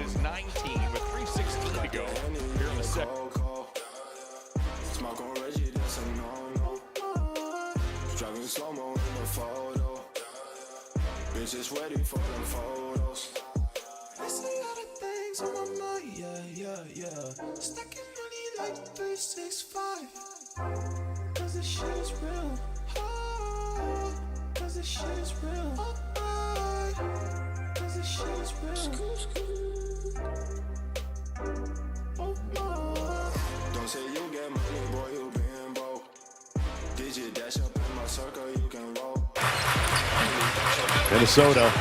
is 19 with 3:16 to go here in the second. Driving slow-mo in the photo. Bitches ready for them photos. I see all the things on my mind, yeah. Stacking money like 365. Cause this shit is real. Oh, cause this shit is real. Oh, cause this shit is real. Oh, don't say you get money, boy, you been broke. Digit dash up in my circle, you can roll. Minnesota.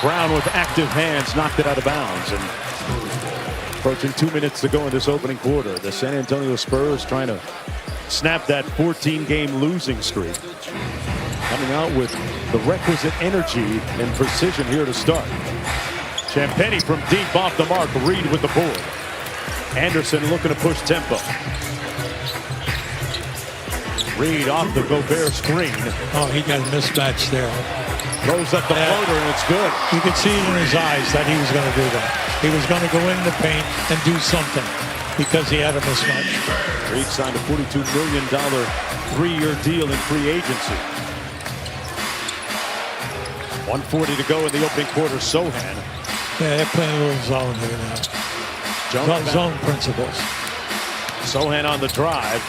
Brown with active hands knocked it out of bounds. And approaching 2 minutes to go in this opening quarter. The San Antonio Spurs trying to snap that 14-game losing streak. Coming out with the requisite energy and precision here to start. Champagnie from deep off the mark. Reed with the board. Anderson looking to push tempo. Reed off the Gobert screen. Oh, he got a mismatch there. Throws up the floater, and it's good. You could see it in his eyes that he was going to do that. He was going to go in the paint and do something because he had a mismatch. Reed signed a $42 million three-year deal in free agency. 1:40 to go in the opening quarter. Sohan. Yeah, they're playing a little zone here now. Zone principles. Sohan on the drive.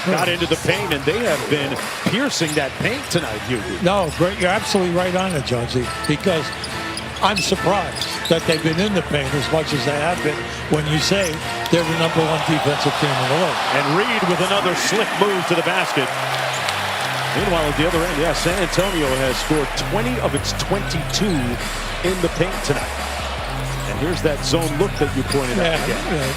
Got into the paint, and they have been piercing that paint tonight, Hugo. No, great. You're absolutely right on it, Jonesy, because I'm surprised that they've been in the paint as much as they have been when you say they're the #1 defensive team in the world. And Reed with another slick move to the basket. Meanwhile, at the other end, San Antonio has scored 20 of its 22 in the paint tonight. And here's that zone look that you pointed out again. Yeah.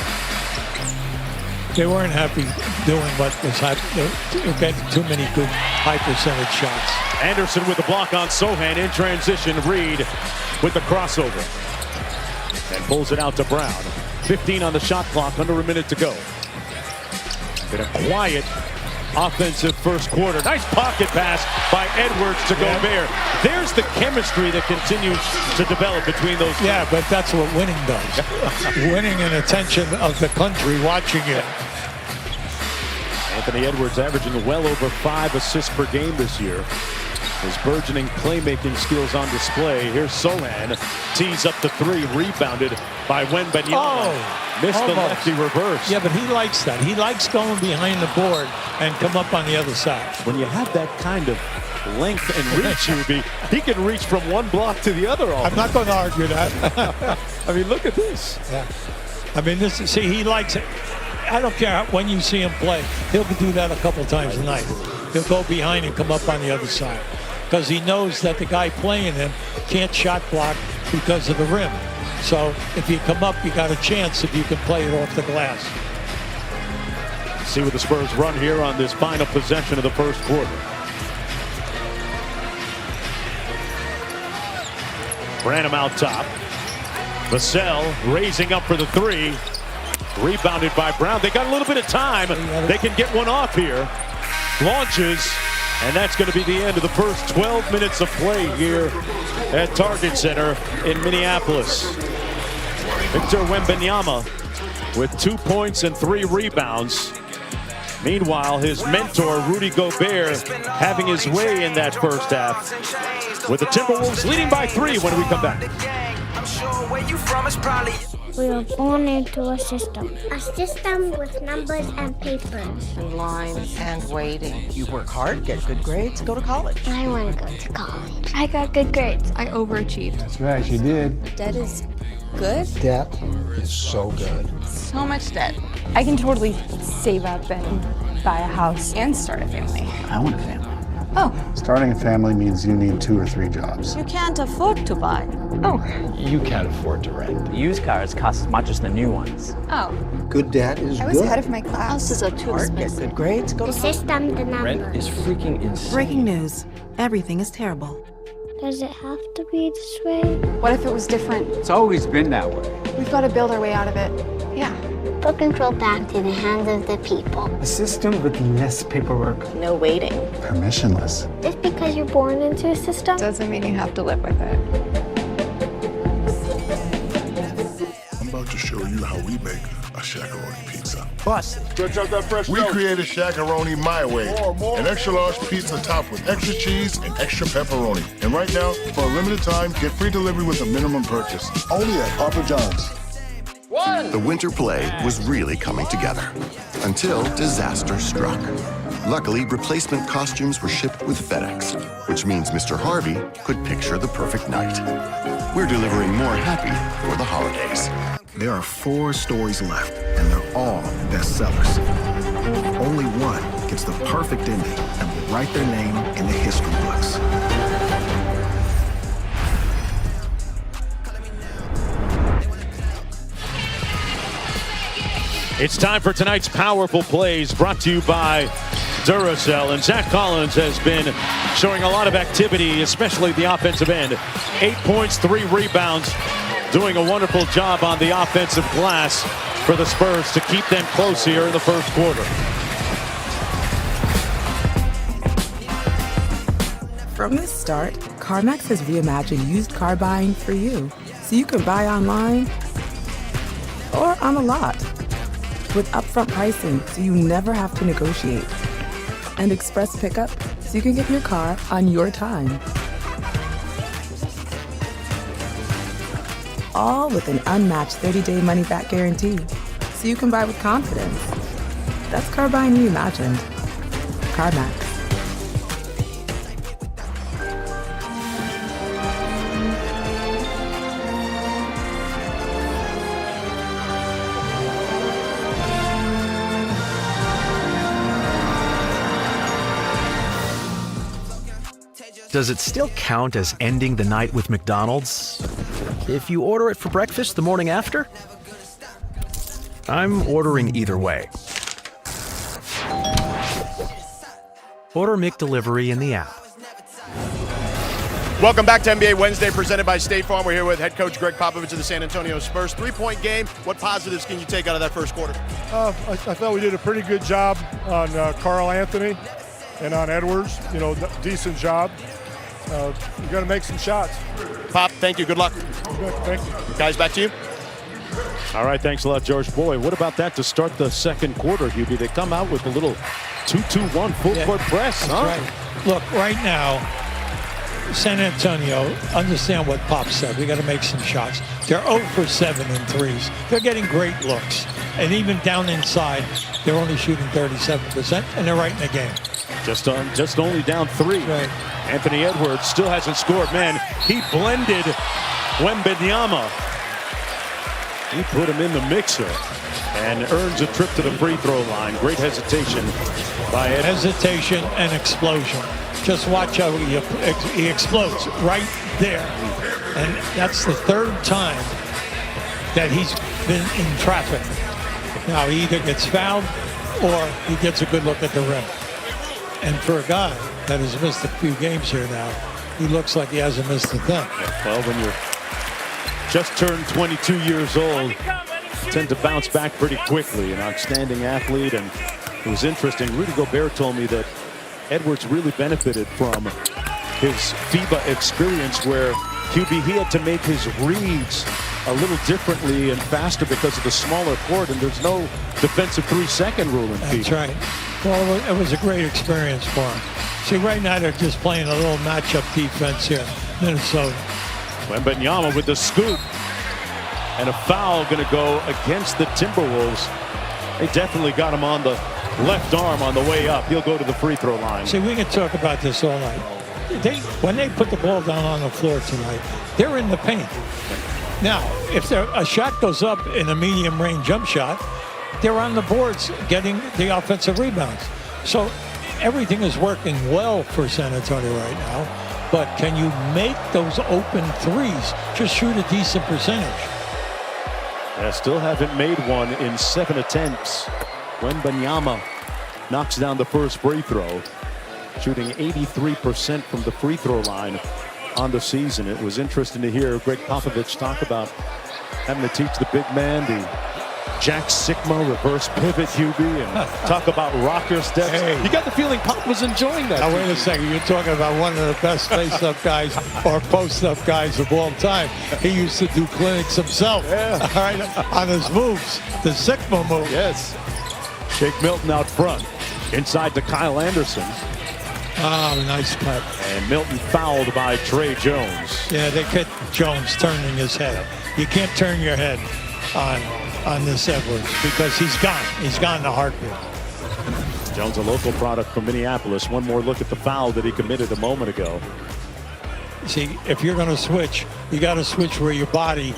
They weren't happy doing what was happening. They were getting too many good high percentage shots. Anderson with the block on Sohan in transition. Reed with the crossover. And pulls it out to Brown. 15 on the shot clock, under a minute to go. Been a quiet offensive first quarter. Nice pocket pass by Edwards to Gobert. There's the chemistry that continues to develop between those two. Yeah, but that's what winning does. Winning and attention of the country watching it. Anthony Edwards averaging well over 5 assists per game this year. His burgeoning playmaking skills on display. Here's Sohan. Tees up the three. Rebounded by Wembanyama. Oh, missed the almost. lefty reverse. Yeah, but he likes that. He likes going behind the board and come up on the other side. When you have that kind of length and reach, he can reach from one block to the other. I'm not going to argue that. I mean, look at this. Yeah. I mean, he likes it. I don't care when you see him play. He'll do that a couple times a night. He'll go behind and come up on the other side because he knows that the guy playing him can't shot block because of the rim. So if you come up, you got a chance if you can play it off the glass. See what the Spurs run here on this final possession of the first quarter. Branham out top. Vassell raising up for the three. Rebounded by Brown. They got a little bit of time. They can get one off here. Launches. And that's going to be the end of the first 12 minutes of play here at Target Center in Minneapolis. Victor Wembanyama with 2 points and 3 rebounds. Meanwhile, his mentor, Rudy Gobert, having his way in that first half, with the Timberwolves leading by 3 when we come back. We were born into a system with numbers and papers. And lines and waiting. You work hard, get good grades, go to college. I want to go to college. I got good grades. I overachieved. That's right, you did. Debt is good. Debt is so good. So much debt. I can totally save up and buy a house and start a family. I want a family. Oh. Starting a family means you need 2 or 3 jobs. You can't afford to buy. Oh. You can't afford to rent. Used cars cost as much as the new ones. Oh. Good debt is I good. was ahead of my class. Houses are too hard, get good grades, go to The college. system, the numbers. Rent is freaking insane. Breaking news. Everything is terrible. Does it have to be this way? What if it was different? It's always been that way. We've got to build our way out of it. Yeah. Put control back to the hands of the people. A system with less paperwork. No waiting. Permissionless. Just because you're born into a system Doesn't mean you have to live with it. about to show you how we make a shakaroni pizza. Bust. We created shakaroni my way. An extra large pizza topped with extra cheese and extra pepperoni. And right now, for a limited time, get free delivery with a minimum purchase. Only at Papa John's. The winter play was really coming together until disaster struck. Luckily, replacement costumes were shipped with FedEx, which means Mr. Harvey could picture the perfect night. We're delivering more happy for the holidays. There are 4 stories left, and they're all bestsellers. Only one gets the perfect ending and will write their name in the history books. It's time for tonight's Powerful Plays, brought to you by Duracell. And Zach Collins has been showing a lot of activity, especially the offensive end. 8 points, 3 rebounds, doing a wonderful job on the offensive glass for the Spurs to keep them close here in the first quarter. From the start, CarMax has reimagined used car buying for you, so you can buy online or on the lot. With upfront pricing, so you never have to negotiate. And express pickup, so you can get your car on your time. All with an unmatched 30-day money-back guarantee, so you can buy with confidence. That's car buying reimagined. CarMax. Does it still count as ending the night with McDonald's if you order it for breakfast the morning after? I'm ordering either way. Order McDelivery in the app. Welcome back to NBA Wednesday, presented by State Farm. We're here with head coach Greg Popovich of the San Antonio Spurs. 3-point game. What positives can you take out of that first quarter? I thought we did a pretty good job on Carl Anthony and on Edwards. Decent job. You got to make some shots. Pop, thank you. Good luck. Thank you. Guys, back to you. All right, thanks a lot, George. Boy, what about that to start the second quarter, Hubie? They come out with a little 2-2-1 full-court press, huh? Right. Look, right now, San Antonio, understand what Pop said. We got to make some shots. They're 0 for 7 in threes. They're getting great looks. And even down inside, they're only shooting 37%, and they're right in the game. Just only down 3. Right. Anthony Edwards still hasn't scored. Man, he blended Wembanyama. He put him in the mixer and earns a trip to the free throw line. Great hesitation by Edwards. Hesitation and explosion. Just watch how he explodes right there. And that's the 3rd time that he's been in traffic. Now, he either gets fouled or he gets a good look at the rim. And for a guy that has missed a few games here now, he looks like he hasn't missed a thing. Well, when you're just turned 22 years old, you tend to bounce back pretty quickly. An outstanding athlete. And it was interesting. Rudy Gobert told me that Edwards really benefited from his FIBA experience where QB, he had to make his reads a little differently and faster because of the smaller court, and there's no defensive 3-second rule in FIBA. That's right. Well, it was a great experience for him. See, right now they're just playing a little matchup defense here, Minnesota. Wembanyama with the scoop. And a foul going to go against the Timberwolves. They definitely got him on the left arm on the way up. He'll go to the free throw line. See, we can talk about this all night. When they put the ball down on the floor tonight, they're in the paint. Now, if a shot goes up in a medium range jump shot, they're on the boards getting the offensive rebounds. So everything is working well for San Antonio right now. But can you make those open threes? Just shoot a decent percentage. Yeah, still haven't made one in 7 attempts. Wembanyama knocks down the first free throw, shooting 83% from the free throw line on the season. It was interesting to hear Greg Popovich talk about having to teach the big man the Jack Sigma, reverse pivot QB, and talk about rocker steps. Hey. You got the feeling Pop was enjoying that. Now, wait a second. You're talking about one of the best face-up guys or post-up guys of all time. He used to do clinics himself. Yeah. All right, on his moves, the Sigma move. Yes. Shake Milton out front, inside to Kyle Anderson. Oh, nice cut. And Milton fouled by Trey Jones. Yeah, they get Jones turning his head. You can't turn your head on this Edwards because he's gone. He's gone to heartbeat. Jones, a local product from Minneapolis. One more look at the foul that he committed a moment ago. See, if you're going to switch, you got to switch where your body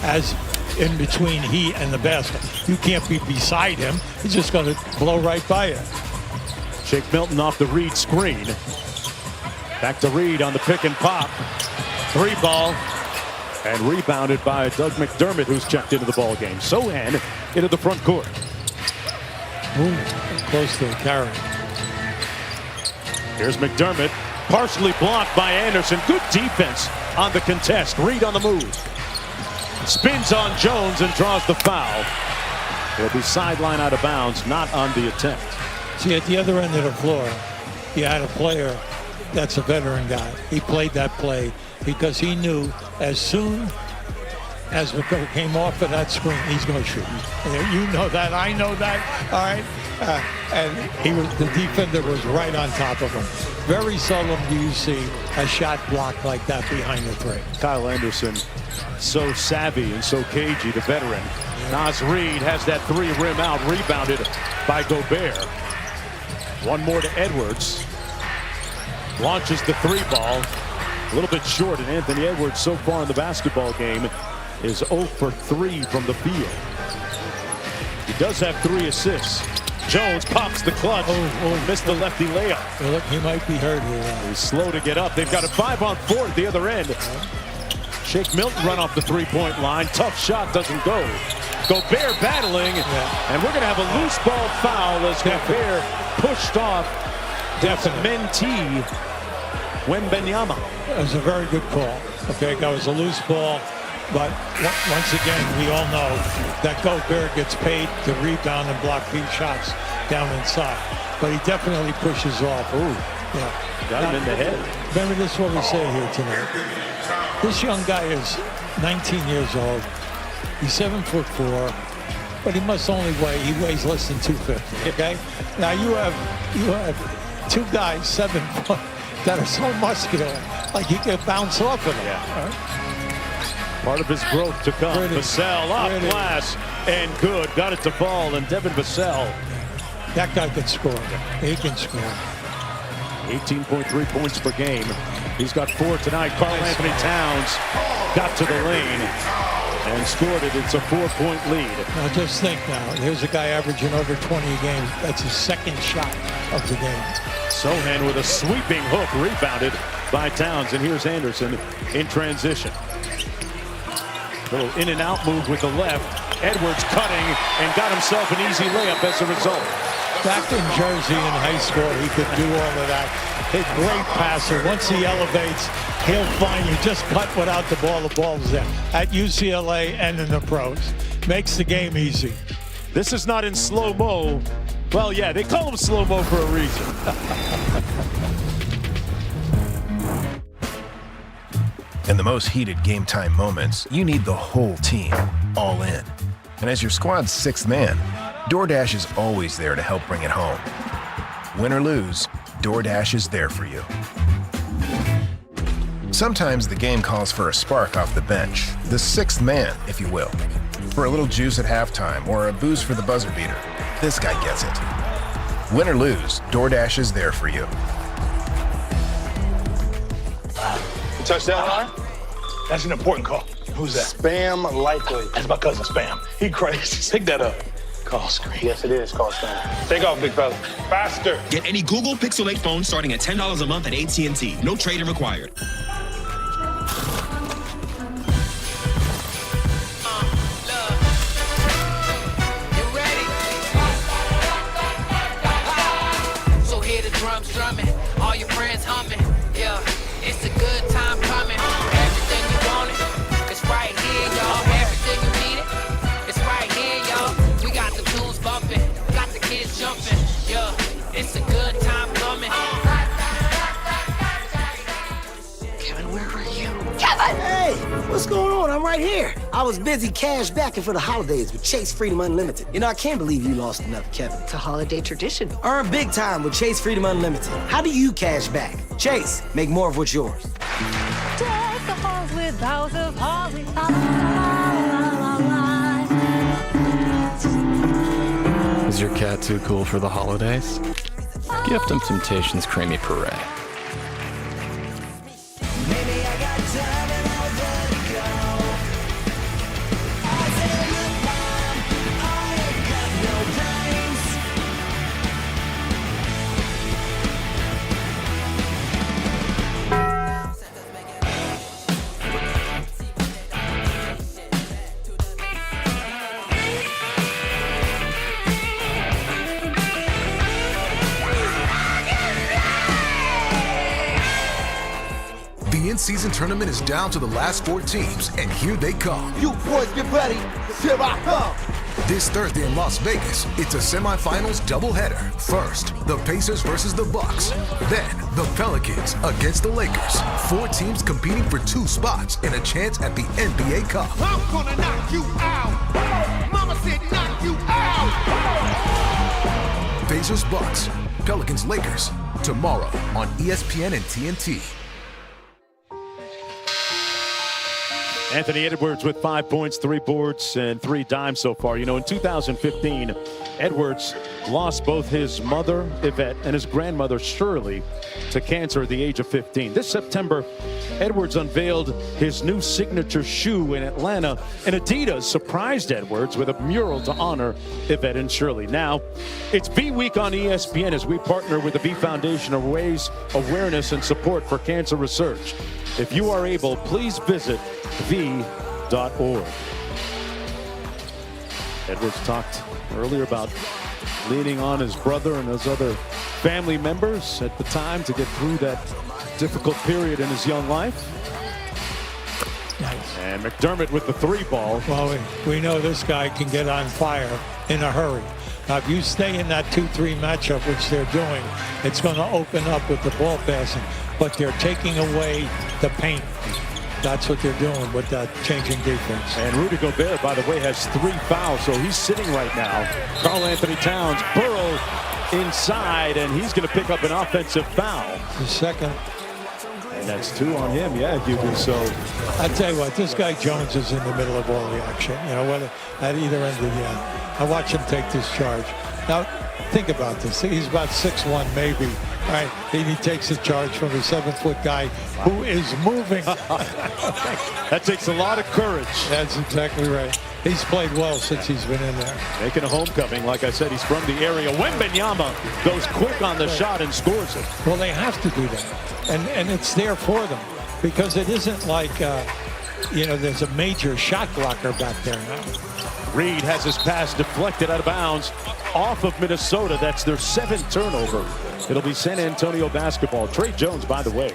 has in between he and the basket. You can't be beside him. He's just going to blow right by you. Shake Milton off the Reed screen. Back to Reed on the pick and pop. 3 ball. And rebounded by Doug McDermott, who's checked into the ball game. Sohan into the front court. Ooh, close to the carry. Here's McDermott, partially blocked by Anderson. Good defense on the contest. Reed on the move. Spins on Jones and draws the foul. It'll be sideline out of bounds, not on the attempt. See, at the other end of the floor, you had a player that's a veteran guy. He played that play because he knew as soon as McCoy came off of that screen, he's going to shoot. You know that. I know that. All right. And the defender was right on top of him. Very seldom do you see a shot blocked like that behind the three. Kyle Anderson, so savvy and so cagey, the veteran. Nas Reed has that 3 rim out, rebounded by Gobert. One more to Edwards. Launches the 3 ball. A little bit short, and Anthony Edwards so far in the basketball game is 0 for 3 from the field. He does have 3 assists. Jones pops the clutch. Missed the lefty layup. Well, look, he might be hurt here. He's slow to get up. They've got a 5-on-4 at the other end. Shake Milton run off the 3-point line. Tough shot doesn't go. Gobert battling, and we're going to have a loose ball foul as Gobert pushed off Mentee Wembenyama. It was a very good call. Okay, that was a loose ball, but once again, we all know that Gobert gets paid to rebound and block deep shots down inside, but he definitely pushes off. Ooh, yeah. Got him in the head. Remember, this is what we say here tonight. This young guy is 19 years old. He's 7'4", but he must only he weighs less than 250. Okay, now you have 2 guys 7 foot that are so muscular, like you can bounce off of them. Yeah. Right? Part of his growth to come. Vassell off glass and good. Got it to fall, and Devin Vassell. That guy can score. He can score. 18.3 points per game. He's got 4 tonight. Karl Anthony Towns got to the lane and scored it. It's a 4-point lead. Now just think now. Here's a guy averaging over 20 a game. That's his 2nd shot of the game. Sohan with a sweeping hook, rebounded by Towns. And here's Anderson in transition. Little in and out move with the left. Edwards cutting and got himself an easy layup as a result. Back in Jersey in high school, he could do all of that. A great passer. Once he elevates, he'll find you. Just cut without the ball. The ball's there. At UCLA and in the pros. Makes the game easy. This is not in slow-mo. Well, yeah, they call him slow-mo for a reason. In the most heated game time moments, you need the whole team all in. And as your squad's 6th man, DoorDash is always there to help bring it home. Win or lose, DoorDash is there for you. Sometimes the game calls for a spark off the bench, the 6th man, if you will. For a little juice at halftime or a boost for the buzzer beater, this guy gets it. Win or lose, DoorDash is there for you. Touchdown? That's an important call. Who's that? Spam likely. That's my cousin Spam. He crazy. Pick that up. Call screen. Yes, it is. Call screen. Take off, big fella. Faster. Get any Google Pixel 8 phone starting at $10 a month at AT&T. No trade-in required. So hear the drums drumming, all your friends humming. Yeah, it's a good time coming. Everything you wanted, it's right here, y'all. Everything you needed, it's right here, y'all. I was busy cash backing for the holidays with Chase Freedom Unlimited. You know, I can't believe you lost another Kevin. It's a holiday tradition. Earn big time with Chase Freedom Unlimited. How do you cash back? Chase, make more of what's yours. Deck the halls with boughs of holly. Is your cat too cool for the holidays? Gift him Temptations Creamy Puree. The in-season tournament is down to the last 4 teams, and here they come. You boys get ready. Here I come. This Thursday in Las Vegas, it's a semifinals doubleheader. First, the Pacers versus the Bucks. Then, the Pelicans against the Lakers. 4 teams competing for 2 spots and a chance at the NBA Cup. I'm gonna knock you out. Mama said knock you out. Pacers Bucks, Pelicans Lakers. Tomorrow on ESPN and TNT. Anthony Edwards with 5 points, 3 boards, and 3 dimes so far. You know, in 2015, Edwards lost both his mother, Yvette, and his grandmother, Shirley, to cancer at the age of 15. This September, Edwards unveiled his new signature shoe in Atlanta, and Adidas surprised Edwards with a mural to honor Yvette and Shirley. Now, it's V Week on ESPN as we partner with the V Foundation to raise awareness and support for cancer research. If you are able, please visit v.org. Edwards talked earlier about leaning on his brother and his other family members at the time to get through that difficult period in his young life. Nice. And McDermott with the 3 ball. Well, we know this guy can get on fire in a hurry. Now, if you stay in that 2-3 matchup, which they're doing, it's going to open up with the ball passing. But they're taking away the paint. That's what they're doing with that changing defense. And Rudy Gobert, by the way, has 3 fouls, so he's sitting right now. Karl Anthony Towns burrow inside, and he's going to pick up an offensive foul. The second. And that's 2 on him, yeah, Hugo. So I tell you what, this guy Jones is in the middle of all the action. You know, whether at either end of the end. I watch him take this charge. Now, think about this. He's about 6'1", maybe. All right, and he takes the charge from a 7-foot guy who is moving. That takes a lot of courage. That's exactly right. He's played well since he's been in there. Making a homecoming. Like I said, he's from the area. Wembanyama goes quick on the shot and scores it. Well, they have to do that. And it's there for them because it isn't like, you know, there's a major shot blocker back there now. Reed has his pass deflected out of bounds off of Minnesota. That's their 7th turnover. It'll be San Antonio basketball. Trey Jones, by the way,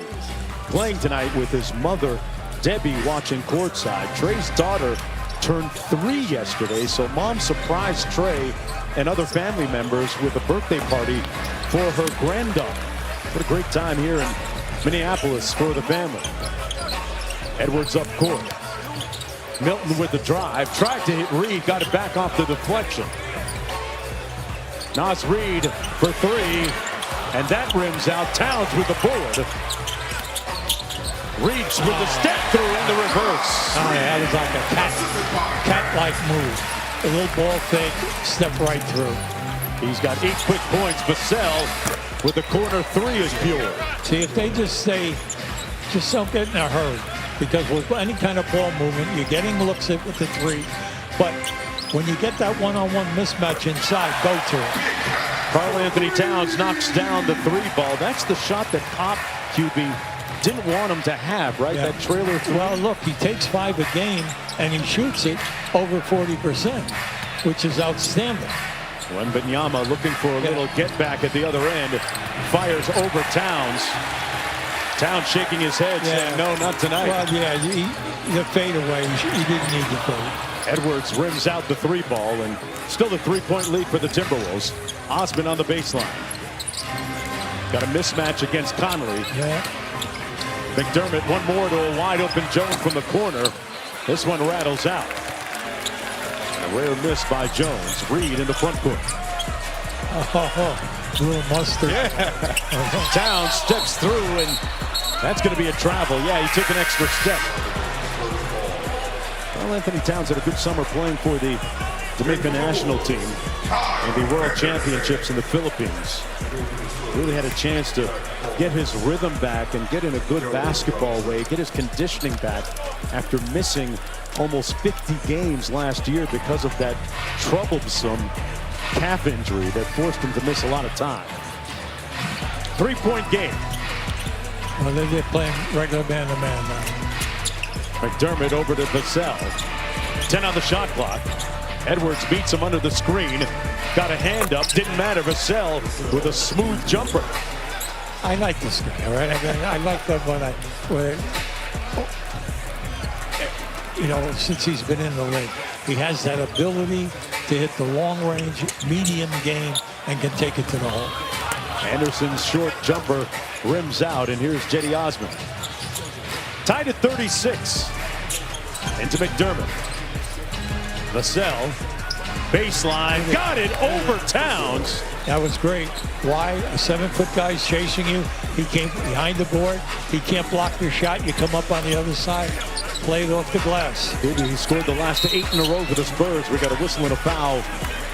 playing tonight with his mother, Debbie, watching courtside. Trey's daughter turned 3 yesterday, so mom surprised Trey and other family members with a birthday party for her granddaughter. What a great time here in Minneapolis for the family. Edwards up court. Milton with the drive, tried to hit Reed, got it back off the deflection. Nas Reed for 3, and that rims out. Towns with the board. Reed with the step through in the reverse. Oh, yeah, that was like a cat-like move. A little ball fake, step right through. He's got 8 quick points. Vassell with the corner 3 is pure. See, if they just stay, just don't get in a hurry. Because with any kind of ball movement, you're getting looks at with the 3. But when you get that one-on-one mismatch inside, go to it. Karl Anthony Towns knocks down the 3 ball. That's the shot that Pop QB didn't want him to have, right? Yeah. That trailer 3. Well, look, he takes 5 a game, and he shoots it over 40%, which is outstanding. Wembanyama looking for a little get back at the other end. Fires over Towns. Towns shaking his head, saying, no, not tonight. Well, yeah, the fadeaway, he didn't need the fade. Edwards rims out the 3 ball, and still the 3-point lead for the Timberwolves. Osman on the baseline. Got a mismatch against Conley. Yeah. McDermott, one more to a wide open Jones from the corner. This one rattles out. A rare miss by Jones. Reed in the front court. Oh, little mustard. Yeah. Towns steps through, and that's going to be a travel. Yeah, he took an extra step. Well, Anthony Towns had a good summer playing for the Jamaica national team and the World Championships in the Philippines. Really had a chance to get his rhythm back and get in a good basketball way, get his conditioning back after missing almost 50 games last year because of that troublesome calf injury that forced him to miss a lot of time. 3-point game. Well, they're playing regular man-to-man now. McDermott over to Vassell. 10 on the shot clock. Edwards beats him under the screen. Got a hand up. Didn't matter. Vassell with a smooth jumper. I like this guy, all right? I like that when since he's been in the league. He has that ability to hit the long-range, medium game and can take it to the hole. Anderson's short jumper rims out, and here's Jetty Osman. Tied at 36. Into McDermott. Vassell, baseline, got it over Towns. That was great. Why? A 7-foot guy's chasing you. He came behind the board. He can't block your shot. You come up on the other side, play it off the glass. He scored the last 8 in a row for the Spurs. We got a whistle and a foul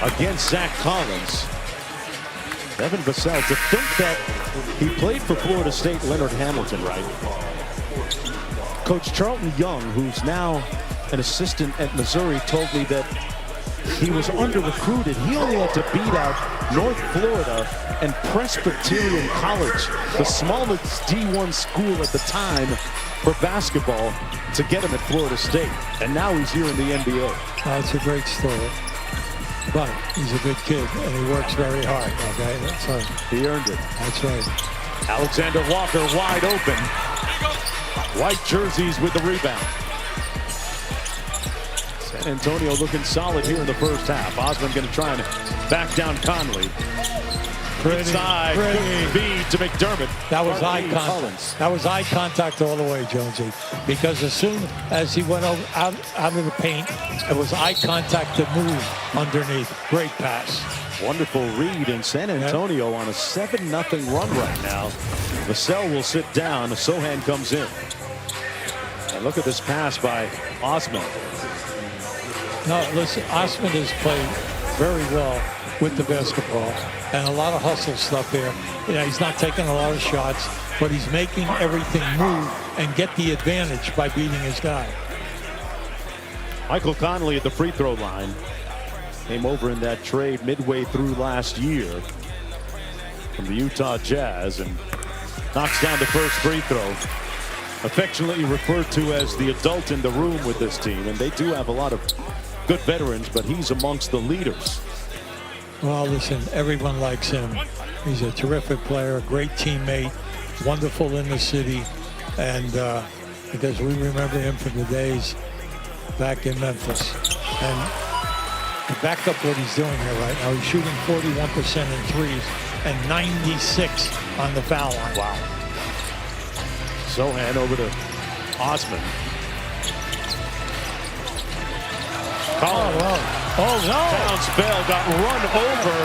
against Zach Collins. Evan Vassell, to think that he played for Florida State, Leonard Hamilton, right? Coach Charlton Young, who's now an assistant at Missouri, told me that he was under-recruited. He only had to beat out North Florida and Presbyterian College, the smallest D1 school at the time for basketball, to get him at Florida State. And now he's here in the NBA. That's a great story. But he's a good kid, and he works very hard, okay? That's right. He earned it. That's right. Alexander Walker wide open. White jerseys with the rebound. San Antonio looking solid here in the first half. Osman going to try and back down Conley. Inside, good feed to McDermott. That was eye contact. That was eye contact all the way, Jonesy. Because as soon as he went out of the paint, it was eye contact to move underneath. Great pass. Wonderful read, in San Antonio on a 7-0 run right now. Vassell will sit down. Sohan comes in. And look at this pass by Osman. No, listen, Osman has played very well with the basketball and a lot of hustle stuff here. He's not taking a lot of shots, but he's making everything move and get the advantage by beating his guy. Michael Conley at the free throw line. Came over in that trade midway through last year from the Utah Jazz and knocks down the first free throw. Affectionately referred to as the adult in the room with this team, and they do have a lot of good veterans, but he's amongst the leaders. Well, listen, everyone likes him. He's a terrific player, a great teammate, wonderful in the city, and because we remember him from the days back in Memphis. And to back up what he's doing here right now, he's shooting 41% in threes and 96 on the foul line. Wow. Sohan over to Osman. Collins. Oh, no. Towns fell, got run over.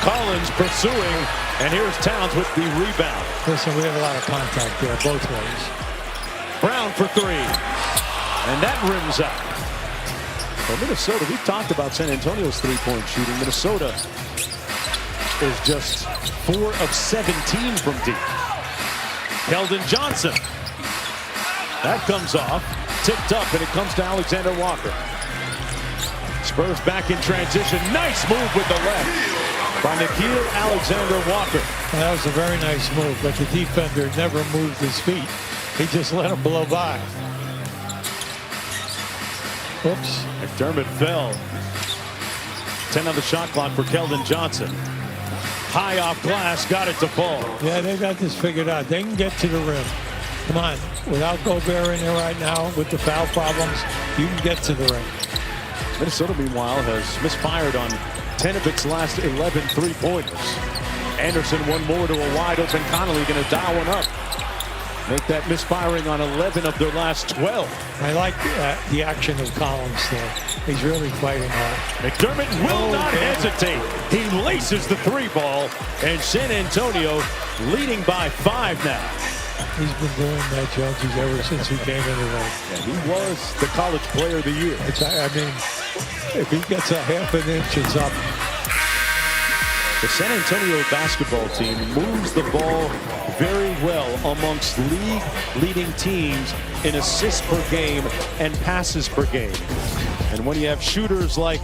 Collins pursuing, and here's Towns with the rebound. Listen, we have a lot of contact there, both ways. Brown for three, and that rims out. Well, Minnesota, we talked about San Antonio's three-point shooting. Minnesota is just 4 of 17 from deep. Keldon Johnson. That comes off, tipped up, and it comes to Alexander Walker. Spurs back in transition. Nice move with the left by Nickeil Alexander-Walker. That was a very nice move, but the defender never moved his feet. He just let him blow by. Oops. McDermott fell. 10 on the shot clock for Keldon Johnson. High off glass, got it to fall. Yeah, they got this figured out. They can get to the rim. Come on, without Gobert in there right now with the foul problems, you can get to the rim. Minnesota, meanwhile, has misfired on 10 of its last 11 three-pointers. Anderson, one more to a wide-open Connolly, going to dial one up. make that misfiring on 11 of their last 12. I like the action of Collins there. He's really fighting hard. McDermott will not hesitate. He laces the 3-ball, and San Antonio leading by 5 now. He's been doing that, Jones, ever since he came into that. Yeah, he was the college player of the year. I mean, if he gets a half an inch, it's up. The San Antonio basketball team moves the ball very well amongst league-leading teams in assists per game and passes per game. And when you have shooters like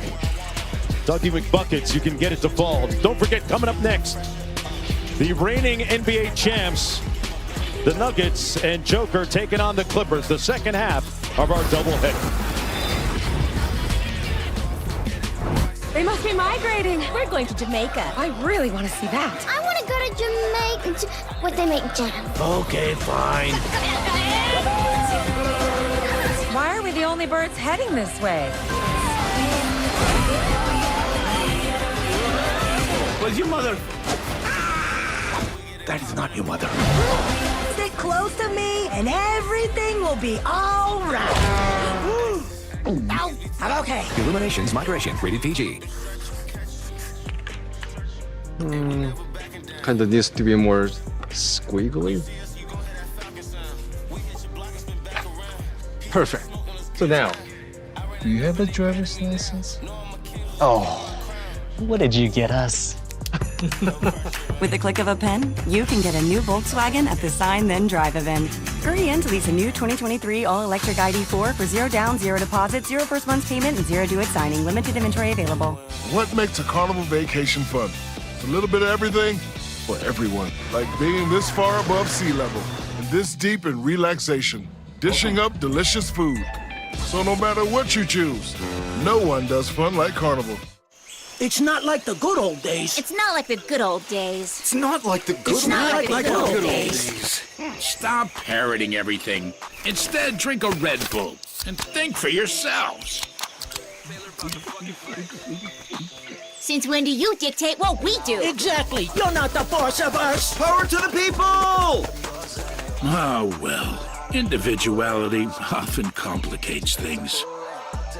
Dougie McBuckets, you can get it to fall. Don't forget, coming up next, the reigning NBA champs, the Nuggets and Joker taking on the Clippers, the second half of our doubleheader. They must be migrating. We're going to Jamaica. I really want to see that. I want to go to Jamaica. What they make jam. Okay, fine. Why are we the only birds heading this way? Was your mother? That is not your mother. Stick close to me and everything will be all right. Ow. I'm okay. Illuminations Migration, rated PG. Kind of needs to be more squiggly. Perfect. So now, do you have a driver's license? Oh, what did you get us? With the click of a pen, you can get a new Volkswagen at the Sign Then Drive event. Hurry in to lease a new 2023 all-electric ID4 for 0 down, 0 deposit, 0 first month's payment, and 0 due at signing. Limited inventory available. What makes a Carnival vacation fun? A little bit of everything for everyone. Like being this far above sea level and this deep in relaxation. Dishing up delicious food. So no matter what you choose, no one does fun like Carnival. It's not like the good old days. It's not like the good old days. It's not like the good It's not like the good old days. Stop parroting everything. Instead, drink a Red Bull and think for yourselves. Since when do you dictate what we do? Exactly. You're not the boss of us. Power to the people! Oh, well. Individuality often complicates things.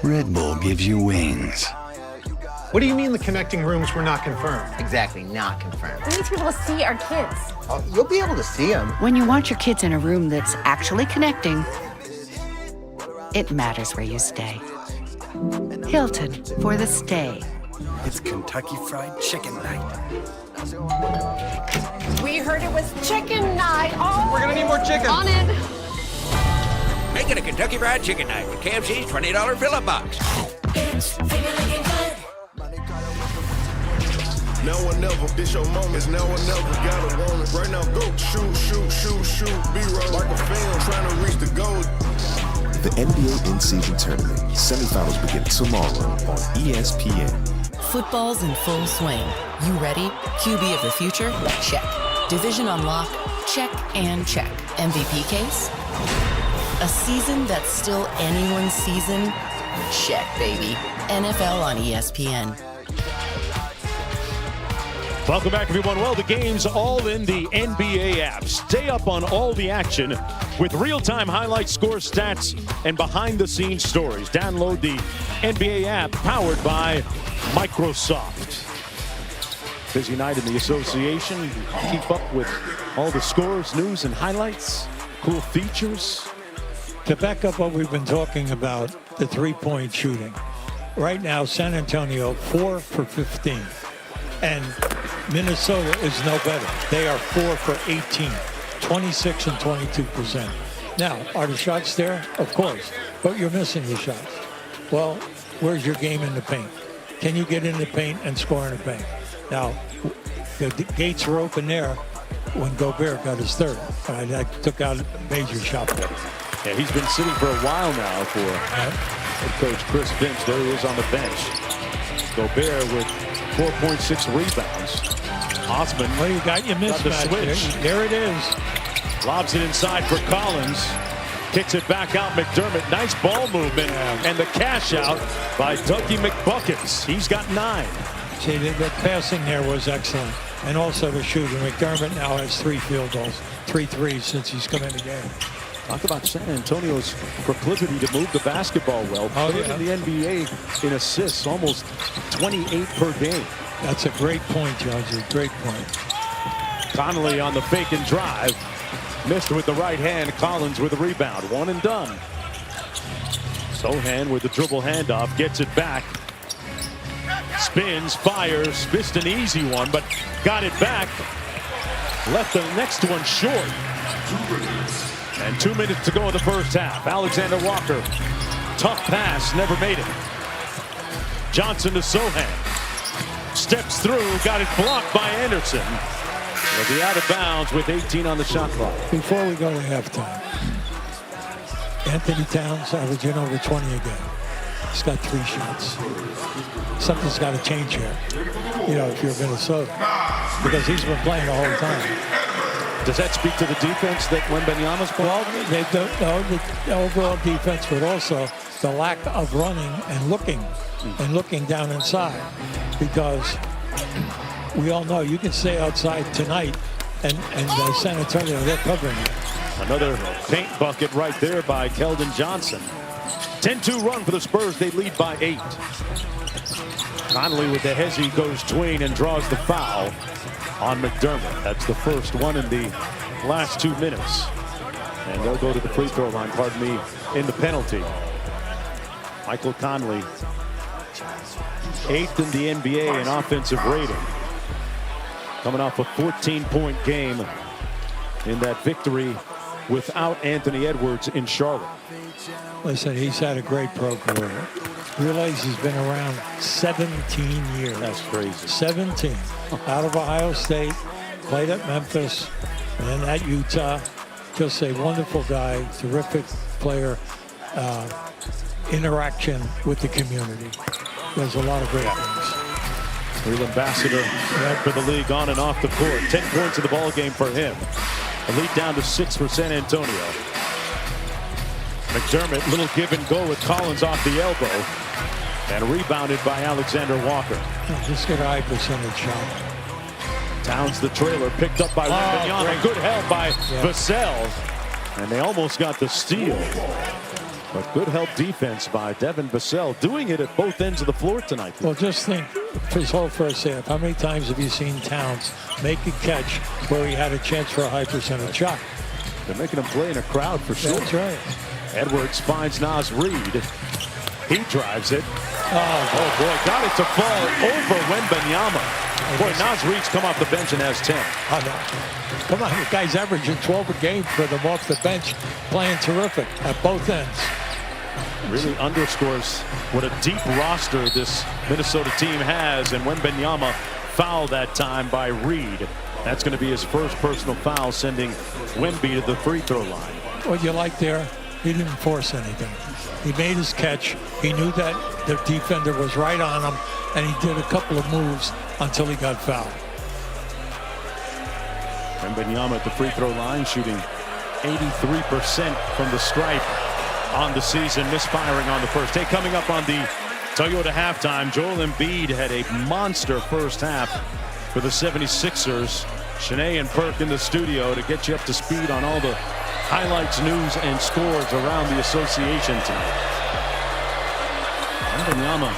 Red Bull gives you wings. What do you mean the connecting rooms were not confirmed? Exactly, not confirmed. We need to be able to see our kids. Oh, you'll be able to see them. When you want your kids in a room that's actually connecting, it matters where you stay. Hilton for the stay. It's Kentucky Fried Chicken night. We heard it was chicken night. Oh, We're gonna need more chicken. On it. Make it a Kentucky Fried Chicken night with KFC's $20 fill-up box. Now or never, this your moment. Now or never, gotta want it. Right now, go shoot, shoot, shoot, shoot. B-roll like a fan, trying to reach the goal. The NBA in-season tournament semifinals begin tomorrow on ESPN. Football's in full swing. You ready? QB of the future? Check. Division on lock? Check and check. MVP case? A season that's still anyone's season? Check, baby. NFL on ESPN. Welcome back, everyone. Well, the game's all in the NBA app. Stay up on all the action with real-time highlights, score stats, and behind-the-scenes stories. Download the NBA app powered by Microsoft. Busy night in the association. Keep up with all the scores, news, and highlights. Cool features. To back up what we've been talking about, the three-point shooting. Right now, San Antonio, 4 for 15. And Minnesota is no better. They are 4 for 18, 26 and 22%. Now, are the shots there? Of course, but you're missing your shots. Well, where's your game in the paint? Can you get in the paint and score in the paint? Now, the gates were open there when Gobert got his third. I took out a major shot for him. Yeah, he's been sitting for a while now for head coach Chris Finch. There he is on the bench. Gobert with 4.6 rebounds. Osman. Well, you got your mismatch. Switch. There it is. Lobs it inside for Collins. Kicks it back out, McDermott. Nice ball movement. And the cash out by Dougie McBuckets. He's got 9. See, the passing there was excellent. And also the shooting. McDermott now has 3 field goals. 3 threes since he's come in the game. Talk about San Antonio's proclivity to move the basketball well. Third in the NBA in assists, almost 28 per game. That's a great point, Judge. A great point. Conley on the fake and drive. Missed with the right hand. Collins with the rebound. One and done. Sohan with the dribble handoff. Gets it back. Spins, fires. Missed an easy one, but got it back. Left the next one short. And 2 minutes to go in the first half. Alexander Walker. Tough pass. Never made it. Johnson to Sohan. Steps through. Got it blocked by Anderson. He'll be out of bounds with 18 on the shot clock. Before we go to halftime, Anthony Towns averaging over 20 a game. He's got 3 shots. Something's got to change here, you know, if you're Minnesota, because he's been playing the whole time. Does that speak to the defense that Wembanyama's playing? Well, they don't know the overall defense, but also the lack of running and looking down inside, because we all know you can stay outside tonight, and San Antonio, they're covering it. Another paint bucket right there by Keldon Johnson. 10-2 run for the Spurs. They lead by 8. Conley with the hezzy goes tween and draws the foul on McDermott. That's the first one in the last 2 minutes. And they'll go to the free throw line, pardon me, in the penalty. Michael Conley, 8th in the NBA in offensive rating. Coming off a 14-point game in that victory without Anthony Edwards in Charlotte. Listen, he's had a great pro career. Realize he's been around 17 years. That's crazy. 17. Out of Ohio State, played at Memphis, and then at Utah. Just a wonderful guy, terrific player, interaction with the community. Does a lot of great things. Real ambassador for the league on and off the court. 10 points in the ball game for him. A lead down to 6 for San Antonio. McDermott, little give and go with Collins off the elbow. And rebounded by Alexander Walker. Just get a high percentage shot. Towns the trailer, picked up by Wembanyama. Good help by Vassell. And they almost got the steal. But good help defense by Devin Vassell, doing it at both ends of the floor tonight. Well, just think, his whole first half, how many times have you seen Towns make a catch where he had a chance for a high percentage shot? They're making him play in a crowd for sure. That's right. Edwards finds Naz Reid. He drives it. Oh boy, got it to fall over Wembanyama. Boy, Naz Reid's come off the bench and has 10. Come on, the guy's averaging 12 a game for them off the bench, playing terrific at both ends. Really underscores what a deep roster this Minnesota team has, and Wembanyama fouled that time by Reid. That's going to be his first personal foul, sending Wemby to the free throw line. What you like there, he didn't force anything. He made his catch. He knew that the defender was right on him, and he did a couple of moves until he got fouled. Wembanyama at the free throw line, shooting 83% from the stripe on the season, misfiring on the first. Hey, coming up on the Toyota halftime, Joel Embiid had a monster first half for the 76ers. Shanae and Perk in the studio to get you up to speed on all the highlights, news, and scores around the association tonight. Wembanyama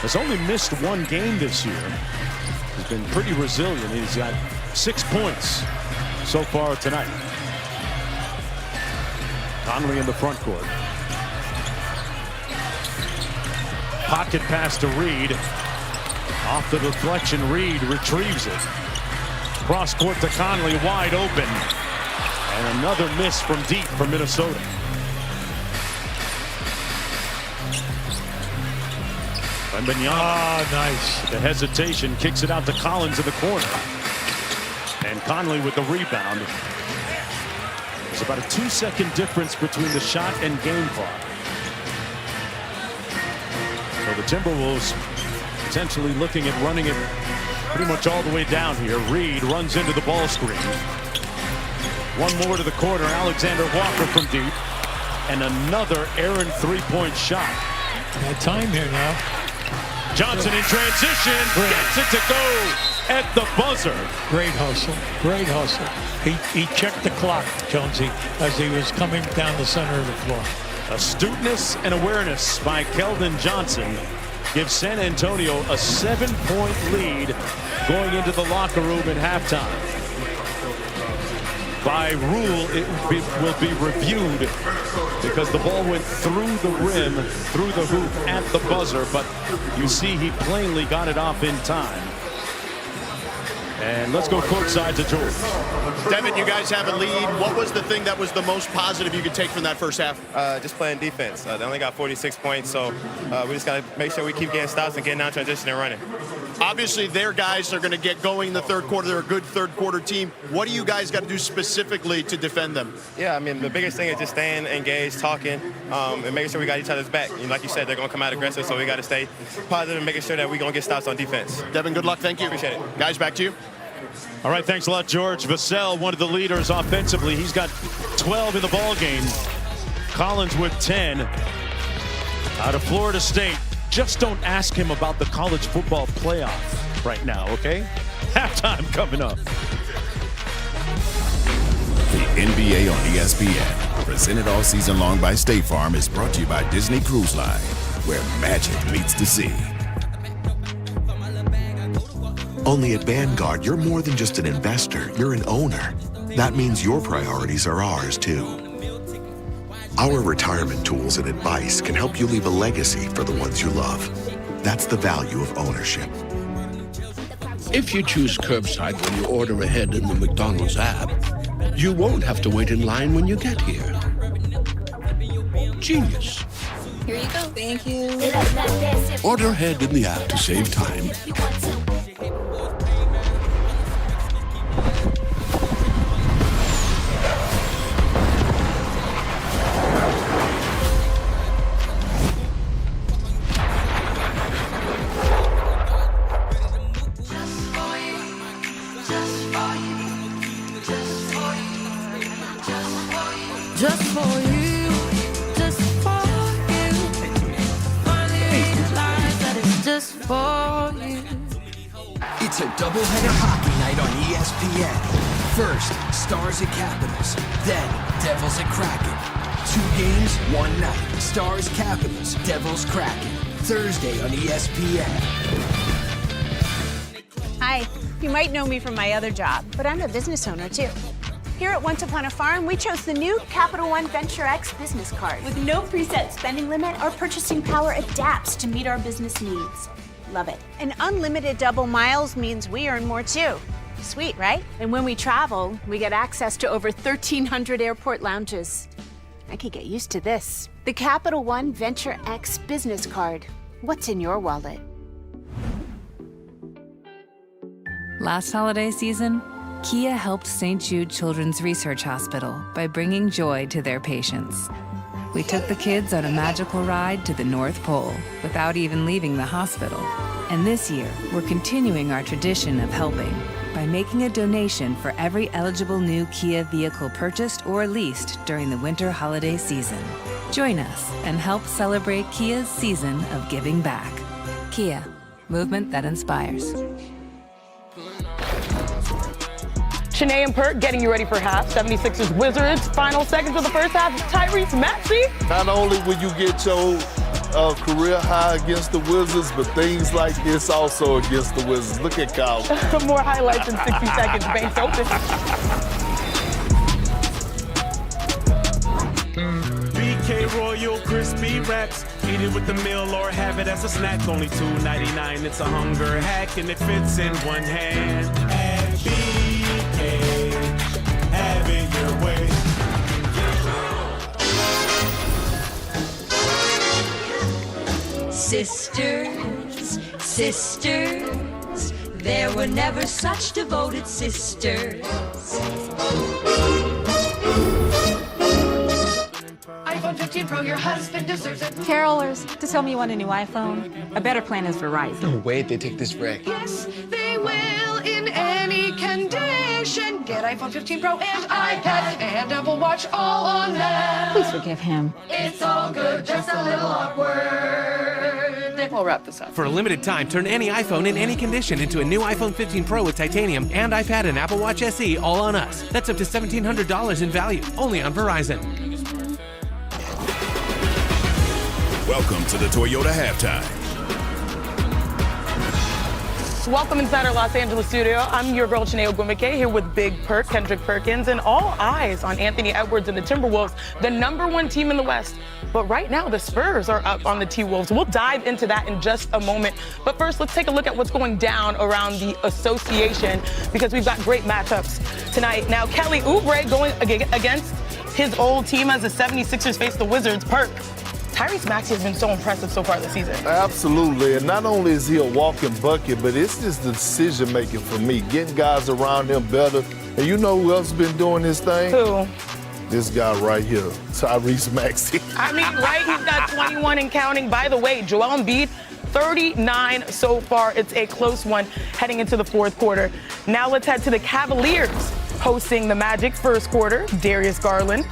has only missed 1 game this year. He's been pretty resilient. He's got 6 points so far tonight. Conley in the front court. Pocket pass to Reid. Off the deflection, Reid retrieves it. Cross court to Conley, wide open. And another miss from deep for Minnesota. Wembanyama. Nice. The hesitation, kicks it out to Collins in the corner. And Conley with the rebound. There's about a 2-second difference between the shot and game clock. So the Timberwolves potentially looking at running it pretty much all the way down here. Reid runs into the ball screen. One more to the corner. Alexander Walker from deep. And another errant three-point shot. Got time here now. Johnson in transition. Gets it to go. at the buzzer. Great hustle. Great hustle. He checked the clock, Jonesy, as he was coming down the center of the floor. Astuteness and awareness by Keldon Johnson gives San Antonio a 7-point lead going into the locker room at halftime. By rule, it will be reviewed because the ball went through the rim, through the hoop at the buzzer, but you see he plainly got it off in time. And let's go courtside to George. Devin, you guys have a lead. What was the thing that was the most positive you could take from that first half? Just playing defense. They only got 46 points, so we just got to make sure we keep getting stops and getting out transition and running. Obviously, their guys are going to get going in the third quarter. They're a good third-quarter team. What do you guys got to do specifically to defend them? Yeah, I mean, the biggest thing is just staying engaged, talking, and making sure we got each other's back. And like you said, they're going to come out aggressive, so we got to stay positive and making sure that we're going to get stops on defense. Devin, good luck. Thank you. Appreciate it. Guys, back to you. All right, thanks a lot, George. Vassell, one of the leaders offensively. He's got 12 in the ball game. Collins with 10. Out of Florida State. Just don't ask him about the college football playoff right now, okay? Halftime coming up. The NBA on ESPN, presented all season long by State Farm, is brought to you by Disney Cruise Line, where magic meets the sea. Only at Vanguard, you're more than just an investor, you're an owner. That means your priorities are ours, too. Our retirement tools and advice can help you leave a legacy for the ones you love. That's the value of ownership. If you choose curbside when you order ahead in the McDonald's app, you won't have to wait in line when you get here. Genius. Here you go. Thank you. Order ahead in the app to save time. Just for you, just for you. Finally realize that it's just for you. It's a doubleheader hockey night on ESPN. First, Stars at Capitals. Then, Devils at Kraken. 2 games, 1 night. Stars, Capitals, Devils, Kraken. Thursday on ESPN. Hi, you might know me from my other job, but I'm a business owner too. Here at Once Upon a Farm, we chose the new Capital One Venture X business card. With no preset spending limit, our purchasing power adapts to meet our business needs. Love it. And unlimited double miles means we earn more too. Sweet, right? And when we travel, we get access to over 1,300 airport lounges. I could get used to this. The Capital One Venture X business card. What's in your wallet? Last holiday season, Kia helped St. Jude Children's Research Hospital by bringing joy to their patients. We took the kids on a magical ride to the North Pole without even leaving the hospital. And this year, we're continuing our tradition of helping by making a donation for every eligible new Kia vehicle purchased or leased during the winter holiday season. Join us and help celebrate Kia's season of giving back. Kia, movement that inspires. Shanae and Perk getting you ready for half. 76ers Wizards, final seconds of the first half. Tyrese Maxey. Not only will you get your career high against the Wizards, but things like this also against the Wizards. Look at Kyle. More highlights in 60 seconds. Banks open. BK Royal Crispy Wraps. Eat it with the meal or have it as a snack. Only $2.99. It's a hunger hack and it fits in one hand. At BK, have it your way. Sisters, sisters, there were never such devoted sisters. iPhone 15 Pro, your husband deserves it. Carolers, to tell me you want a new iPhone? A better plan is Verizon. No way they take this break. Yes, they will in any condition. Get iPhone 15 Pro and iPad and Apple Watch all on them. Please forgive him. It's all good, just a little awkward. We'll wrap this up. For a limited time, turn any iPhone in any condition into a new iPhone 15 Pro with titanium and iPad and Apple Watch SE all on us. That's up to $1,700 in value, only on Verizon. Welcome to the Toyota Halftime. Welcome inside our Los Angeles studio. I'm your girl, Chiney Ogwumike, here with Big Perk, Kendrick Perkins, and all eyes on Anthony Edwards and the Timberwolves, the #1 team in the West. But right now, the Spurs are up on the T-Wolves. We'll dive into that in just a moment. But first, let's take a look at what's going down around the association, because we've got great matchups tonight. Now, Kelly Oubre going against his old team as the 76ers face the Wizards. Perk, Tyrese Maxey has been so impressive so far this season. Absolutely, and not only is he a walking bucket, but it's just the decision-making for me, getting guys around him better. And you know who else has been doing his thing? Who? This guy right here, Tyrese Maxey. I mean, right? He's got 21 and counting. By the way, Joel Embiid, 39 so far. It's a close one heading into the fourth quarter. Now let's head to the Cavaliers hosting the Magic first quarter. Darius Garland.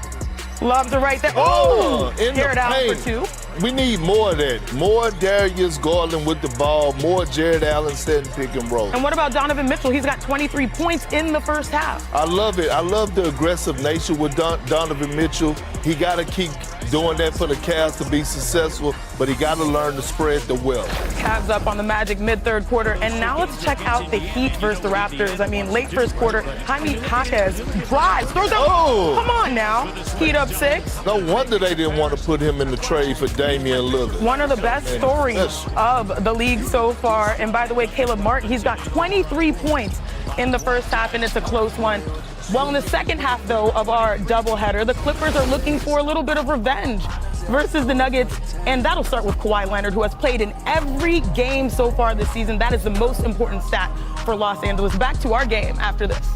Loves it right there. Oh, carried out for two. We need more of that. More Darius Garland with the ball, more Jared Allen setting pick and roll. And what about Donovan Mitchell? He's got 23 points in the first half. I love it. I love the aggressive nature with Donovan Mitchell. He got to keep doing that for the Cavs to be successful, but he got to learn to spread the wealth. Cavs up on the Magic mid-third quarter. And now let's check out the Heat versus the Raptors. I mean, late first quarter, Jaime Jaquez drives, throws out. Oh! Come on now. Heat up 6. No wonder they didn't want to put him in the trade for Damian Lillard. One of the best stories of the league so far. And by the way, Caleb Martin, he's got 23 points in the first half, and it's a close one. Well, in the second half, though, of our doubleheader, the Clippers are looking for a little bit of revenge versus the Nuggets, and that'll start with Kawhi Leonard, who has played in every game so far this season. That is the most important stat for Los Angeles. Back to our game after this.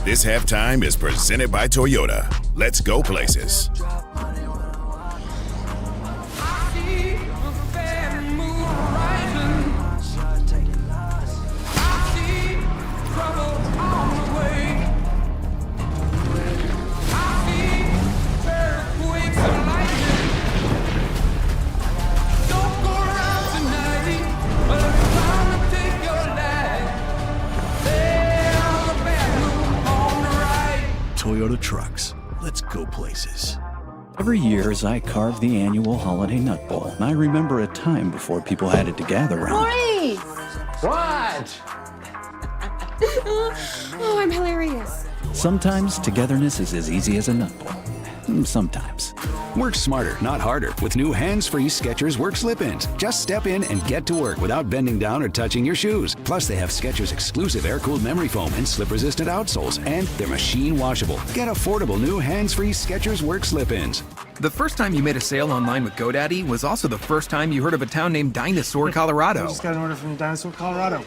This halftime is presented by Toyota. Let's go places. Toyota trucks. Let's go places. Every year as I carve the annual holiday nut bowl, I remember a time before people had it to gather around. Maurice! What? Oh, I'm hilarious. Sometimes togetherness is as easy as a nut bowl. Sometimes. Work smarter, not harder, with new hands-free Skechers Work Slip-ins. Just step in and get to work without bending down or touching your shoes. Plus, they have Skechers exclusive air-cooled memory foam and slip-resistant outsoles, and they're machine washable. Get affordable new hands-free Skechers Work Slip-ins. The first time you made a sale online with GoDaddy was also the first time you heard of a town named Dinosaur, Colorado. I just got an order from Dinosaur, Colorado.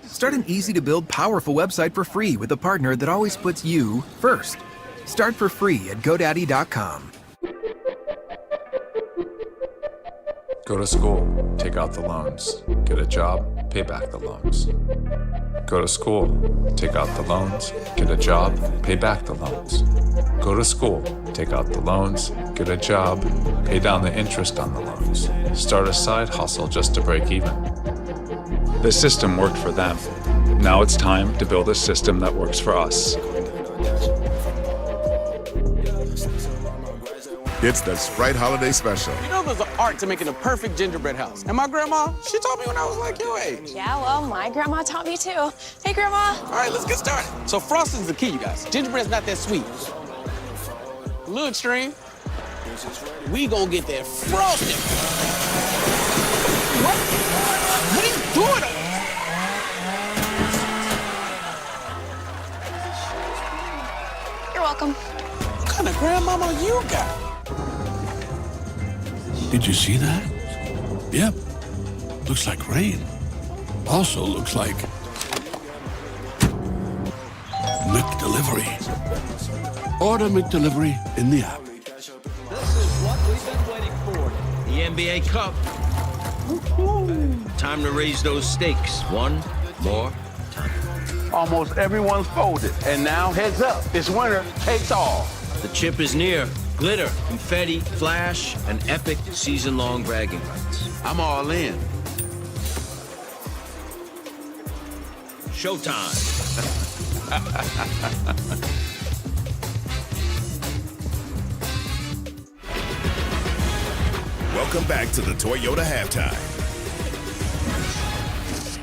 Start an easy-to-build, powerful website for free with a partner that always puts you first. Start for free at GoDaddy.com. Go to school, take out the loans. Get a job, pay back the loans. Go to school, take out the loans. Get a job, pay back the loans. Go to school, take out the loans. Get a job, pay down the interest on the loans. Start a side hustle just to break even. The system worked for them. Now it's time to build a system that works for us. It's the Sprite Holiday Special. You know there's an art to making a perfect gingerbread house. And my grandma, she taught me when I was like your age. Yeah, well, my grandma taught me too. Hey, Grandma. All right, let's get started. So frosting's the key, you guys. Gingerbread's not that sweet. A little extreme. We gonna get that frosting. What? What are you doing? You're welcome. What kind of grandmama you got? Did you see that? Yep. Looks like rain. Also looks like McDelivery. Order McDelivery in the app. This is what we've been waiting for. The NBA Cup. Time to raise those stakes one more time. Almost everyone's folded. And now, heads up. It's winner takes all. The chip is near. Glitter, confetti, flash, and epic season-long bragging rights. I'm all in. Showtime. Welcome back to the Toyota Halftime.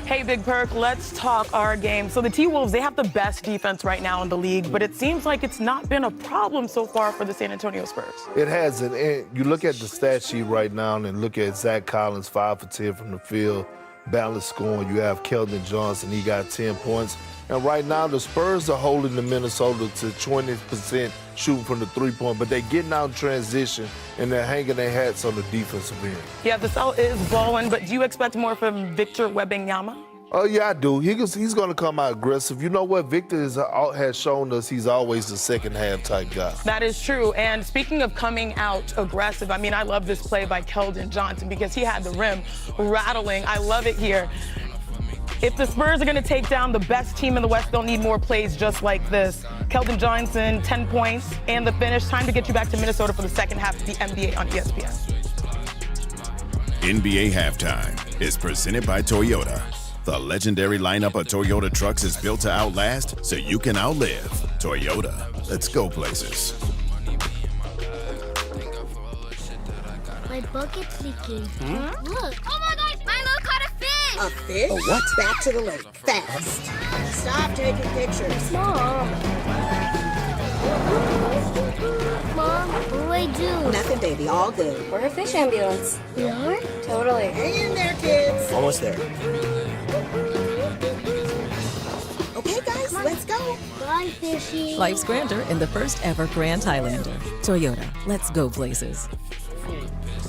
Hey, Big Perk, let's talk our game. So the T-Wolves, they have the best defense right now in the league, but it seems like it's not been a problem so far for the San Antonio Spurs. It hasn't. And you look at the stat sheet right now and look at Zach Collins, 5 for 10 from the field, balanced scoring. You have Keldon Johnson, he got 10 points. And right now, the Spurs are holding the Minnesota to 20% shooting from the three-point, but they're getting out in transition, and they're hanging their hats on the defensive end. Yeah, the Cell is balling, but do you expect more from Victor Wembanyama? Oh, yeah, I do. He's going to come out aggressive. You know what? Victor has shown us he's always a second-half type guy. That is true. And speaking of coming out aggressive, I mean, I love this play by Keldon Johnson because he had the rim rattling. I love it here. If the Spurs are going to take down the best team in the West, they'll need more plays just like this. Keldon Johnson, 10 points, and the finish. Time to get you back to Minnesota for the second half of the NBA on ESPN. NBA Halftime is presented by Toyota. The legendary lineup of Toyota trucks is built to outlast so you can outlive. Toyota, let's go places. My bucket's leaking. Look. Oh my gosh, Milo caught a fish! A fish? A what? Back to the lake, fast. Stop taking pictures. Mom, what do I do? Nothing, baby, all good. We're a fish ambulance. We are? Totally. Hang in there, kids. Almost there. Okay, guys, let's go. Bye, fishy. Life's grander in the first ever Grand Highlander. Toyota, let's go places.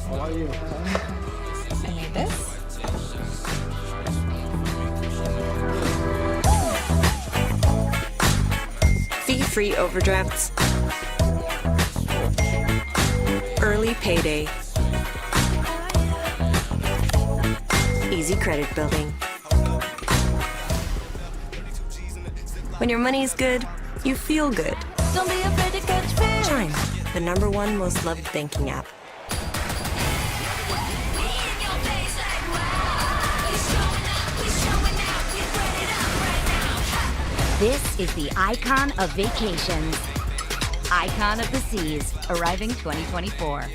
How are you? I made this. Fee-free overdrafts. Early payday. Easy credit building. When your money's good, you feel good. Don't be afraid to catch fish. Chime, the #1 most loved banking app. This is the icon of vacations. Icon of the Seas, arriving 2024.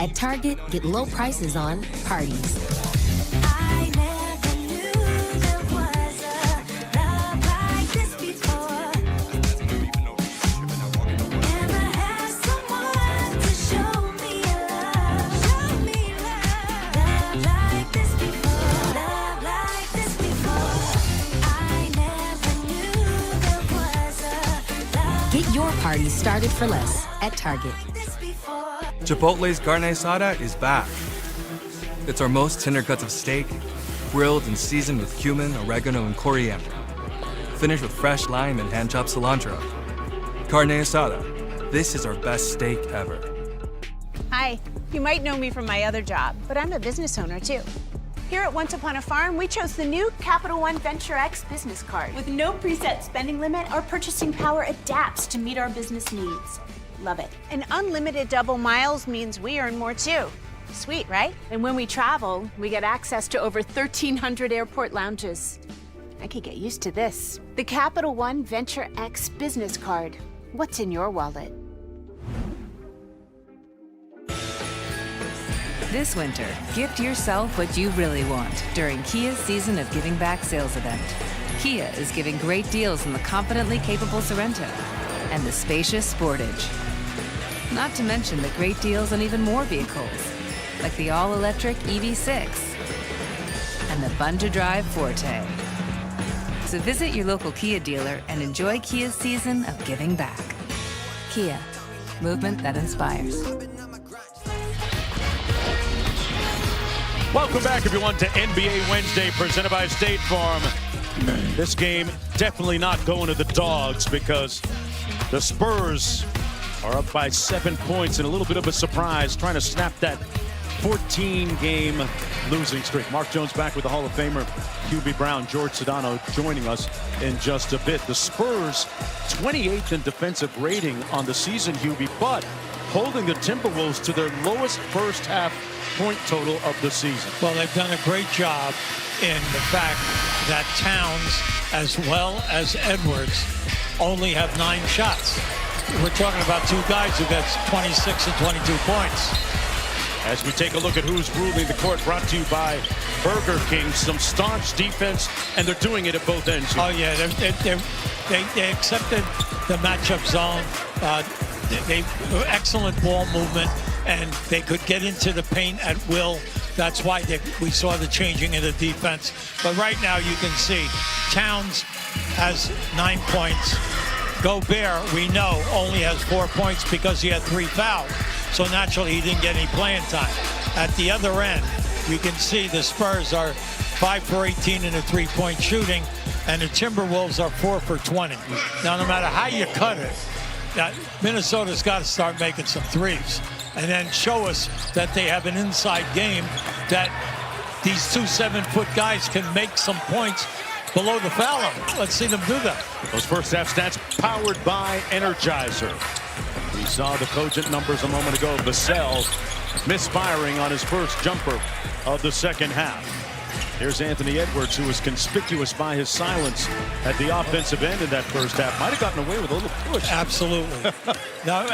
At Target, get low prices on parties. Get your party started for less at Target. Chipotle's carne asada is back. It's our most tender cuts of steak, grilled and seasoned with cumin, oregano, and coriander. Finished with fresh lime and hand-chopped cilantro. Carne asada. This is our best steak ever. Hi, you might know me from my other job, but I'm a business owner too. Here at Once Upon a Farm, we chose the new Capital One Venture X business card. With no preset spending limit, our purchasing power adapts to meet our business needs. Love it. And unlimited double miles means we earn more too. Sweet, right? And when we travel, we get access to over 1,300 airport lounges. I could get used to this. The Capital One Venture X business card. What's in your wallet? This winter, gift yourself what you really want during Kia's Season of Giving Back sales event. Kia is giving great deals on the confidently capable Sorento and the spacious Sportage. Not to mention the great deals on even more vehicles, like the all-electric EV6 and the fun to drive Forte. So visit your local Kia dealer and enjoy Kia's Season of Giving Back. Kia, movement that inspires. Welcome back, everyone, to NBA Wednesday, presented by State Farm. This game definitely not going to the dogs because the Spurs are up by 7 points and a little bit of a surprise, trying to snap that 14-game losing streak. Mark Jones back with the Hall of Famer QB Brown. George Sedano joining us in just a bit. The Spurs 28th in defensive rating on the season, Hubie, but holding the Timberwolves to their lowest first half point total of the season. Well, they've done a great job in the fact that Towns as well as Edwards only have 9 shots. We're talking about 2 guys who got 26 and 22 points. As we take a look at who's ruling the court, brought to you by Burger King. Some staunch defense, and they're doing it at both ends. Oh, yeah, they accepted the matchup zone. They excellent ball movement, and they could get into the paint at will. That's why we saw the changing of the defense. But right now you can see Towns has 9 points. Gobert, we know, only has 4 points because he had 3 fouls. So naturally, he didn't get any playing time. At the other end, you can see the Spurs are 5 for 18 in the three-point shooting, and the Timberwolves are 4 for 20. Now, no matter how you cut it, Minnesota's got to start making some threes and then show us that they have an inside game, that these 2 7-foot guys can make some points below the foul line. Let's see them do that. Those first half stats powered by Energizer. We saw the cogent numbers a moment ago. Vassell misfiring on his first jumper of the second half. Here's Anthony Edwards, who was conspicuous by his silence at the offensive end in that first half. Might have gotten away with a little push. Absolutely. No,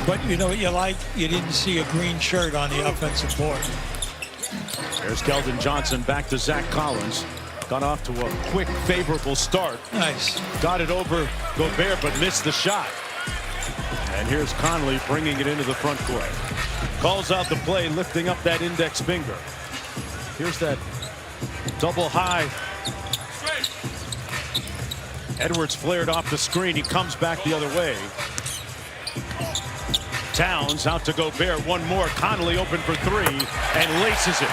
but you know what you like? You didn't see a green shirt on the offensive board. There's Keldon Johnson back to Zach Collins. Got off to a quick, favorable start. Nice. Got it over Gobert, but missed the shot. And here's Conley bringing it into the front court. Calls out the play, lifting up that index finger. Here's that double high. Edwards flared off the screen. He comes back the other way. Towns out to Gobert. One more. Conley open for 3 and laces it.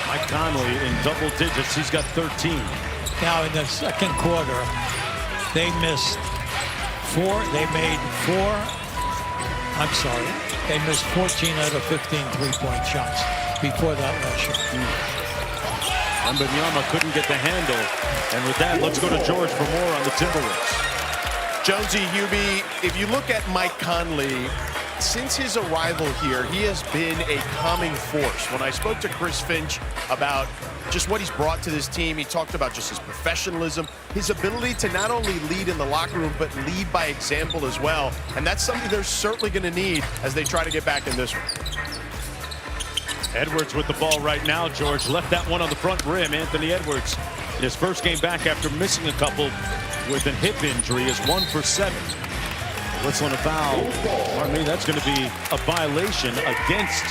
Mike Conley in double digits. He's got 13. Now in the second quarter, they missed 4. They made 4. I'm sorry. They missed 14 out of 15 three-point shots before that last shot. Wembanyama couldn't get the handle. And with that, let's go to George for more on the Timberwolves. Jonesy, Hubie, if you look at Mike Conley, since his arrival here, he has been a calming force. When I spoke to Chris Finch about just what he's brought to this team, he talked about just his professionalism, his ability to not only lead in the locker room, but lead by example as well. And that's something they're certainly going to need as they try to get back in this one. Edwards with the ball right now. George left that one on the front rim. Anthony Edwards, in his first game back after missing a couple with a hip injury, is 1 for 7. Whistle and a foul. Pardon me, that's going to be a violation against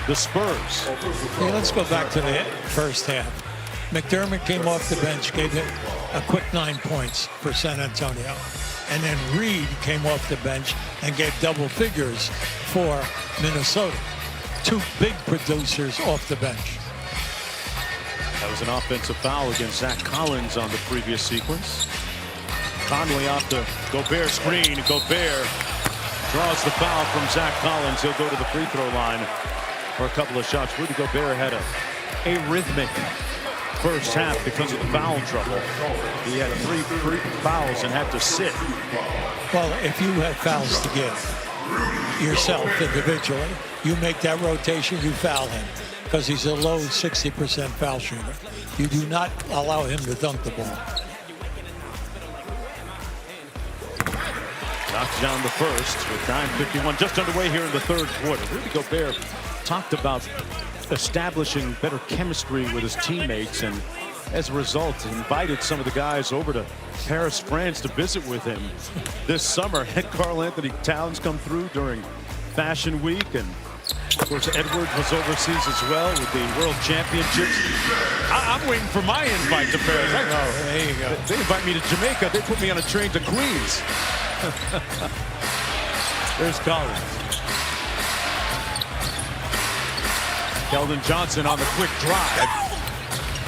the Spurs. Hey, let's go back to the first half. McDermott came off the bench, gave it a quick 9 points for San Antonio. And then Reed came off the bench and gave double figures for Minnesota. 2 big producers off the bench. That was an offensive foul against Zach Collins on the previous sequence. Conley off the Gobert screen. Gobert draws the foul from Zach Collins. He'll go to the free throw line for a couple of shots. Rudy Gobert had a rhythmic first half because of the foul trouble. He had 3 fouls and had to sit. Well, if you have fouls to give yourself individually, you make that rotation, you foul him because he's a low 60% foul shooter. You do not allow him to dunk the ball. Knocks down the first with 9:51 just underway here in the third quarter. Rudy Gobert talked about establishing better chemistry with his teammates, and as a result invited some of the guys over to Paris, France to visit with him this summer. Had Karl Anthony Towns come through during Fashion Week, and of course Edwards was overseas as well with the World Championships. I'm waiting for my invite to Paris. Oh, there you go. They invite me to Jamaica. They put me on a train to Queens. There's Collins. Keldon Johnson on the quick drive.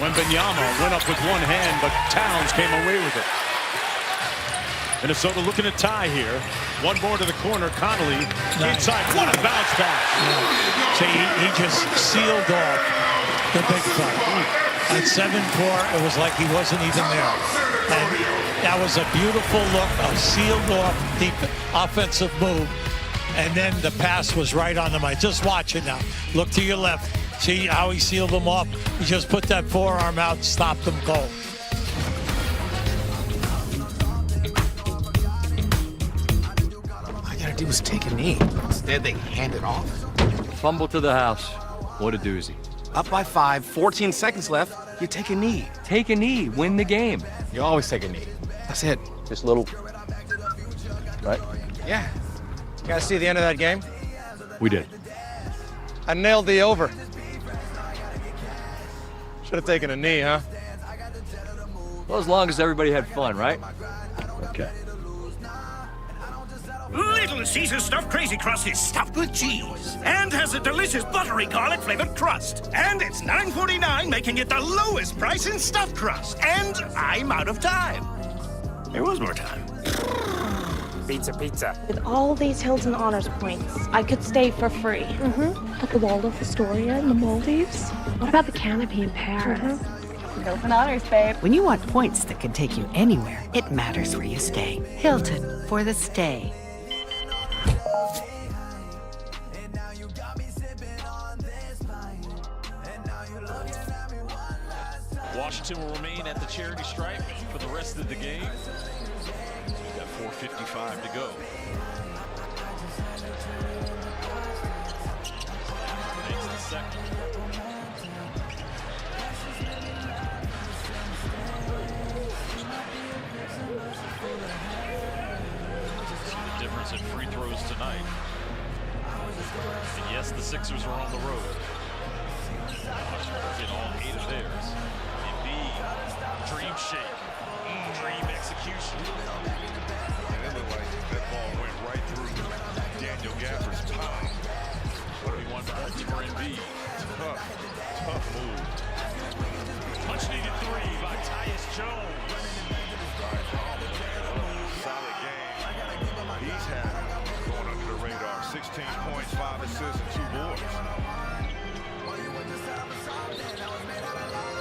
Wembanyama went up with one hand, but Towns came away with it. Minnesota looking to tie here. One more to the corner. Connolly inside. What a bounce back. See, he just sealed off the big play. At 7-4, it was like he wasn't even there. And that was a beautiful look, a sealed off deep offensive move. And then the pass was right on the money. Just watch it now. Look to your left. See how he sealed them off? He just put that forearm out, stopped them cold. All you gotta do is take a knee. Instead, they hand it off. Fumble to the house. What a doozy. Up by 5, 14 seconds left, you take a knee. Take a knee, win the game. You always take a knee. That's it. Just a little, right? Yeah. You guys see the end of that game? We did. I nailed the over. Should have taken a knee, huh? Well, as long as everybody had fun, right? Okay. Little Caesar stuffed crazy crust is stuffed with cheese and has a delicious buttery garlic flavored crust. And it's $9.49, making it the lowest price in stuffed crust. And I'm out of time. There was more time. Pizza, pizza. With all these Hilton Honors points, I could stay for free. At the Waldorf Astoria in the Maldives. What about the Canopy in Paris? Hilton Honors, babe. When you want points that can take you anywhere, it matters where you stay. Hilton, for the stay. Washington will remain at the charity stripe for the rest of the game. We've got 4:55 to go. Makes the second. See the difference in free throws tonight. And yes, the Sixers are on the road. Washington's in all 8 of theirs. Dream shake, dream execution. And it looked like that ball went right through Daniel Gafford's palm. What do we want for Embiid? Tough move. Much needed 3 by Tyus Jones. Solid game. He's having going under the radar. 16 points, 5 assists, and 2 boards.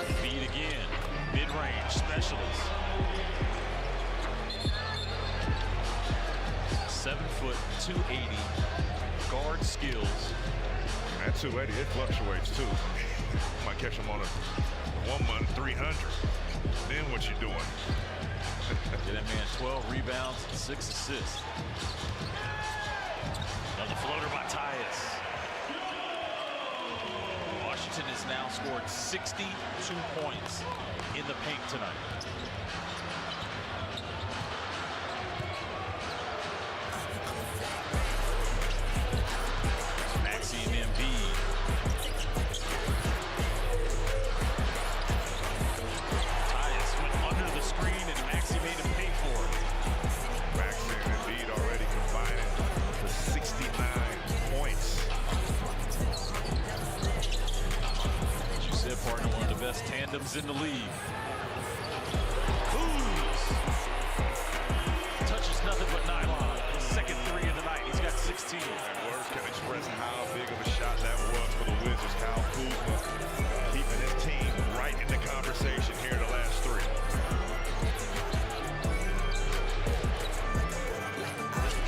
Embiid again. Mid-range specialist. 7 foot, 280. Guard skills. At 280, it fluctuates too. Might catch him on a 1 month 300. Then what you doing? Get that man 12 rebounds and 6 assists. Another floater by Tyus. Washington has now scored 62 points in the paint tonight. Maxime Embiid. Tyus went under the screen and Maxi made him pay for it. Maxime Embiid already combining for 69 points. Partner, one of the best tandems in the league. Touches nothing but nylon. His second 3 of the night. He's got 16. And words can express how big of a shot that was for the Wizards. Kyle Kuzma keeping his team right in the conversation here the last 3.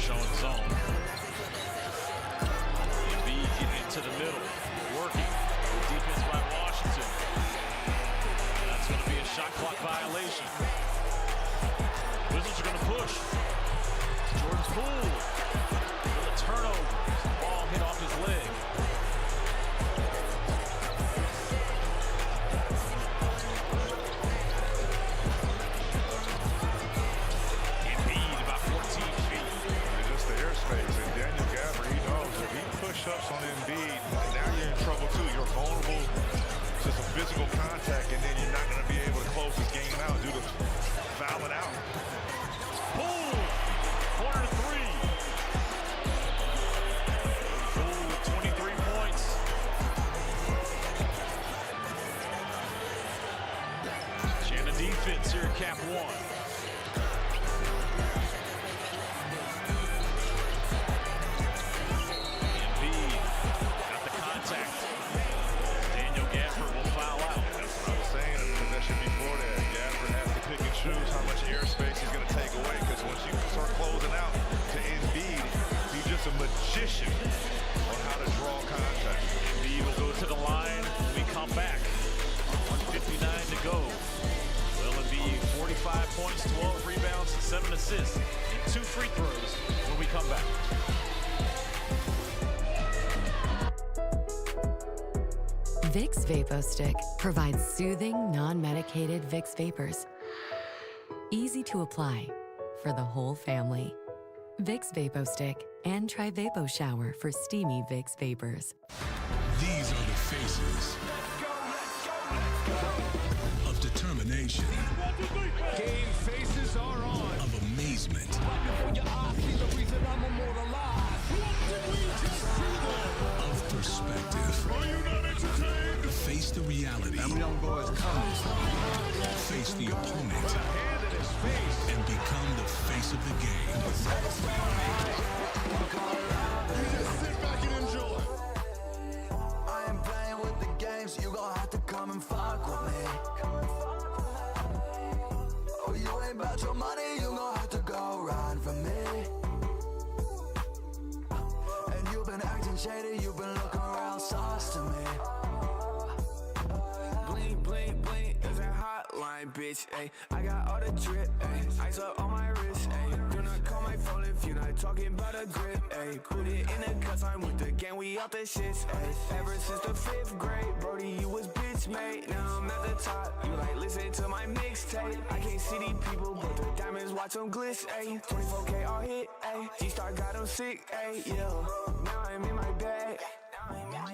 Showing zone. Embiid getting into the middle. Working. Defense by Washington. That's going to be a shot clock violation. Wizards are going to push. Jordan's pulled. With a turnover. Ball hit off his leg. Embiid about 14 feet. And just the airspace. And Daniel Gafford, he knows if he push-ups on Embiid, now you're in trouble too. You're vulnerable to some physical contact, and then you're not going to be able to close this game out due to fouling out. Pull. Corner 3. free throws when we come back. Vicks VapoStick provides soothing, non-medicated Vicks vapors. Easy to apply for the whole family. Vicks VapoStick and try Vapo Shower for steamy Vicks vapors. These are the faces of determination. Game faces are on. Of amazement. Of perspective. Are you not entertained? Face the reality. Them young boys coming. Face the opponent. And become the face of the game. You just sit back and enjoy. I am playing with the games. You gon' have to come and fuck with me. Oh, you ain't about your money. You gon' have to go ride for me. And you've been acting shady. You've been looking real sauce to me. Bling, bling, bling. Is that hotline, bitch? Ay, I got all the drip. Ay, ice up on my wrist. Ay, do not call my phone if you're not talking about a grip. Ay, put it in the cuts. I'm with the gang. We out the shits. Ay, ever since the 5th grade, Brody, you was bitch made. Now I'm at the top. You like listen to my mixtape. I can't see these people, but the diamonds watch them glitz. Ay, 24K all hit. Ay, G-Star got them sick. Ay, yeah. Now I'm in my bag.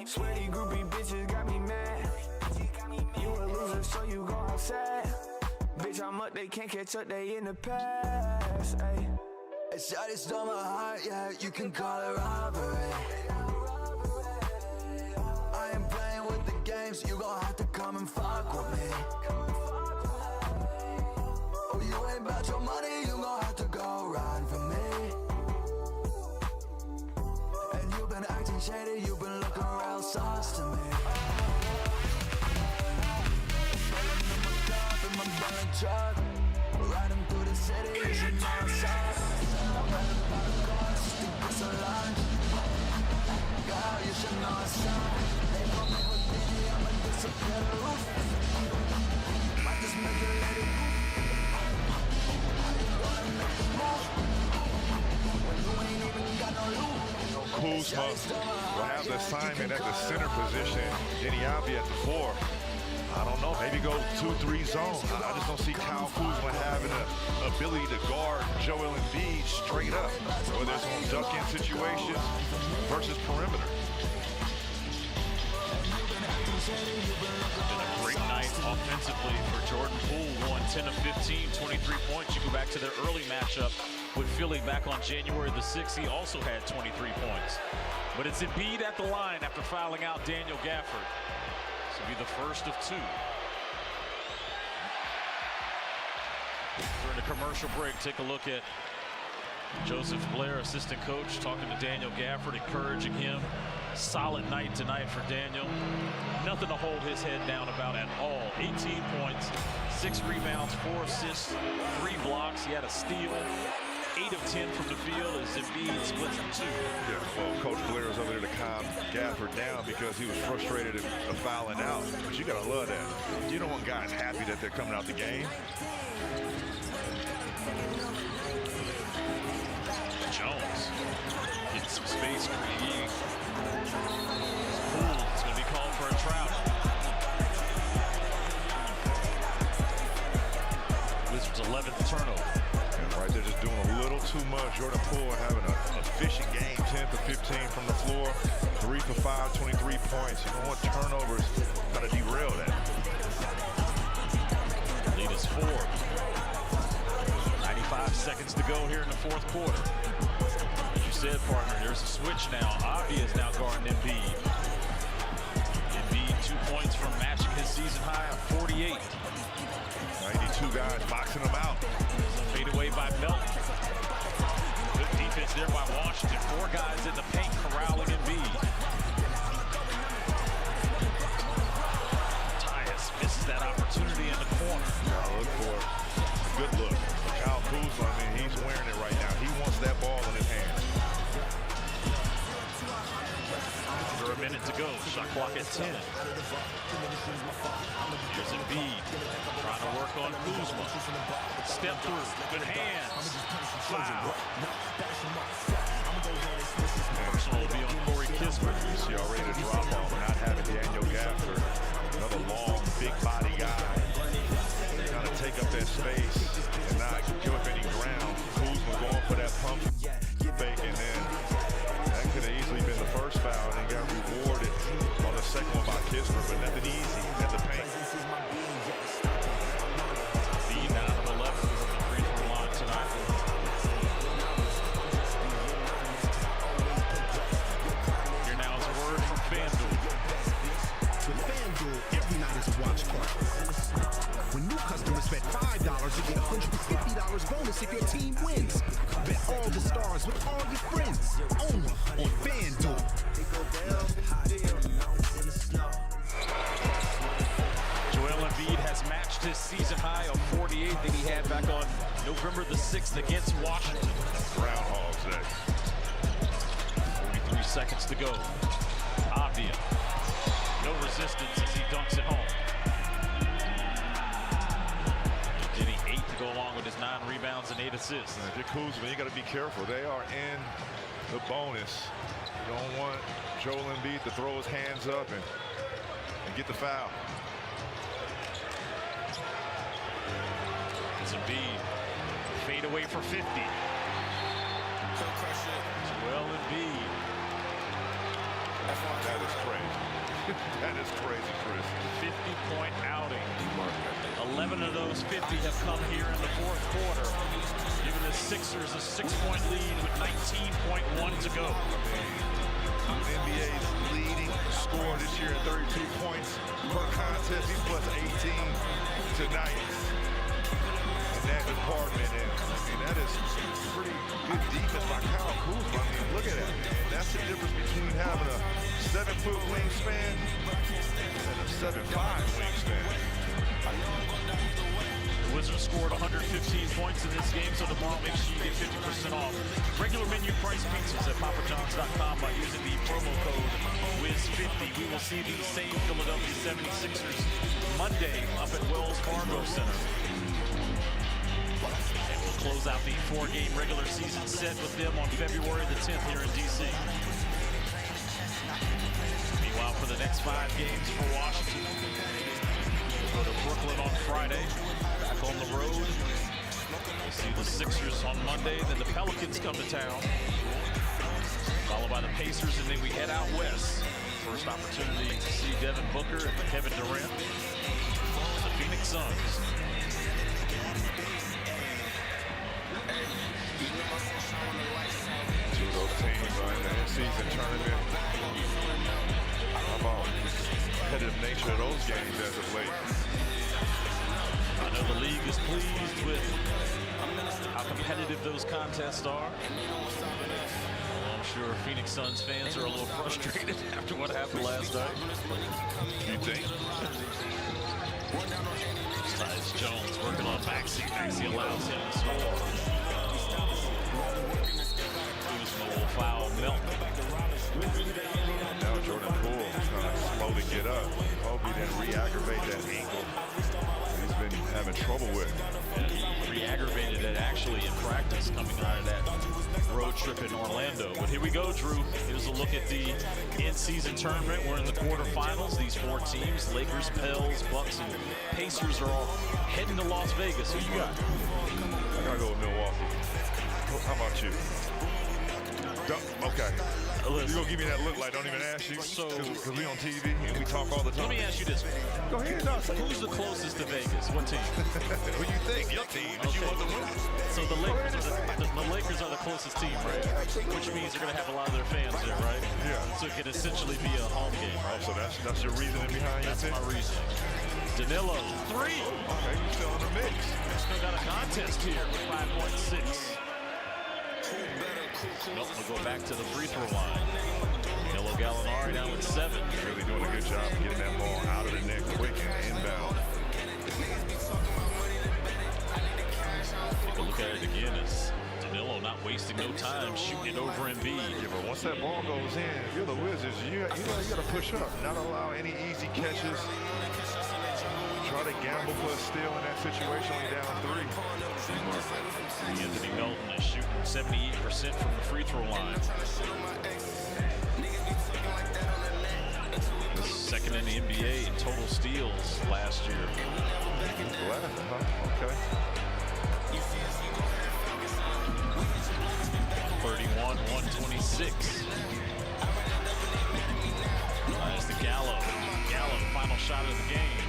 Sweaty groupie bitches got me mad. You a loser, so you go outside. Bitch, I'm up, they can't catch up, they in the past. Ay. A shawty stole my heart, yeah, you can call it robbery. I am playing with the games, you gon' have to come and fuck with me. Oh, you ain't about your money, you gon' have to go ride for me. And you've been acting shady, you've been looking real sauce to me. My burning truck, riding through the city, you know I'm sorry. I'm riding by the cars, to get some lunch. Girl, you should know I'm sorry. They gon' make a ditty, I'ma disappear the roof. Might just make it let it go. How you gonna make the move when you ain't even got no loot? Kuzma will have the assignment at the center position. Denny Albi at the 4. I don't know, maybe go 2-3 zone. I just don't see Kyle Kuzma having the ability to guard Joel Embiid straight up, whether it's on duck-in situations versus perimeter. Been a great night offensively for Jordan Poole. Won 10 of 15, 23 points. You go back to their early matchup with Philly back on January the 6th. He also had 23 points. But it's Embiid at the line after fouling out Daniel Gafford. This will be the first of 2. During the commercial break, take a look at Joseph Blair, assistant coach, talking to Daniel Gafford, encouraging him. Solid night tonight for Daniel. Nothing to hold his head down about at all. 18 points, 6 rebounds, 4 assists, 3 blocks. He had a steal. 8 of 10 from the field as Embiid splits in 2. Yeah, well, Coach Blair was over there to calm Gafford down because he was frustrated and fouling out. But you gotta love that. You don't want guys happy that they're coming out the game. Jones getting some space creating. Poole, it's going to be called for a travel. Wizards' 11th turnover. Right, they're just doing a little too much. Jordan Poole having an efficient game, 10 for 15 from the floor, 3 for 5, 23 points. You don't want turnovers kind of derail that. Lead is 4. 95 seconds to go here in the 4th quarter. As you said, partner, there's a switch now. Avi is now guarding Embiid. Embiid 2 points from matching his season high of 48. 92 guys boxing them out. Fade away by Melton. Good defense there by Washington. 4 guys in the paint corralling Embiid. Tyus misses that opportunity in the corner. Now look for it. Good look. Kyle Kuzma, I mean, he's wearing it right now. He wants that ball in his hands. Under a minute to go. Shot clock at 10. Here's Embiid trying to work on Kuzma. Step through, good hands. Foul. Personal will be on Corey Kispert. You see already the drop off, not having Daniel Gafford, another long, big body guy, trying to take up that space and not give up any ground. Kuzma going for that pump fake, and then that could have easily been the first foul, and got rewarded on the second one by Kispert, but nothing easy at the paint. Embiid now to 11 from the free throw line tonight. Here now is a word from FanDuel. With FanDuel, every night is a watch party. When new customers bet $5, you get $150 bonus if your team wins. Bet all the stars with all your friends. Only on FanDuel. Joel Embiid has matched his season high of 48 that he had back on November the 6th against Washington. Groundhog's Day. 43 seconds to go. Avdia. No resistance as he dunks it home. Denny 8 to go along with his 9 rebounds and 8 assists. And Dick Kuzma, you got to be careful. They are in the bonus. You don't want Joel Embiid to throw his hands up and get the foul. It's Embiid. Fade away for 50. Joel Embiid. That is crazy. That is crazy, Chris. 50-point outing. 11 of those 50 have come here in the fourth quarter, giving the Sixers a 6-point lead with 19.1 to go. NBA's leading scorer this year at 32 points per contest. He's plus 18 tonight in that department. And I mean, that is pretty good defense by Kyle Kuzma. I mean, look at that. And that's the difference between having a 7-foot wingspan and a 7'5" wingspan. The Wizards scored 115 points in this game, so tomorrow make sure you get 50% off regular menu price pizzas at papajohns.com by using the promo code WIZ50. We will see the same Philadelphia 76ers Monday up at Wells Fargo Center. And we'll close out the 4-game regular season set with them on February the 10th here in D.C. Meanwhile, for the next 5 games for Washington, we'll go to Brooklyn on Friday, back on the road. We'll see the Sixers on Monday, then the Pelicans come to town, followed by the Pacers, and then we head out west. First opportunity to see Devin Booker and Kevin Durant, the Phoenix Suns. Two of those teams are in the in-season tournament. How about the competitive nature of those games as of late? I know the league is pleased with how competitive those contests are. I'm sure Phoenix Suns fans are a little frustrated after what happened last night. You think? Tyus Jones working on Maxey. Maxey allows him to score. Kuzma will foul Milton. Now Jordan Poole is going to slowly get up. Hope he didn't re-aggravate that ankle he's been having trouble with. Yeah, he re-aggravated it actually in practice coming out of that road trip in Orlando. But here we go, Drew. Here's a look at the in-season tournament. We're in the quarterfinals. These 4 teams, Lakers, Pels, Bucks, and Pacers are all heading to Las Vegas. Who you got? I gotta go with Milwaukee. How about you? Okay. You gonna give me that look like don't even ask you? Because we on TV and we talk all the time. Let me ask you this. Go ahead. No, who's the closest to Vegas? What team? Who you think? Your team. Okay. You want to win? So the Lakers are the closest team, right? Which means they're gonna have a lot of their fans there, right? Yeah. So it could essentially be a home game, right? Oh, so that's your reasoning behind your team? That's my reasoning. Danilo, 3. Okay, you still in the mix. Still got a contest here with 5.6. Milton will go back to the free throw line. Danilo Gallinari now with 7. Really doing a good job of getting that ball out of the net quick and inbound. Take a look at it again as Danilo not wasting no time shooting it over Embiid. Yeah, but once that ball goes in, if you're the Wizards, you got to push up, not allow any easy catches. Try to gamble for a steal in that situation when you're down 3. Anthony Melton is shooting 78% from the free throw line. Second in the NBA in total steals last year. Okay. 31-126. That's the Gallo, final shot of the game.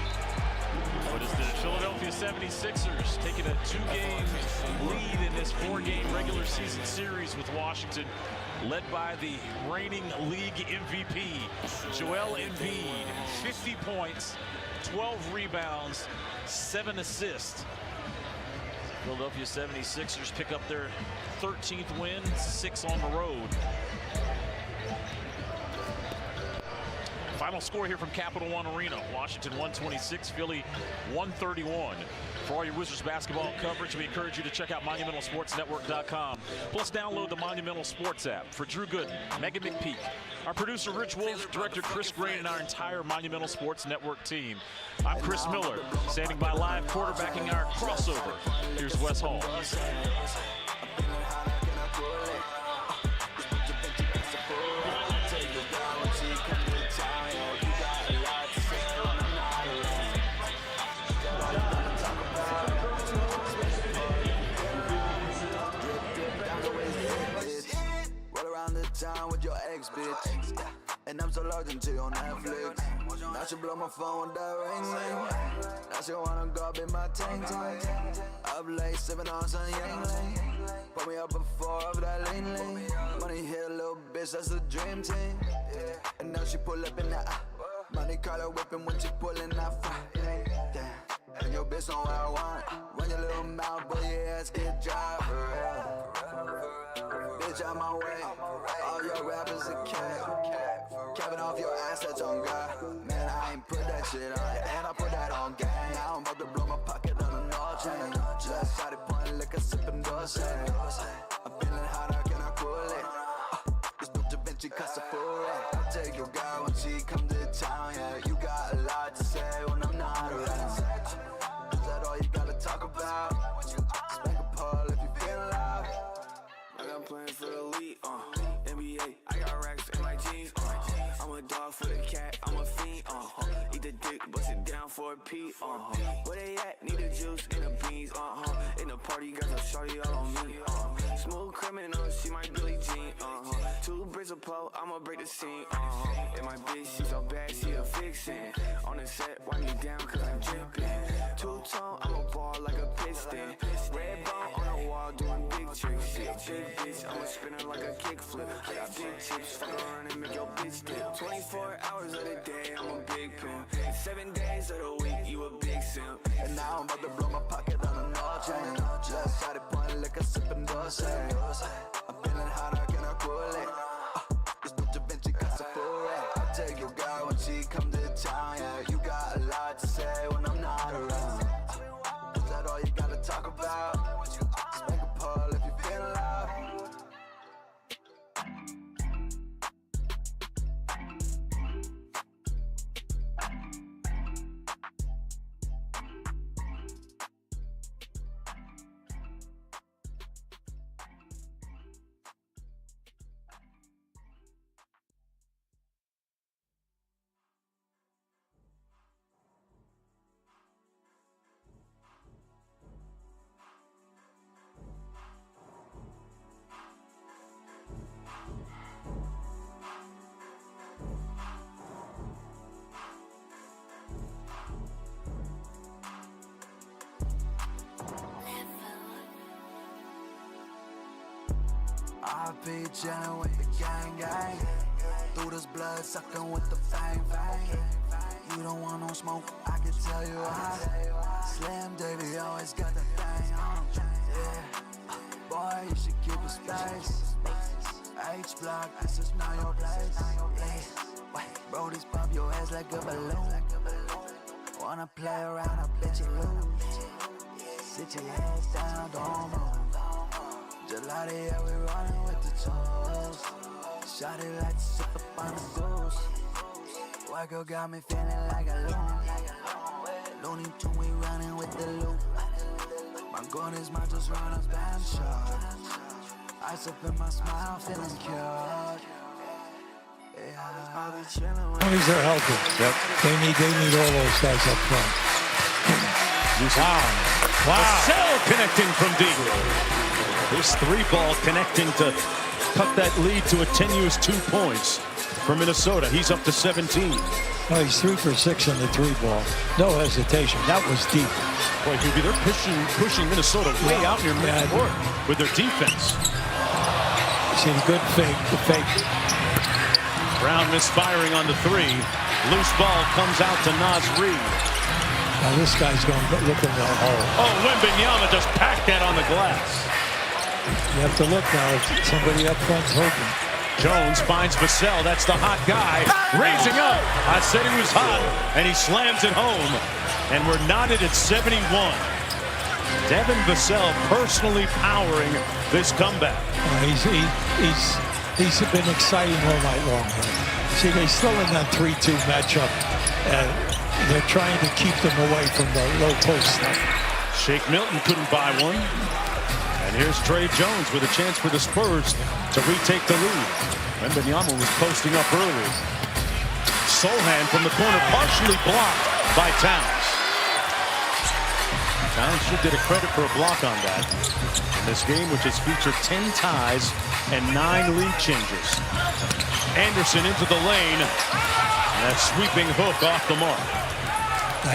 But it's the Philadelphia 76ers taking a 2-game lead in this 4-game regular season series with Washington, led by the reigning league MVP, Joel Embiid. 50 points, 12 rebounds, 7 assists. Philadelphia 76ers pick up their 13th win, 6 on the road. Final score here from Capital One Arena. Washington 126, Philly 131. For all your Wizards basketball coverage, we encourage you to check out MonumentalSportsNetwork.com. Plus, download the Monumental Sports app. For Drew Gooden, Megan McPeak, our producer Rich Wolf, director Chris Gray, and our entire Monumental Sports Network team. I'm Chris Miller, standing by live quarterbacking our crossover. Here's Wes Hall. Time with your ex bitch, and I'm so locked into your Netflix. Now she blow my phone with that ring. Now she wanna go up in my tank. Up late, sipping on some Yingling. Put me up before of that lean. Money hit a little bitch, that's the dream team. And now she pull up in that money color whipping when she pulling that fire. And your bitch know what I want. Run your little mouth, boy, your ass get dry for real. Bitch out my way, all your rappers a cap. Capping off your assets on God. Man, I ain't put that shit on, and I put that on gang. Now I'm about to blow my pocket on a no chain. Just started pouring liquor, sipping Dose. I'm feeling hot, how can I cool it? This new Da Vinci cuts a fool. I'll take your girl when she come to town, yeah. You got a lot to say when I'm not around. Is that all you gotta talk about? Spank a pole if you feel loud. I got playing for the elite, NBA, I got racks in my jeans, I'm a dog for the cat, I'm a fiend, eat the dick, bust it down for a pee, where they at? Need the juice and the beans, in the party, got the shorty all on me, smooth criminal, she my Billie Jean, 2 bricks of pole, I'ma break the scene, and my bitch, she so bad, she a vixen, on the set, wipe me down, cause I'm drippin', 2-tone, I'm a ball like a piston, red bone on the wall, doing big tricks, shit, big bitch, I'm a spinner like a kickflip. I got big chips, fuck around and make your bitch dip. 24 hours of the day, I'm a big pimp. 7 days of the week, you a big simp. And now I'm about to blow my pocket on a no chain. Just started pouring liquor, sipping Dose. I'm feeling hot, how can I cool it? This new Da Vinci cuts a fool. I'll take your girl when she come to town, yeah. You got a lot to say when I'm not around. Is that all you gotta talk about? Spank a pole if you feel loud. I be chillin' with the gang. Through this blood suckin' with the fang. You don't want no smoke, I can tell you why. Slim Davy always got the thing on. Yeah, boy, you should keep a space. H block, this is not your place. Yeah, bro, this pop your ass like a balloon. Wanna play around, I bet you lose. Sit your ass down, don't move. Gelati, yeah, we running with the toes. Shot it like to sip up on the goose. White girl got me feeling like a loon. Looney Tune, we running with the loop. My gun is my just runners band shot. Ice up in my smile, feeling cured. I'll be chilling with Tony's are healthy. Yep. They need all those guys up front. Wow. Vassell connecting from deep. His 3-ball connecting to cut that lead to a tenuous 2 points for Minnesota. He's up to 17. Oh, he's 3 for 6 on the 3-ball. No hesitation. That was deep. Boy, Hubie, they're pushing Minnesota way out near midcourt with their defense. See the good fake, the fake. Brown misfiring on the 3. Loose ball comes out to Naz Reid. Now this guy's going to look in the hole. Oh, Wembanyama just packed that on the glass. You have to look now. Somebody up front's hoping. Jones finds Vassell. That's the hot guy. Raising up. I said he was hot, and he slams it home. And we're knotted at 71. Devin Vassell personally powering this comeback. He's been exciting all night long. See, they're still in that 3-2 matchup. They're trying to keep them away from the low post stuff. Shake Milton couldn't buy one. And here's Trey Jones with a chance for the Spurs to retake the lead. Wembanyama was posting up early. Solhan from the corner, partially blocked by Towns. Towns should get a credit for a block on that. In this game, which has featured 10 ties and 9 lead changes. Anderson into the lane. And that sweeping hook off the mark.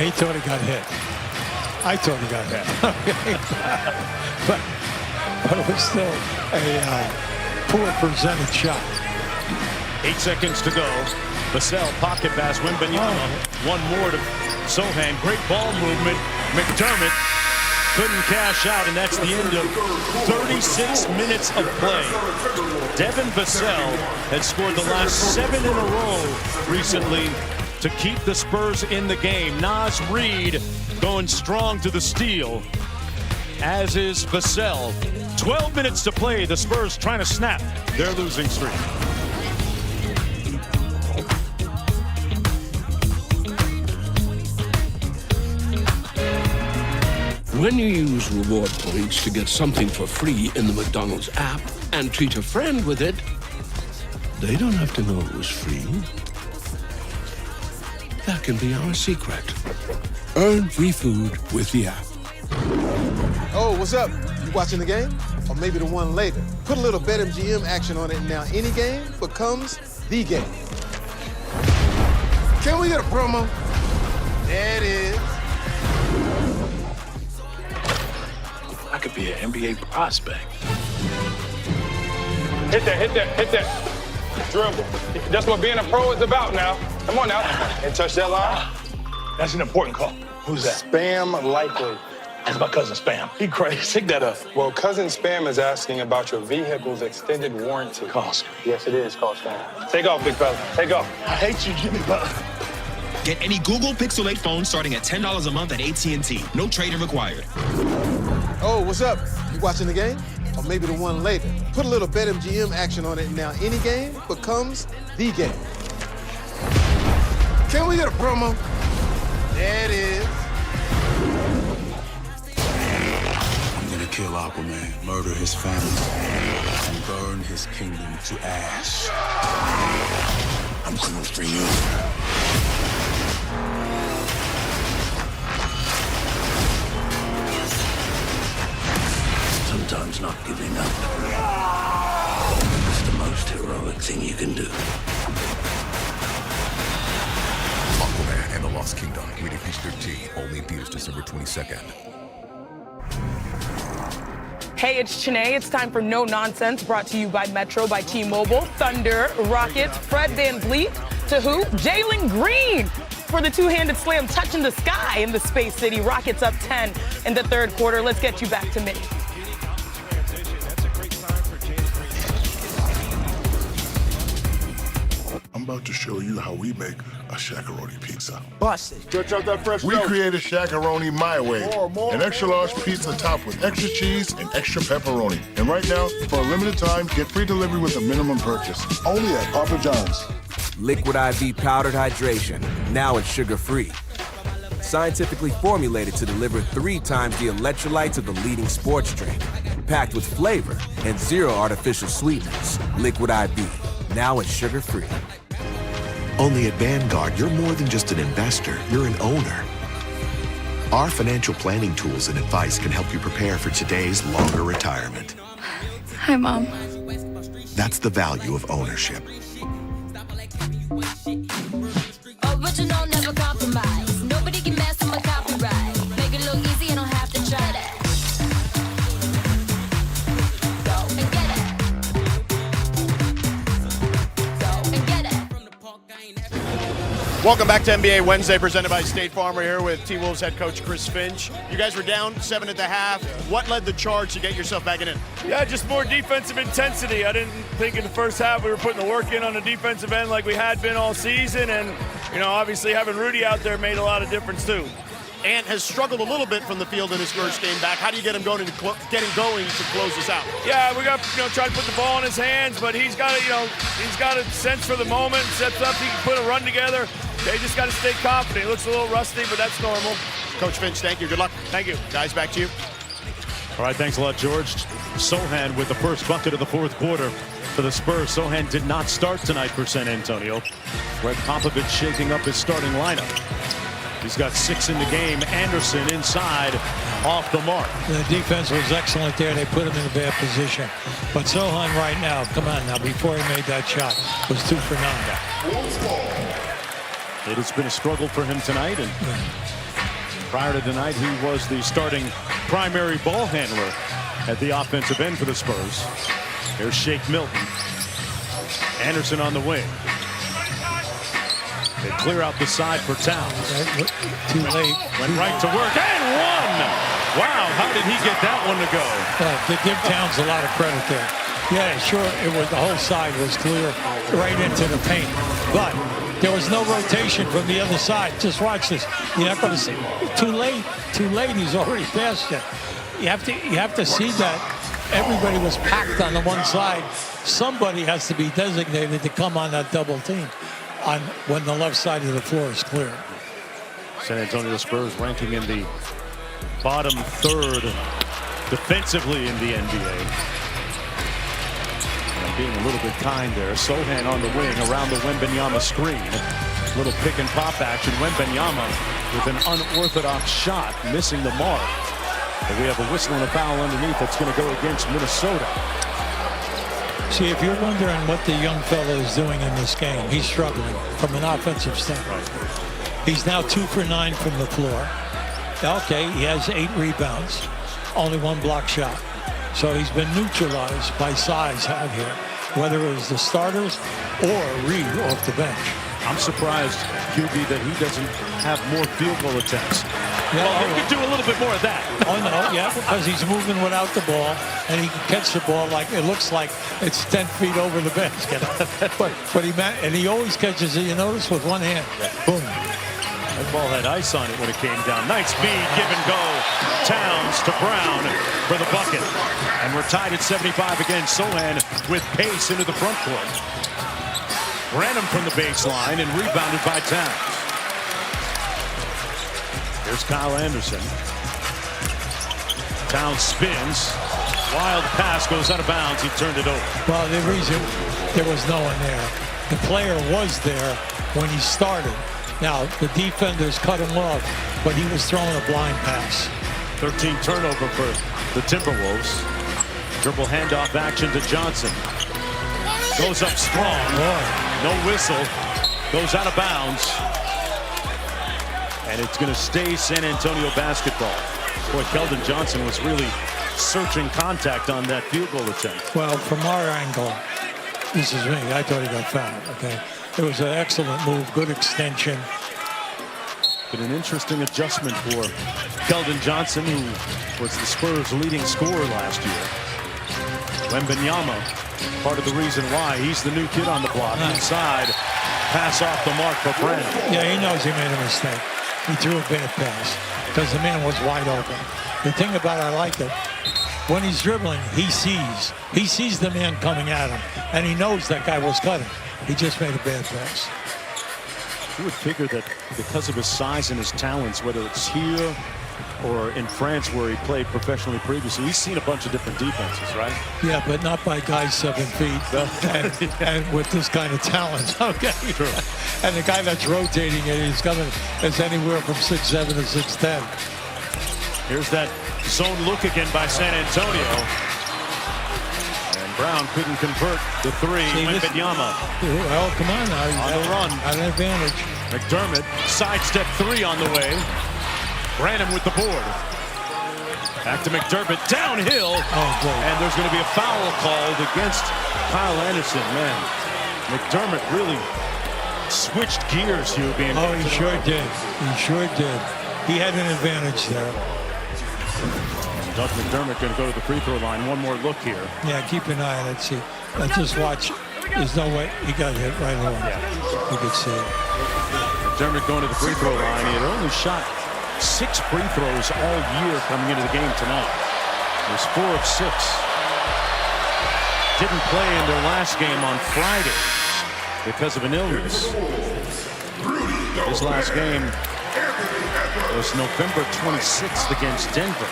He thought he got hit. I thought he got hit. but it was still a poor presented shot. 8 seconds to go. Vassell pocket pass. Wembanyama. One more to Sohan. Great ball movement. McDermott couldn't cash out, and that's the end of 36 minutes of play. Devin Vassell had scored the last 7 in a row recently to keep the Spurs in the game. Naz Reid going strong to the steal, as is Vassell. 12 minutes to play. The Spurs trying to snap their losing streak. When you use reward points to get something for free in the McDonald's app and treat a friend with it, they don't have to know it was free. That can be our secret. Earn free food with the app. Oh, what's up? You watching the game? Or maybe the one later? Put a little BetMGM action on it, and now any game becomes the game. Can we get a promo? There it is. I could be an NBA prospect. Hit that. Dribble. That's what being a pro is about now. Come on now. And touch that line. That's an important call. Who's that? Spam likely. That's my cousin Spam. He crazy. Pick that up. Well, cousin Spam is asking about your vehicle's extended warranty. Call Screen. Yes, it is. Call Spam. Take off, big fella. Take off. I hate you, Jimmy Butler. Get any Google Pixel 8 phone starting at $10 a month at AT&T. No trade-in required. Oh, what's up? You watching the game? Or maybe the one later? Put a little BetMGM action on it, and now any game becomes the game. Can we get a promo? There it is. I'm gonna kill Aquaman, murder his family, and burn his kingdom to ash. I'm coming for you. Sometimes not giving up is the most heroic thing you can do. Aquaman and the Lost Kingdom, rated PG-13, only in theaters December 22nd. Hey, it's Chanae. It's time for No Nonsense, brought to you by Metro, by T-Mobile, Thunder, Rockets, Fred VanVleet, to who? Jalen Green for the two-handed slam touching the sky in the Space City. Rockets up 10 in the third quarter. Let's get you back to Mitty. I'm about to show you how we make a shakaroni pizza. Bust it. Stretch out that fresh We dough. created shakaroni my way. An extra large pizza topped with extra cheese and extra pepperoni. And right now, for a limited time, get free delivery with a minimum purchase. Only at Papa John's. Liquid IV powdered hydration. Now it's sugar-free. Scientifically formulated to deliver 3 times the electrolytes of the leading sports drink. Packed with flavor and 0 artificial sweeteners. Liquid IV. Now it's sugar-free. Only at Vanguard, you're more than just an investor, you're an owner. Our financial planning tools and advice can help you prepare for today's longer retirement. Hi, Mom. That's the value of ownership. Original, never compromise. Nobody can mess with my copyright. Make it look easy, you don't have to try that. Go and get it. Go and get it. Welcome back to NBA Wednesday, presented by State Farm. We're here with T-Wolves head coach Chris Finch. You guys were down 7 at the half. What led the charge to get yourself back in it? Yeah, just more defensive intensity. I didn't think in the first half we were putting the work in on the defensive end like we had been all season. And, you know, obviously having Rudy out there made a lot of difference too. Ant has struggled a little bit from the field in his first game back. How do you get him going to close this out? Yeah, we got try to put the ball in his hands, but he's got a sense for the moment. Sets up, he can put a run together. They just got to stay confident. He looks a little rusty, but that's normal. Coach Finch, thank you. Good luck. Thank you. Guys, back to you. All right, thanks a lot, George. Sohan with the first bucket of the fourth quarter for the Spurs. Sohan did not start tonight for San Antonio. Greg Popovich shaking up his starting lineup. He's got 6 in the game. Anderson inside, off the mark. The defense was excellent there. They put him in a bad position. But Sohan right now, come on now, before he made that shot, was 2 for 9. It has been a struggle for him tonight, and prior to tonight, he was the starting primary ball handler at the offensive end for the Spurs. Here's Shake Milton. Anderson on the wing. They clear out the side for Towns. Too late. Went right to work, and one! Wow, how did he get that one to go? They give Towns a lot of credit there. Yeah, sure, the whole side was clear right into the paint. But there was no rotation from the other side. Just watch this. You're not going to see. Too late. He's already passed it. You have to see that everybody was packed on the one side. Somebody has to be designated to come on that double team when the left side of the floor is clear. San Antonio Spurs ranking in the bottom third defensively in the NBA. Being a little bit kind there. Sohan on the wing around the Wembanyama screen. Little pick and pop action. Wembanyama with an unorthodox shot, missing the mark. But we have a whistle and a foul underneath that's going to go against Minnesota. See, if you're wondering what the young fellow is doing in this game, he's struggling from an offensive standpoint. He's now 2 for 9 from the floor. Okay, he has 8 rebounds, only 1 block shot. So he's been neutralized by size out here, whether it was the starters or Reed off the bench. I'm surprised, QB, that he doesn't have more field goal attempts. Yeah, well, he could do a little bit more of that. Oh, no, yeah, because he's moving without the ball, and he can catch the ball like it looks like it's 10 feet over the basket. but he always catches it, you notice, with one hand. Boom. That ball had ice on it when it came down. Nice speed, give and go. Towns to Brown for the bucket. And we're tied at 75 again. Sohan with pace into the front court. Ran him from the baseline and rebounded by Towns. Here's Kyle Anderson. Towns spins. Wild pass goes out of bounds. He turned it over. Well, the reason there was no one there. The player was there when he started. Now, the defenders cut him off, but he was throwing a blind pass. 13 turnover for the Timberwolves. Dribble handoff action to Johnson. Goes up strong. No whistle. Goes out of bounds. And it's going to stay San Antonio basketball. Boy, Keldon Johnson was really searching contact on that field goal attempt. Well, from our angle, this is me. I thought he got fouled, okay? It was an excellent move, good extension. But an interesting adjustment for Keldon Johnson, who was the Spurs' leading scorer last year. Wembanyama, part of the reason why he's the new kid on the block. Inside, pass off the mark for Brandon. Yeah, he knows he made a mistake. He threw a bad pass because the man was wide open. The thing about it, I like it, when he's dribbling, he sees. He sees the man coming at him, and he knows that guy was cutting. He just made a bad pass. You would figure that because of his size and his talents, whether it's here or in France where he played professionally previously, he's seen a bunch of different defenses, right? Yeah, but not by guys 7 feet and with this kind of talent. Okay. True. And the guy that's rotating it is coming is anywhere from 6'7" to 6'10". Here's that zone look again by San Antonio. And Brown couldn't convert the three. Wembanyama. Well, come on now. On the run. At an advantage. McDermott, sidestep three on the way. Branham with the board. Back to McDermott, downhill. And there's going to be a foul called against Kyle Anderson. Man, McDermott really switched gears here. Oh, he sure did. He sure did. He had an advantage there. Doug McDermott going to go to the free throw line. One more look here. Yeah, keep an eye on it. See, let's just watch. There's no way he got hit right away. Yeah. You could see it. McDermott going to the free throw line. He had only shot 6 free throws all year coming into the game tonight. It was 4 of 6. Didn't play in their last game on Friday because of an illness. His last game was November 26th against Denver.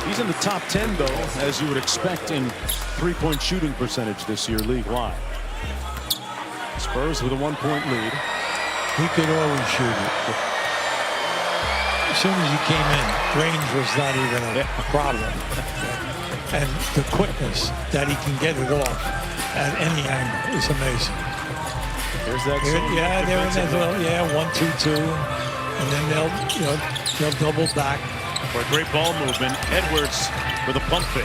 He's in the top 10, though, as you would expect in three-point shooting percentage this year, league-wide. Spurs with a 1-point lead. He could always shoot it. As soon as he came in, range was not even a problem. And the quickness that he can get it off at any angle is amazing. There's that. Yeah, they're in that little, 1-2-2, and then they'll double back. For a great ball movement, Edwards with a pump fake.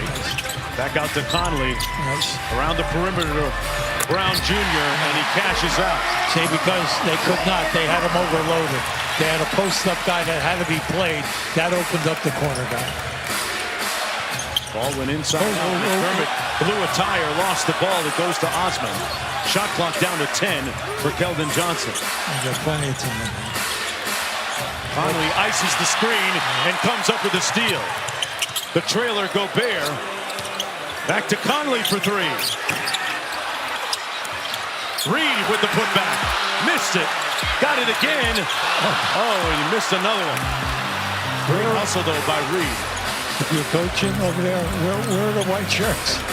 Back out to Conley. Nice. Around the perimeter, Brown Jr., and he cashes out. See, because they could not, they had him overloaded. They had a post-up guy that had to be played. That opened up the corner guy. Ball went inside. McDermott blew a tire, lost the ball. It goes to Osman. Shot clock down to 10 for Keldon Johnson. He's got plenty of time. Conley ices the screen and comes up with a steal. The trailer Gobert. Back to Conley for 3. Reed with the putback. Missed it. Got it again. Oh, he missed another one. Great hustle, though, by Reed. If you're coaching over there, where are the white shirts?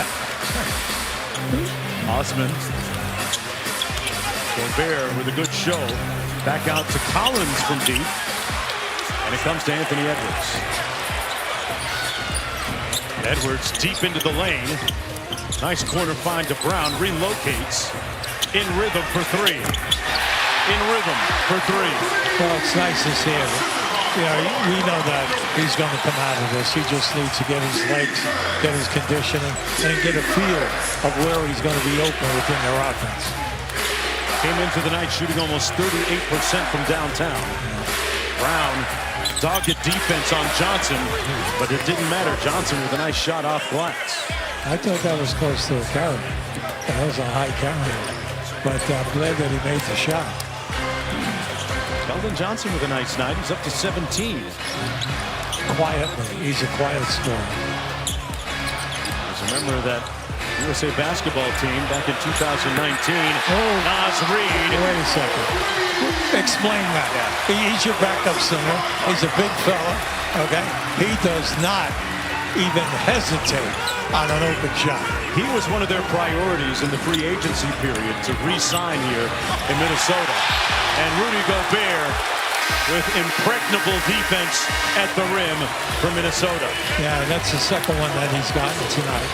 Osman. Gobert with a good show. Back out to Collins from deep. And it comes to Anthony Edwards. Edwards deep into the lane. Nice corner find to Brown. Relocates. In rhythm for 3. In rhythm for 3. Well, it's nice to see him. We know that he's going to come out of this. He just needs to get his legs, get his conditioning, and get a feel of where he's going to be open within their offense. Came into the night shooting almost 38% from downtown. Brown, dogged defense on Johnson, but it didn't matter. Johnson with a nice shot off glass. I thought that was close to a carry. That was a high carry. But I'm glad that he made the shot. Keldon Johnson with a nice night. He's up to 17. Quietly. He's a quiet scorer. Just remember that USA basketball team back in 2019. Nas Reed. Wait a second. Explain that. He's your backup center. He's a big fella. Okay? He does not even hesitate on an open shot. He was one of their priorities in the free agency period to re-sign here in Minnesota. And Rudy Gobert with impregnable defense at the rim for Minnesota. Yeah, that's the second one that he's gotten tonight.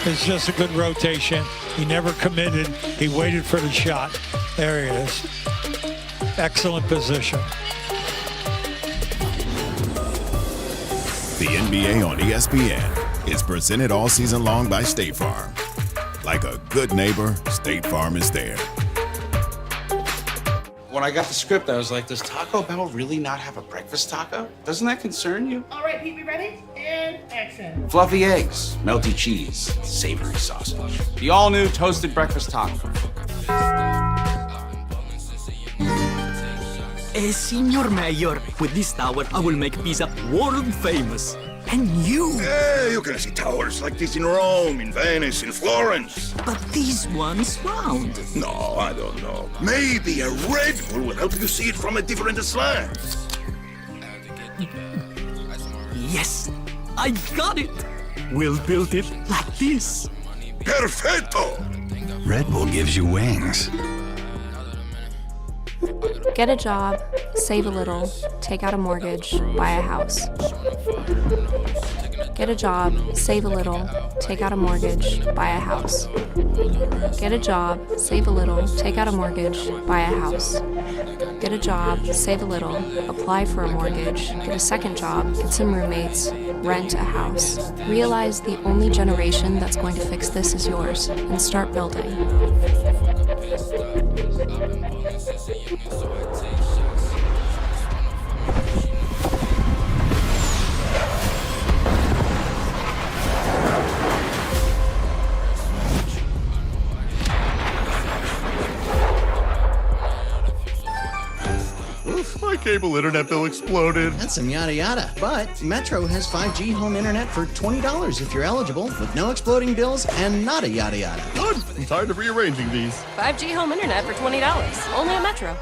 It's just a good rotation. He never committed. He waited for the shot. There he is. Excellent position. The NBA on ESPN is presented all season long by State Farm. Like a good neighbor, State Farm is there. When I got the script, I was like, does Taco Bell really not have a breakfast taco? Doesn't that concern you? All right, Pete, we ready? And action. Fluffy eggs, melty cheese, savory sausage. The all-new toasted breakfast taco. Senor Mayor, with this tower, I will make pizza world famous. And you? You can see towers like this in Rome, in Venice, in Florence. But this one's round. No, I don't know. Maybe a Red Bull will help you see it from a different slant. Yes, I got it. We'll build it like this. Perfetto! Red Bull gives you wings. Get a job, save a little, take out a mortgage, buy a house. Get a job, save a little, take out a mortgage, buy a house. Get a job, save a little, take out a mortgage, buy a house. Get a job, save a little, apply for a mortgage, get a second job, get some roommates, rent a house. Realize the only generation that's going to fix this is yours, and start building. My cable internet bill exploded. That's some yada yada. But Metro has 5G home internet for $20 if you're eligible, with no exploding bills and not a yada yada. Good. I'm tired of rearranging these. 5G home internet for $20, only at Metro.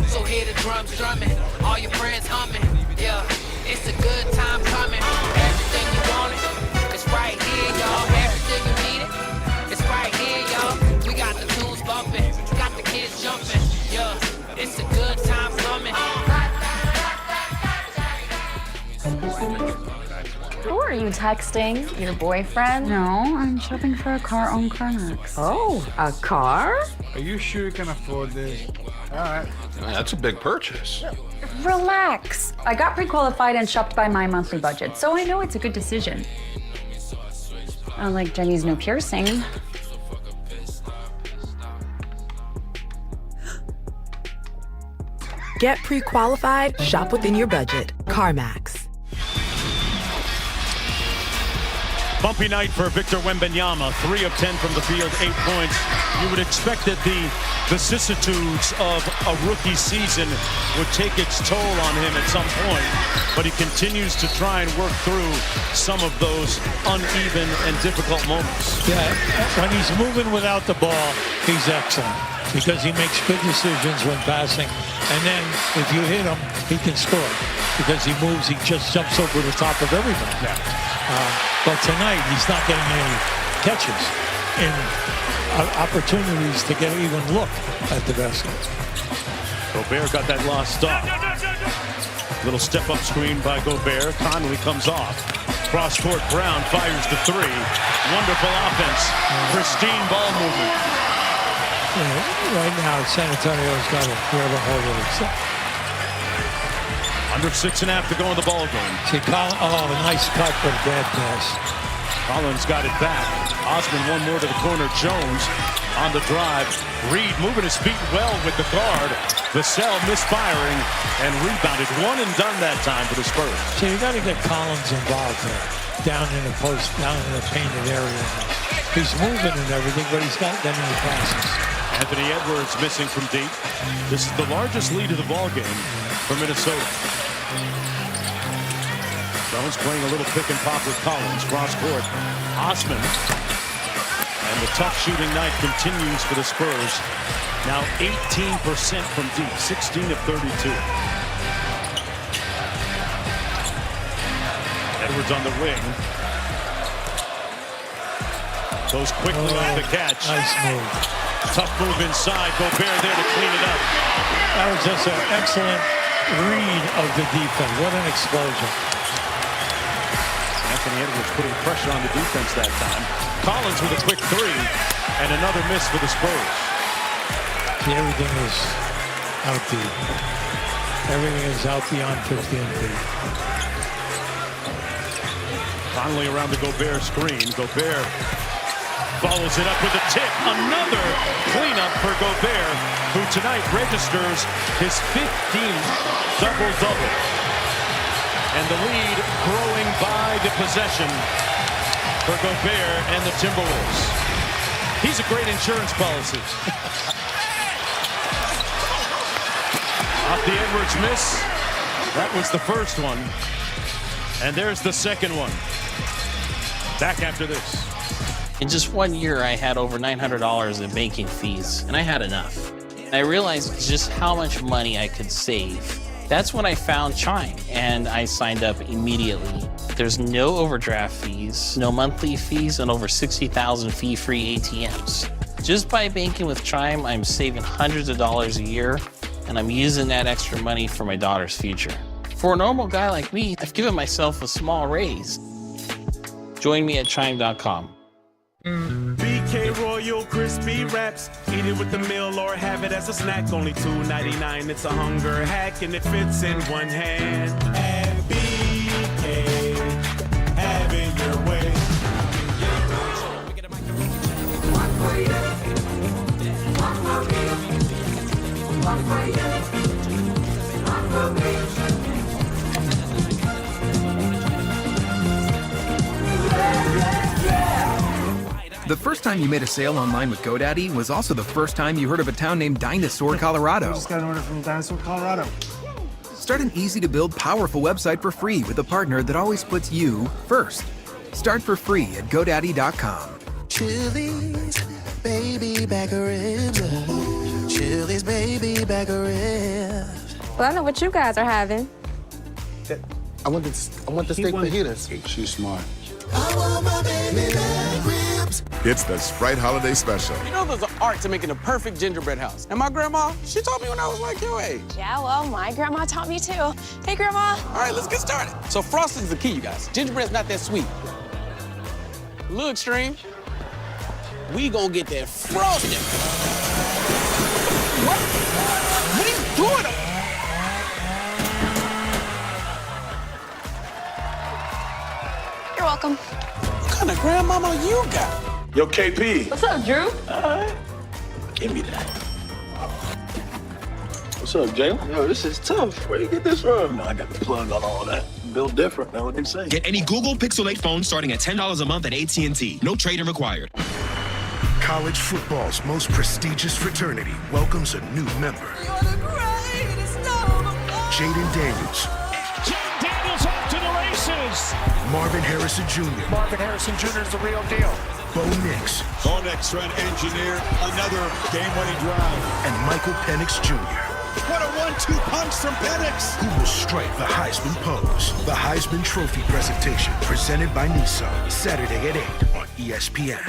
So hear the drums drumming, all your friends humming. Yeah, it's a good time coming. Everything you want it, it's right here, y'all. Everything you need it, it's right here, y'all. We got the tunes bumping, got the kids jumping. Yeah, it's a good time coming. Who are you texting? Your boyfriend? No, I'm shopping for a car on CarMax. Oh, a car? Are you sure you can afford this? All right. That's a big purchase. Relax. I got pre-qualified and shopped by my monthly budget, so I know it's a good decision. Unlike Jenny's new piercing. Get pre-qualified, shop within your budget. CarMax. Bumpy night for Victor Wembanyama. 3 of 10 from the field, 8 points. You would expect that the vicissitudes of a rookie season would take its toll on him at some point, but he continues to try and work through some of those uneven and difficult moments. Yeah, when he's moving without the ball, he's excellent because he makes good decisions when passing. And then if you hit him, he can score because he moves, he just jumps over the top of everybody. But tonight, he's not getting any catches in opportunities to get even look at the basket. Gobert got that lost stop. Little step-up screen by Gobert. Conley comes off. Cross-court, Brown fires the 3. Wonderful offense. Pristine ball movement. Yeah, right now, San Antonio's got to grab a hold of it. Under 6.5 to go in the ball game. See, nice cut, but a bad pass. Collins got it back. Osman one more to the corner. Jones on the drive. Reed moving his feet well with the guard. Vassell misfiring and rebounded. One and done that time for the Spurs. So you got to get Collins involved there. Down in the post, down in the painted area. He's moving and everything, but he's not getting any passes. Anthony Edwards missing from deep. This is the largest lead of the ball game for Minnesota. Jones playing a little pick and pop with Collins. Cross court. Osman. And the tough shooting night continues for the Spurs. Now 18% from deep. 16 of 32. Edwards on the wing. Goes quickly off the catch. Nice move. Tough move inside. Gobert there to clean it up. That was just an excellent read of the defense. What an explosion. Anthony Edwards putting pressure on the defense that time. Collins with a quick 3. And another miss for the Spurs. See, everything is out deep. Everything is out beyond 15 feet. Conley around the Gobert screen. Gobert follows it up with a tip. Another cleanup for Gobert, who tonight registers his 15th double-double. And the lead growing by the possession for Gobert and the Timberwolves. He's a great insurance policy. Off the Edwards miss. That was the first one. And there's the second one. Back after this. In just 1 year, I had over $900 in banking fees, and I had enough. I realized just how much money I could save. That's when I found Chime, and I signed up immediately. There's no overdraft fees, no monthly fees, and over 60,000 fee-free ATMs. Just by banking with Chime, I'm saving hundreds of dollars a year, and I'm using that extra money for my daughter's future. For a normal guy like me, I've given myself a small raise. Join me at Chime.com. BK Royal Crispy Wraps. Eat it with the meal or have it as a snack. Only $2.99. It's a hunger hack and it fits in one hand. At BK, have it your way. One for you. One for me. One for you. One for me. The first time you made a sale online with GoDaddy was also the first time you heard of a town named Dinosaur, Colorado. I just got an order from Dinosaur, Colorado. Start an easy-to-build, powerful website for free with a partner that always puts you first. Start for free at GoDaddy.com. Chili's baby back ribs. Chili's baby back ribs. Well, I know what you guys are having. I want the steak fajitas. She's smart. I want my baby back ribs. It's the Sprite Holiday Special. You know there's an art to making a perfect gingerbread house. And my grandma, she taught me when I was like your age. Yeah, well, my grandma taught me too. Hey, Grandma. All right, let's get started. So frosting's the key, you guys. Gingerbread's not that sweet. A little extreme. We gonna get that frosting. What are you doing? You're welcome. What kind of grandmama you got? Yo, KP. What's up, Drew? All right. Give me that. What's up, Jalen? Yo, this is tough. Where you get this from? No, I got the plug on all that. Built different, know what they say. Get any Google Pixel 8 phone starting at $10 a month at AT&T. No trade-in required. College football's most prestigious fraternity welcomes a new member. Jaden Daniels. Jaden Daniels off to the races. Marvin Harrison Jr. Marvin Harrison Jr. is the real deal. Bo Nix. Bo Nix trying to engineer another game-winning drive. And Michael Penix Jr. What a 1-2 punch from Penix. Who will strike the Heisman pose? The Heisman Trophy presentation presented by Nissan. Saturday at 8 on ESPN.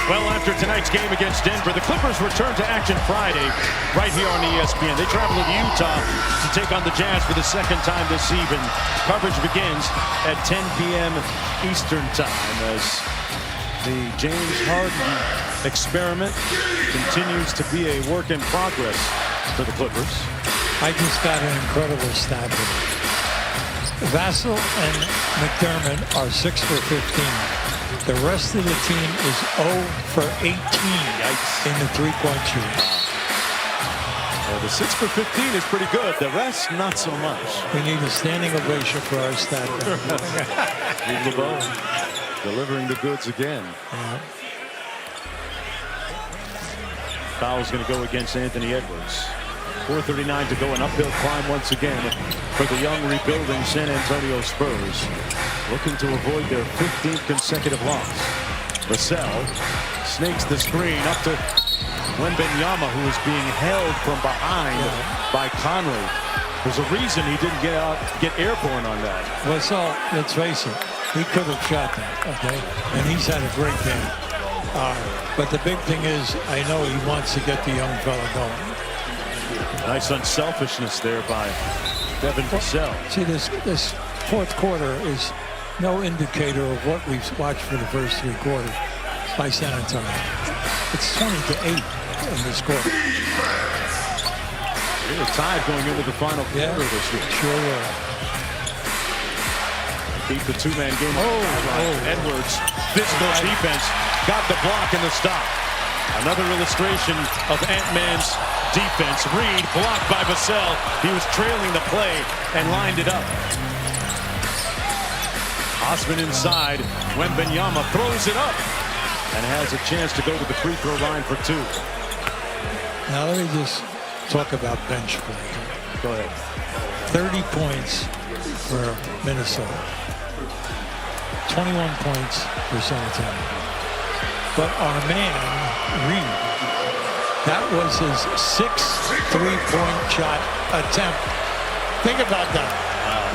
Well, after tonight's game against Denver, the Clippers return to action Friday right here on ESPN. They travel to Utah to take on the Jazz for the second time this season. Coverage begins at 10 p.m. Eastern time as the James Harden experiment continues to be a work in progress for the Clippers. I just got an incredible stat here. Vassell and McDermott are 6 for 15. The rest of the team is 0 for 18 in the three-point shooting. Well, the 6 for 15 is pretty good. The rest, not so much. We need a standing ovation for our stat. Steve LeBeau delivering the goods again. Yeah. Foul's going to go against Anthony Edwards. 4:39 to go, an uphill climb once again for the young rebuilding San Antonio Spurs, looking to avoid their 15th consecutive loss. Vassell snakes the screen up to Wembanyama, who is being held from behind by Conley. There's a reason he didn't get airborne on that. Vassell, let's face it, he could have shot that, okay? And he's had a great game. But the big thing is, I know he wants to get the young fella going. Nice unselfishness there by Devin Vassell. See, this fourth quarter is no indicator of what we've watched for the first three quarters by San Antonio. It's 20-8 in this quarter. They were tied going into the final quarter this week. Sure were. beat the two-man game. Edwards, physical defense, got the block and the stop. Another illustration of Ant-Man's defense. Reed blocked by Vassell. He was trailing the play and lined it up. Osman inside. Wembanyama throws it up and has a chance to go to the free throw line for two. Now let me just talk about bench play. Go ahead. 30 points for Minnesota. 21 points for San Antonio. But our man, Reed, that was his 6th three-point shot attempt. Think about that. Wow.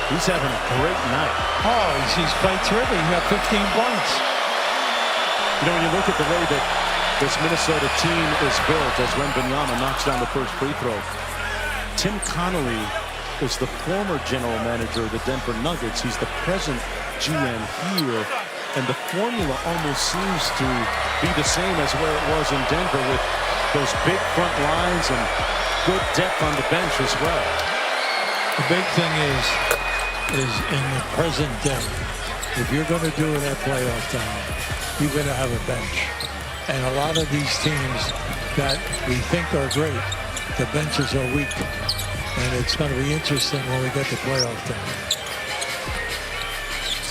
He's having a great night. Oh, he's played terrific. He got 15 points. You know, when you look at the way that this Minnesota team is built as Wembanyama knocks down the first free throw, Tim Connolly is the former general manager of the Denver Nuggets. He's the present GM here. And the formula almost seems to be the same as where it was in Denver, with those big front lines and good depth on the bench as well. The big thing is in the present day, if you're going to do it at playoff time, you're going to have a bench. And a lot of these teams that we think are great, the benches are weak. And it's going to be interesting when we get to playoff time.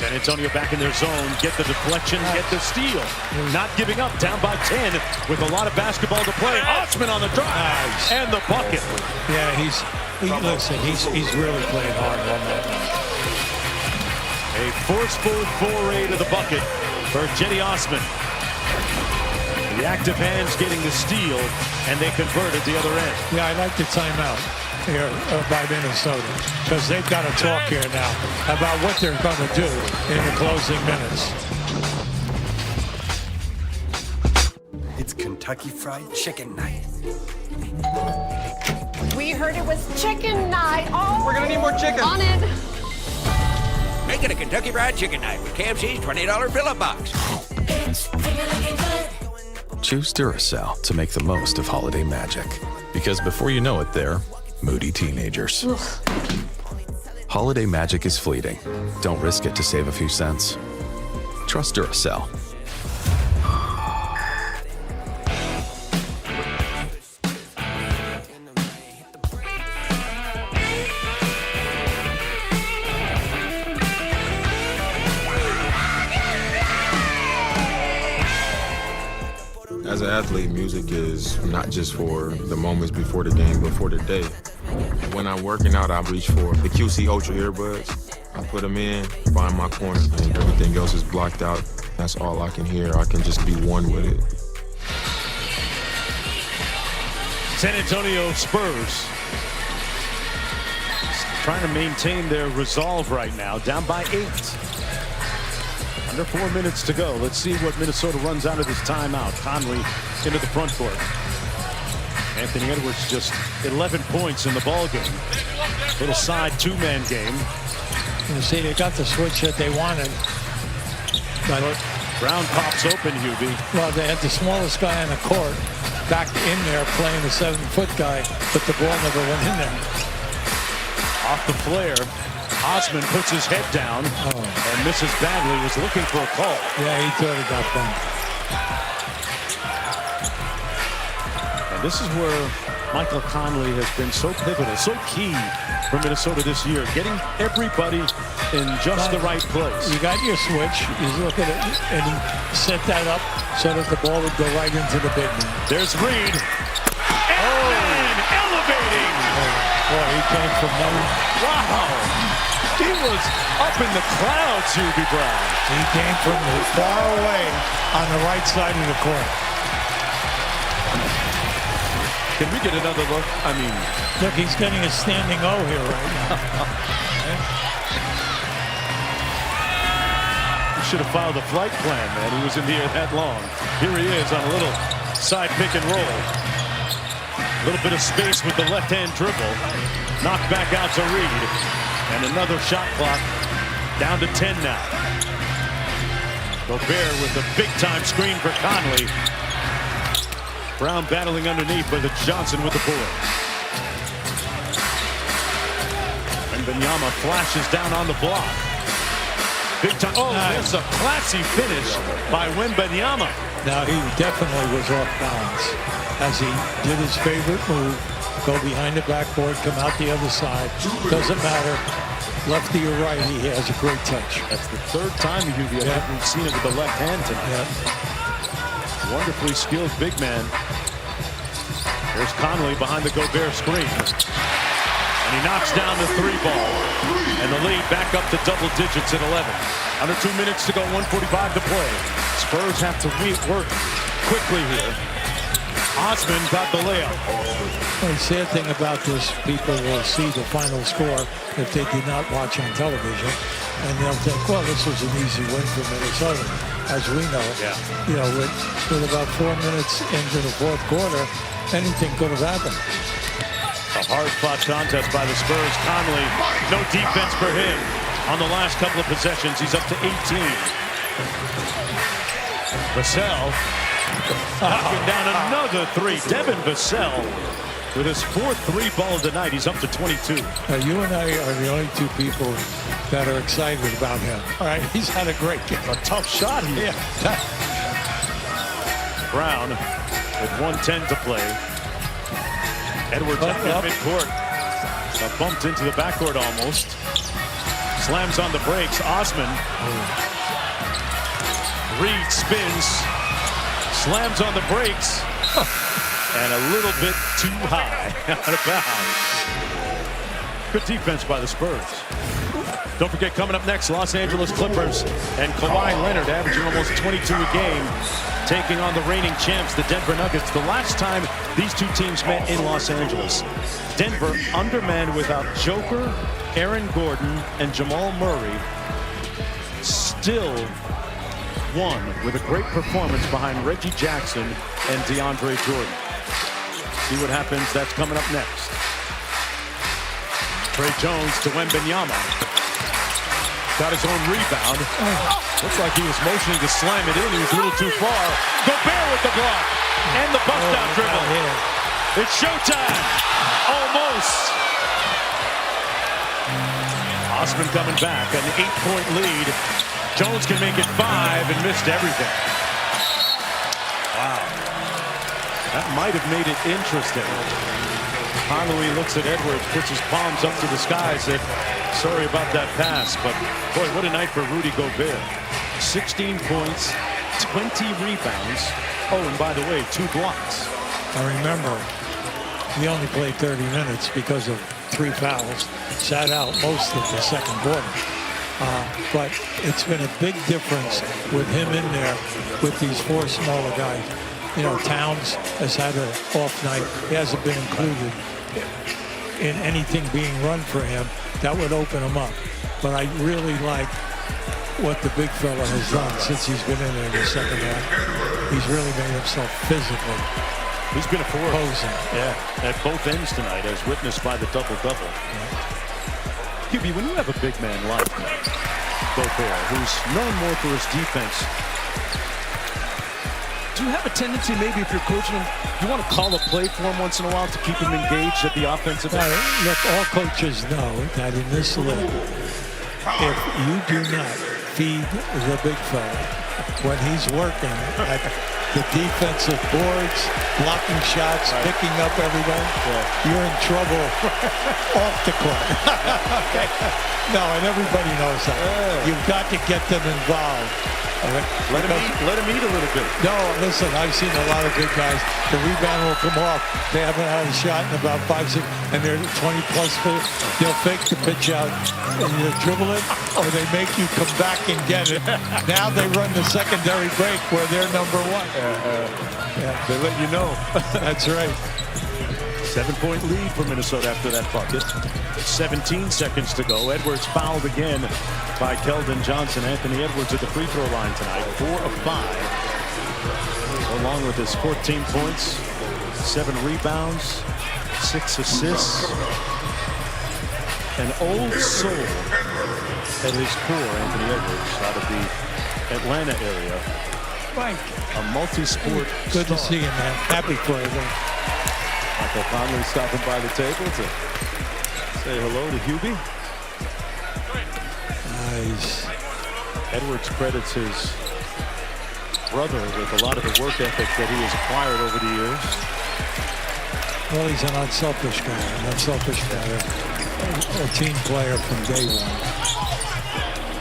San Antonio back in their zone, get the deflection, get the steal. Not giving up, down by 10 with a lot of basketball to play. Osman on the drive and the bucket. Yeah, listen, he's really playing hard on that. A forceful foray to the bucket for Jetty Osman. The active hands getting the steal, and they convert at the other end. Yeah, I like the timeout here by Minnesota, because they've got to talk here now about what they're going to do in the closing minutes. It's Kentucky Fried Chicken Night. We heard it was chicken night. Oh, we're gonna need more chicken. On it. Make it a Kentucky Fried Chicken Night with KFC's $20 fill-up box. Choose Duracell to make the most of holiday magic. Because before you know it, they're moody teenagers. Ugh. Holiday magic is fleeting. Don't risk it to save a few cents. Trust Duracell. As an athlete, music is not just for the moments before the game, but for the day. When I'm working out, I reach for the QC Ultra earbuds. I put them in, find my corner, and everything else is blocked out. That's all I can hear. I can just be one with it. San Antonio Spurs trying to maintain their resolve right now, down by 8. Under 4 minutes to go. Let's see what Minnesota runs out of this timeout. Conley into the front court. Anthony Edwards just 11 points in the ball game. Little side two-man game. You see, they got the switch that they wanted. But Brown pops open, Hubie. Well, they had the smallest guy on the court back in there playing the 7-foot guy, but the ball never went in there. Off the flare. Osman puts his head down and misses badly. Was looking for a call. Yeah, he thought it got bumped. And this is where Michael Conley has been so pivotal, so key for Minnesota this year, getting everybody in just the right place. You got your switch. You look at it and he set that up so that the ball would go right into the big man. There's Reed. And elevating. Boy, he came from nowhere. Wow. He was up in the clouds, Hubie Brown. He came from far away on the right side of the court. Can we get another look? I mean, look, he's getting a standing O here right now. He should have filed a flight plan, man. He was in the air that long. Here he is on a little side pick and roll. A little bit of space with the left-hand dribble. Knocked back out to Reed. And another shot clock down to 10 now. Gobert with a big-time screen for Conley. Brown battling underneath, but it's Johnson with the board. Wembanyama flashes down on the block. Big time. Oh, there's a classy finish by Wembanyama. Now, he definitely was off balance as he did his favorite move, go behind the backboard, come out the other side. Doesn't matter, lefty or right, he has a great touch. That's the third time we've seen it with the left hand tonight. Wonderfully skilled big man. There's Conley behind the Gobert screen. And he knocks down the 3-ball. And the lead back up to double digits at 11. Under 2 minutes to go, 1:45 to play. Spurs have to work quickly here. Osman got the layup. The sad thing about this, people will see the final score if they did not watch on television. And they'll think, well, this was an easy win for Minnesota. As we know, you know, with about 4 minutes into the fourth quarter, anything could have happened. A hard-fought contest by the Spurs. Conley, no defense for him. On the last couple of possessions, he's up to 18. Vassell knocking down another 3. Devin Vassell with his 4th 3-ball of the night. He's up to 22. You and I are the only two people that are excited about him. All right, he's had a great game. A tough shot here. Yeah. Brown with 1:10 to play. Edwards up in midcourt. Bumped into the backcourt almost. Slams on the brakes. Osman. Reed spins. Slams on the brakes. And a little bit too high. Out of bounds. Good defense by the Spurs. Don't forget, coming up next, Los Angeles Clippers and Kawhi Leonard averaging almost 22 a game, taking on the reigning champs, the Denver Nuggets. The last time these two teams met in Los Angeles, Denver undermanned without Joker, Aaron Gordon, and Jamal Murray, still won with a great performance behind Reggie Jackson and DeAndre Jordan. See what happens. That's coming up next. Trey Jones to Wembanyama. Got his own rebound. Looks like he was motioning to slam it in. He was a little too far. Gobert with the block. And the bust down dribble. It's showtime. Almost. Osman coming back. An 8-point lead. Jones can make it 5 and missed everything. Wow. That might have made it interesting. Conley looks at Edwards, puts his palms up to the sky, said, sorry about that pass, but boy, what a night for Rudy Gobert. 16 points, 20 rebounds. Oh, and by the way, 2 blocks. I remember he only played 30 minutes because of 3 fouls, sat out most of the second quarter. But it's been a big difference with him in there with these 4 smaller guys. You know, Towns has had an off night. He hasn't been included in anything being run for him that would open him up. But I really like what the big fella has done since he's been in there in the second half. He's really made himself physically. He's been a force. Posing. Yeah, at both ends tonight, as witnessed by the double-double. QB, when you have a big man like Gobert, who's known more for his defense, do you have a tendency, maybe if you're coaching him, you want to call a play for him once in a while to keep him engaged at the offensive end? Look, all coaches know that in this league, if you do not feed the big fella when he's working at the defensive boards, blocking shots, picking up everybody, you're in trouble off the court. No, and everybody knows that. You've got to get them involved. Let him eat a little bit. No, listen, I've seen a lot of big guys. The rebound will come off. They haven't had a shot in about 5, 6, and they're 20-plus. They'll fake the pitch out, and you dribble it, or they make you come back and get it. Now they run the secondary break where they're number 1. They let you know. That's right. 7-point lead for Minnesota after that bucket. 17 seconds to go. Edwards fouled again by Keldon Johnson. Anthony Edwards at the free throw line tonight. 4 of 5. Along with his 14 points, 7 rebounds, 6 assists. An old soul at his core, Anthony Edwards, out of the Atlanta area. Mike. A multi-sport Good star. to see him, man. Happy for you. Michael Conley stopping by the table to say hello to Hubie. plays. Edwards credits his brother with a lot of the work ethic that he has acquired over the years. Well, he's an unselfish guy, a team player from day one.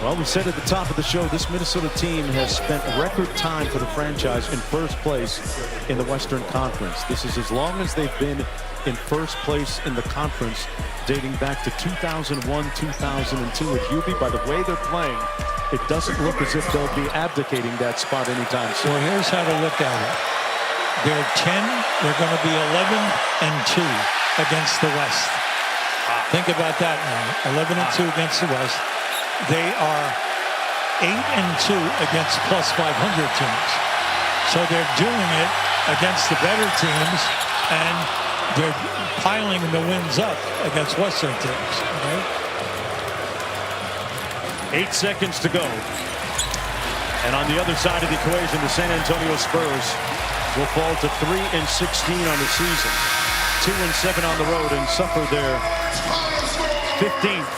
Well, we said at the top of the show, this Minnesota team has spent record time for the franchise in first place in the Western Conference. This is as long as they've been in first place in the conference, dating back to 2001, 2002. With Hubie, by the way they're playing, it doesn't look as if they'll be abdicating that spot anytime soon. Well, here's how to look at it. They're 10. They're going to be 11-2 against the West. Think about that now. 11-2 against the West. They are 8-2 against plus 500 teams. So they're doing it against the better teams, and they're piling the wins up against Western teams. Okay? 8 seconds to go. And on the other side of the equation, the San Antonio Spurs will fall to 3-16 on the season, 2-7 on the road, and suffer their 15th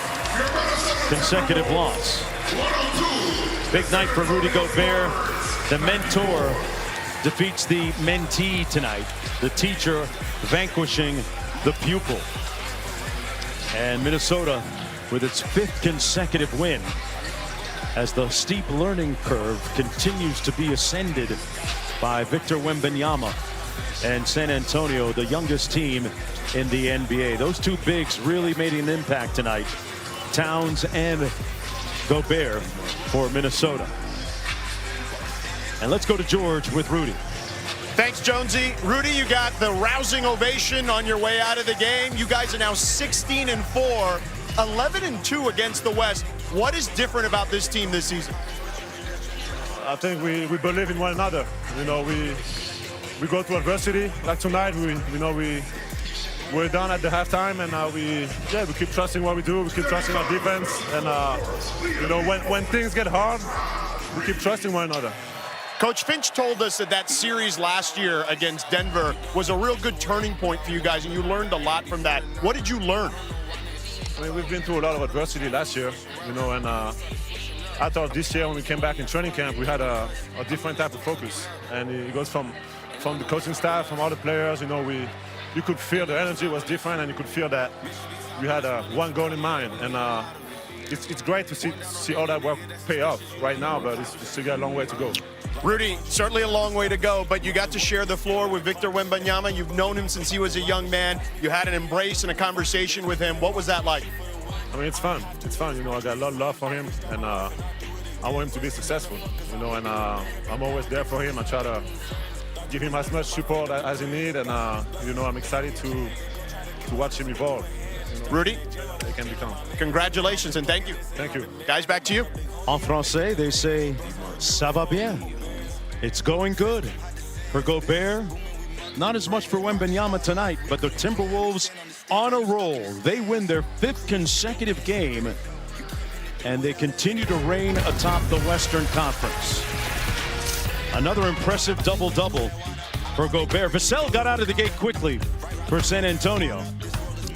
consecutive loss. Big night for Rudy Gobert. The mentor defeats the mentee tonight. The teacher vanquishing the pupil. And Minnesota with its 5th consecutive win, as the steep learning curve continues to be ascended by Victor Wembanyama and San Antonio, the youngest team in the NBA. Those two bigs really made an impact tonight, Towns and Gobert for Minnesota. And let's go to George with Rudy. Thanks, Jonesy. Rudy, you got the rousing ovation on your way out of the game. You guys are now 16-4, 11-2 against the West. What is different about this team this season? I think we believe in one another. You know, we go through adversity. Like tonight, we're down at the halftime, and we keep trusting what we do. We keep trusting our defense, and you know, when things get hard, we keep trusting one another. Coach Finch told us that series last year against Denver was a real good turning point for you guys, and you learned a lot from that. What did you learn? I mean, we've been through a lot of adversity last year, you know, and I thought this year when we came back in training camp, we had a different type of focus, and it goes from the coaching staff, from all the players. You know, you could feel the energy was different, and you could feel that we had one goal in mind, and it's great to see all that work pay off right now, but it's still got a long way to go. Rudy, certainly a long way to go, but you got to share the floor with Victor Wembanyama. You've known him since he was a young man. You had an embrace and a conversation with him. What was that like? I mean, it's fun. It's fun. You know, I got a lot of love for him, and I want him to be successful. You know, and I'm always there for him. I try to give him as much support as he needs, and you know, I'm excited to watch him evolve. You know, Rudy, they can become. Congratulations and thank you. Thank you. Guys, back to you. En français, they say, ça va bien. It's going good for Gobert. Not as much for Wembanyama tonight, but the Timberwolves on a roll. They win their 5th consecutive game, and they continue to reign atop the Western Conference. Another impressive double-double for Gobert. Vassell got out of the gate quickly for San Antonio,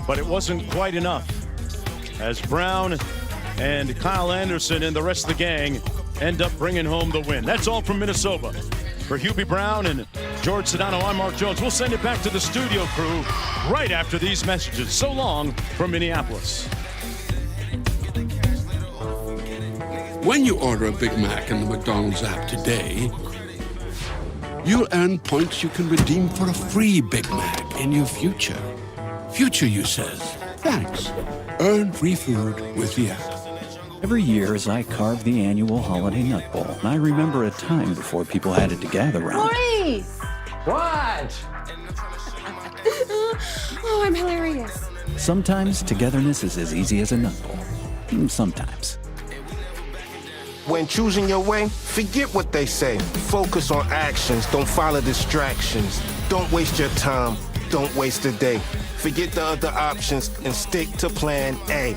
but it wasn't quite enough, as Brown and Kyle Anderson and the rest of the gang end up bringing home the win. That's all from Minnesota. For Hubie Brown and George Sedano, I'm Mark Jones. We'll send it back to the studio crew right after these messages. So long from Minneapolis. When you order a Big Mac in the McDonald's app today, you'll earn points you can redeem for a free Big Mac in your future. Future, you says. Thanks. Earn free food with the app. Every year as I carve the annual holiday nut bowl, I remember a time before people had it to gather around. Maurice! What? Oh, I'm hilarious. Sometimes togetherness is as easy as a nut bowl. Sometimes. When choosing your way, forget what they say. Focus on actions. Don't follow distractions. Don't waste your time. Don't waste a day. Forget the other options and stick to plan A.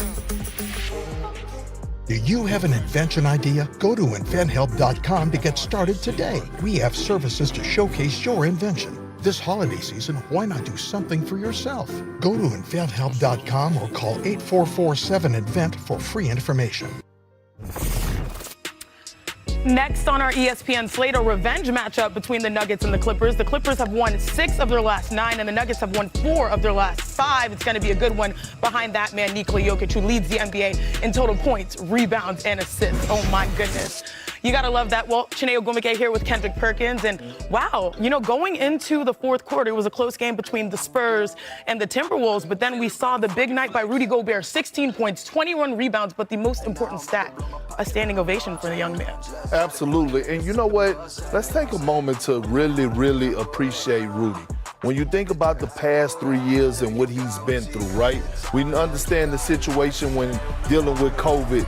Do you have an invention idea? Go to inventhelp.com to get started today. We have services to showcase your invention. This holiday season, why not do something for yourself? Go to inventhelp.com or call 844-7-INVENT for free information. Next on our ESPN slate, a revenge matchup between the Nuggets and the Clippers. The Clippers have won 6 of their last 9, and the Nuggets have won 4 of their last 5. It's going to be a good one behind that man, Nikola Jokic, who leads the NBA in total points, rebounds, and assists. Oh, my goodness. You got to love that. Well, Chiney Ogwumike here with Kendrick Perkins. And, wow, you know, going into the fourth quarter, it was a close game between the Spurs and the Timberwolves. But then we saw the big night by Rudy Gobert, 16 points, 21 rebounds. But the most important stat, a standing ovation for the young man. Absolutely. And you know what? Let's take a moment to really, really appreciate Rudy. When you think about the past 3 years and what he's been through, right? We understand the situation when dealing with COVID.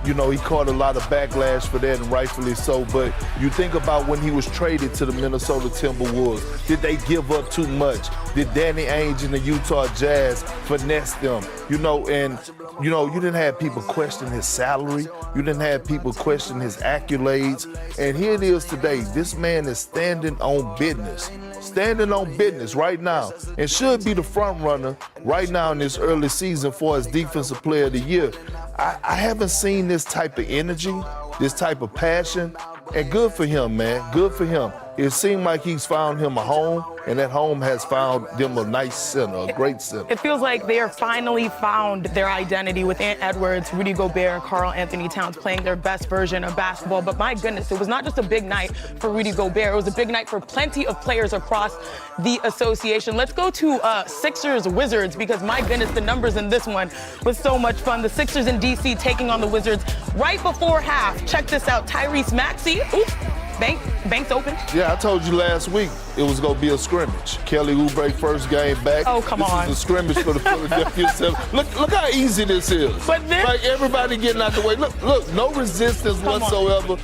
You know, he caught a lot of backlash for that, and rightfully so. But you think about when he was traded to the Minnesota Timberwolves. Did they give up too much? Did Danny Ainge and the Utah Jazz finesse them? You know, and, you know, you didn't have people question his salary. You didn't have people question his accolades. And here it is today. This man is standing on business. Standing on business right now, and should be the front runner right now in this early season for his Defensive Player of the Year. I haven't seen this type of energy, this type of passion, and good for him, man. Good for him. It seemed like he's found him a home, and that home has found them a nice center, a great center. It feels like they are finally found their identity with Ant Edwards, Rudy Gobert, Karl Anthony Towns playing their best version of basketball. But my goodness, it was not just a big night for Rudy Gobert. It was a big night for plenty of players across the association. Let's go to Sixers-Wizards, because my goodness, the numbers in this one was so much fun. The Sixers in D.C. taking on the Wizards right before half. Check this out. Tyrese Maxey. Oops. Bank's open. Yeah, I told you last week it was going to be a scrimmage. Kelly Oubre first game back. Oh, come on. This is a scrimmage for the Philadelphia 7. Look how easy this is. But this... Like, everybody getting out the way. Look, no resistance whatsoever.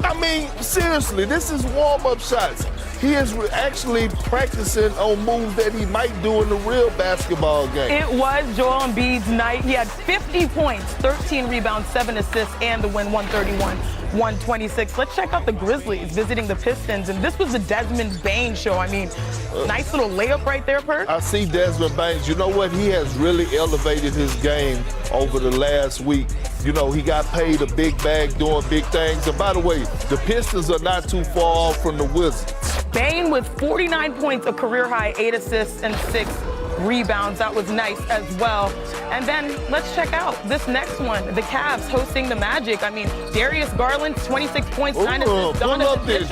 I mean, seriously, this is warm-up shots. He is actually practicing on moves that he might do in the real basketball game. It was Joel Embiid's night. He had 50 points, 13 rebounds, 7 assists, and the win 131-126. Let's check out the Grizzlies visiting the Pistons. And this was the Desmond Bain show. I mean, nice little layup right there, Perk. I see Desmond Bain. You know what? He has really elevated his game over the last week. You know, he got paid a big bag doing big things. And by the way, the Pistons are not too far off from the Wizards. Bain with 49 points, a career high, 8 assists and 6 rebounds. That was nice as well. And then let's check out this next one. The Cavs hosting the Magic. I mean, Darius Garland, 26 points, 9 assists.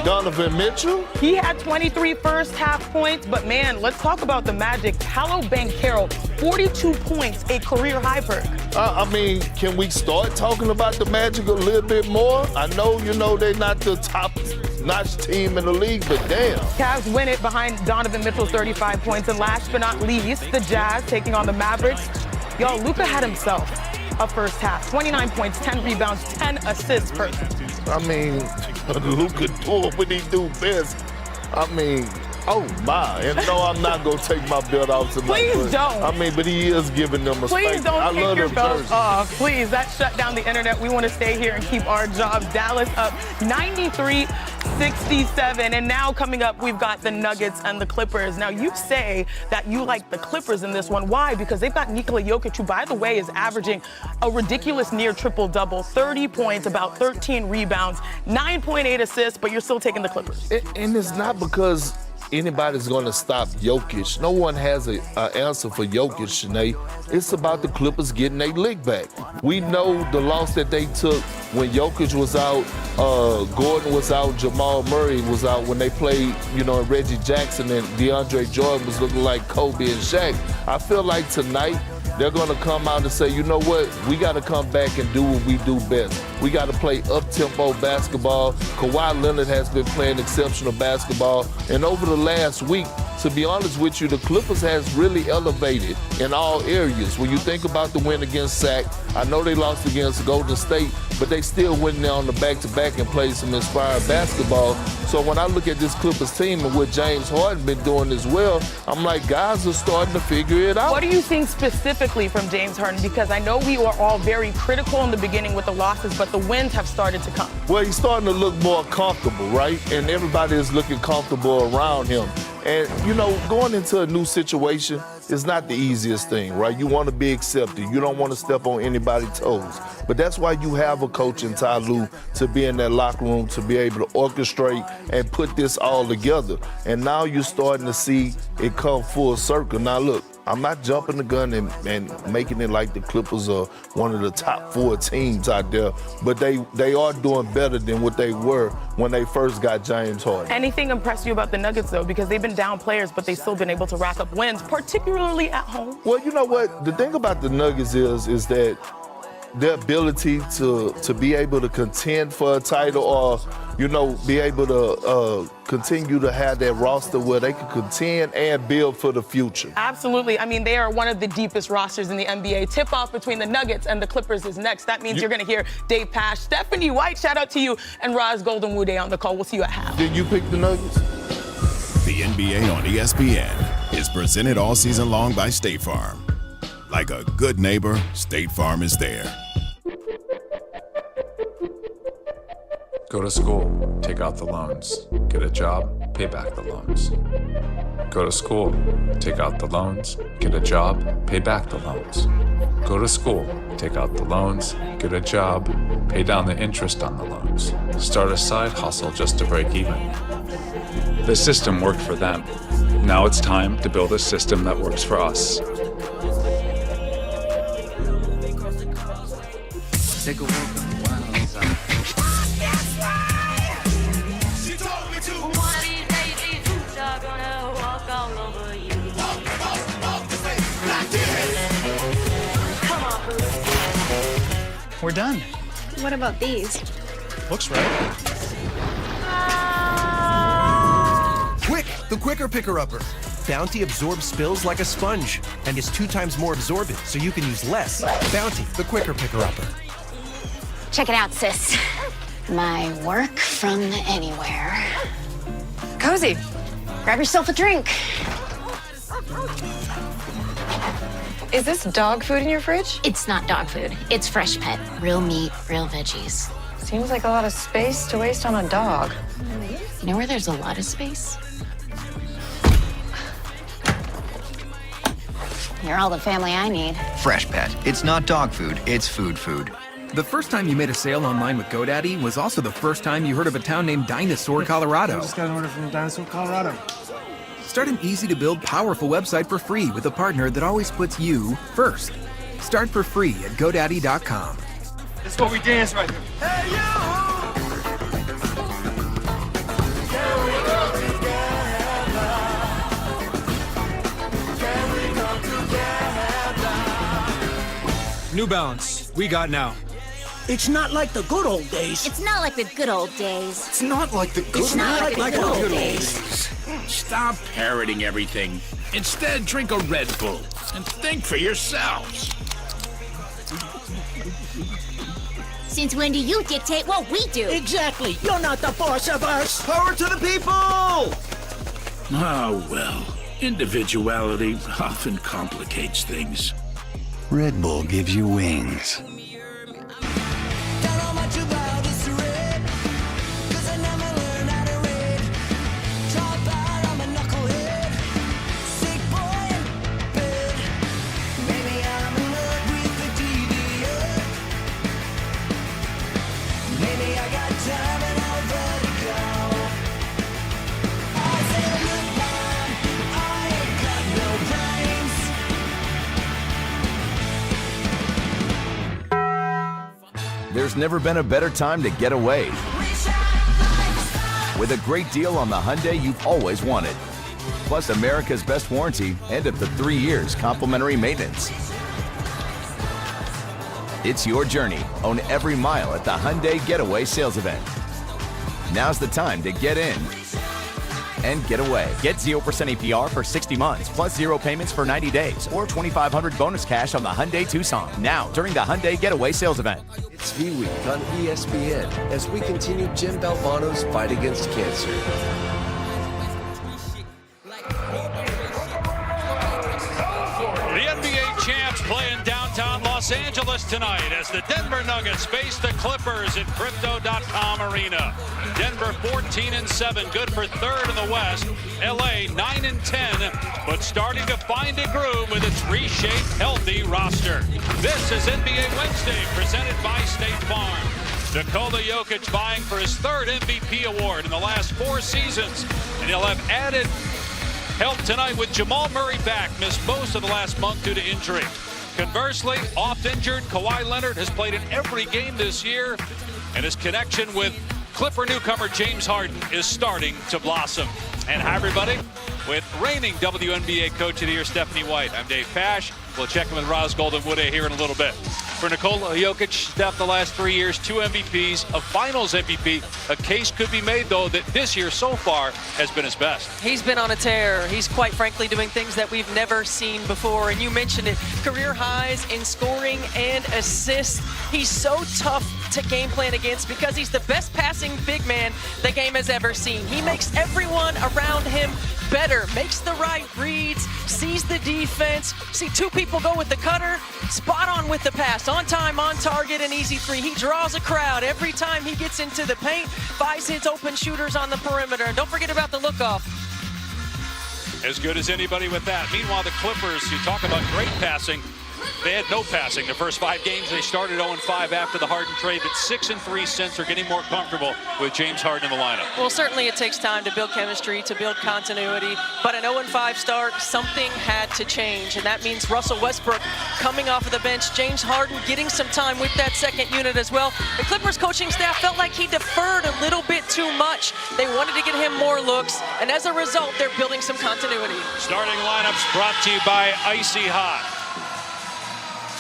Donovan Mitchell. He had 23 first half points, but man, let's talk about the Magic. Paolo Banchero, 42 points, a career high, Perk. I mean, can we start talking about the Magic a little bit more? I know, you know, they're not the top-notch team in the league, but damn. Cavs win it behind Donovan Mitchell's 35 points. And last but not least, the Jazz taking on the Mavericks. Yo, Luka had himself a first half. 29 points, 10 rebounds, 10 assists per. I mean, Luka doing what he do best. I mean, oh my. And no, I'm not going to take my belt off tonight. Please don't. I mean, but he is giving them a Please space. don't take your belt off. Please, that shut down the internet. We want to stay here and keep our jobs. Dallas up 93-67. And now coming up, we've got the Nuggets and the Clippers. Now, you say that you like the Clippers in this one. Why? Because they've got Nikola Jokic, who, by the way, is averaging a ridiculous near triple-double, 30 points, about 13 rebounds, 9.8 assists, but you're still taking the Clippers. And it's not because anybody's going to stop Jokic. No one has an answer for Jokic, Shanae. It's about the Clippers getting their lick back. We know the loss that they took when Jokic was out, Gordon was out, Jamal Murray was out when they played, you know, and Reggie Jackson and DeAndre Jordan was looking like Kobe and Shaq. I feel like tonight they're going to come out and say, you know what, we got to come back and do what we do best. We got to play up-tempo basketball. Kawhi Leonard has been playing exceptional basketball. And over the last week, to be honest with you, the Clippers has really elevated in all areas. When you think about the win against Sac, I know they lost against Golden State, but they still went there on the back-to-back and played some inspired basketball. So when I look at this Clippers team and what James Harden been doing as well, I'm like, guys are starting to figure it out. What are you seeing specifically from James Harden? Because I know we were all very critical in the beginning with the losses, but the wins have started to come. Well, he's starting to look more comfortable, right? And everybody is looking comfortable around him. And, you know, going into a new situation, it's not the easiest thing, right? You want to be accepted. You don't want to step on anybody's toes. But that's why you have a coach in Ty Lue to be in that locker room, to be able to orchestrate and put this all together. And now you're starting to see it come full circle. Now, look, I'm not jumping the gun and making it like the Clippers are one of the top 4 teams out there, but they are doing better than what they were when they first got James Harden. Anything impressed you about the Nuggets, though? Because they've been down players, but they've still been able to rack up wins, particularly at home. Well, you know what? The thing about the Nuggets is that their ability to be able to contend for a title or, you know, be able to continue to have that roster where they can contend and build for the future. Absolutely. I mean, they are one of the deepest rosters in the NBA. Tip-off between the Nuggets and the Clippers is next. That means you're going to hear Dave Pasch, Stephanie White, shout out to you, and Roz Goldenwude on the call. We'll see you at half. Did you pick the Nuggets? The NBA on ESPN is presented all season long by State Farm. Like a good neighbor, State Farm is there. Go to school, take out the loans. Get a job, pay back the loans. Go to school, take out the loans. Get a job, pay back the loans. Go to school, take out the loans. Get a job, pay down the interest on the loans. Start a side hustle just to break even. The system worked for them. Now it's time to build a system that works for us. Take a walk on the wild side. She told me to. One of these days, these boots are gonna walk all over you. Come on, boo. We're done. What about these? Looks right. Quick, the quicker picker-upper. Bounty absorbs spills like a sponge and is 2 times more absorbent, so you can use less. Bounty, the quicker picker-upper. Check it out, sis. My work from anywhere. Cozy, grab yourself a drink. Is this dog food in your fridge? It's not dog food. It's Fresh Pet. Real meat, real veggies. Seems like a lot of space to waste on a dog. You know where there's a lot of space? You're all the family I need. Fresh Pet. It's not dog food, it's food. The first time you made a sale online with GoDaddy was also the first time you heard of a town named Dinosaur, Colorado. I just got an order from Dinosaur, Colorado. Start an easy-to-build, powerful website for free with a partner that always puts you first. Start for free at GoDaddy.com. That's what we dance right here. Hey, yo! New Balance, we got now. It's not like the good old days. It's not like the good old days. It's not like the good, It's not like the good old days. Stop parroting everything. Instead, drink a Red Bull and think for yourselves. Since when do you dictate what we do? Exactly. You're not the boss of us. Power to the people! Oh, well. Individuality often complicates things. Red Bull gives you wings. There's never been a better time to get away. With a great deal on the Hyundai you've always wanted. Plus America's best warranty and up to 3 years complimentary maintenance. It's your journey. Own every mile at the Hyundai Getaway Sales Event. Now's the time to get in and get away. Get 0% APR for 60 months, plus 0 payments for 90 days, or $2,500 bonus cash on the Hyundai Tucson. Now, during the Hyundai Getaway Sales Event. It's V-Week on ESPN as we continue Jim Valvano's fight against cancer. The NBA champs play in downtown Los Los Angeles tonight as the Denver Nuggets face the Clippers at Crypto.com Arena. Denver 14-7, good for third in the West. LA 9-10, but starting to find a groove with its reshaped, healthy roster. This is NBA Wednesday, presented by State Farm. Nikola Jokic vying for his third MVP award in the last 4 seasons, and he'll have added help tonight with Jamal Murray back, missed most of the last month due to injury. Conversely, oft injured, Kawhi Leonard has played in every game this year, and his connection with Clipper newcomer James Harden is starting to blossom. And hi, everybody, with reigning WNBA Coach of the Year, Stephanie White. I'm Dave Pash. We'll check in with Roz Golden-Woode here in a little bit. For Nikola Jokic, Steph, the last 3 years, 2 MVPs, a Finals MVP. A case could be made, though, that this year so far has been his best. He's been on a tear. He's quite frankly doing things that we've never seen before. And you mentioned it, career highs in scoring and assists. He's so tough to game plan against because he's the best passing big man the game has ever seen. He makes everyone around him better, makes the right reads, sees the defense. See 2 people go with the cutter, spot on with the pass, on time, on target, an easy 3. He draws a crowd every time he gets into the paint, finds his open shooters on the perimeter. And don't forget about the look-off. As good as anybody with that. Meanwhile, the Clippers, you talk about great passing. They had no passing the first 5 games. They started 0-5 after the Harden trade, but 6-3 since they're getting more comfortable with James Harden in the lineup. Well, certainly it takes time to build chemistry, to build continuity, but an 0-5 start, something had to change, and that means Russell Westbrook coming off of the bench, James Harden getting some time with that second unit as well. The Clippers coaching staff felt like he deferred a little bit too much. They wanted to get him more looks, and as a result, they're building some continuity. Starting lineups brought to you by Icy Hot.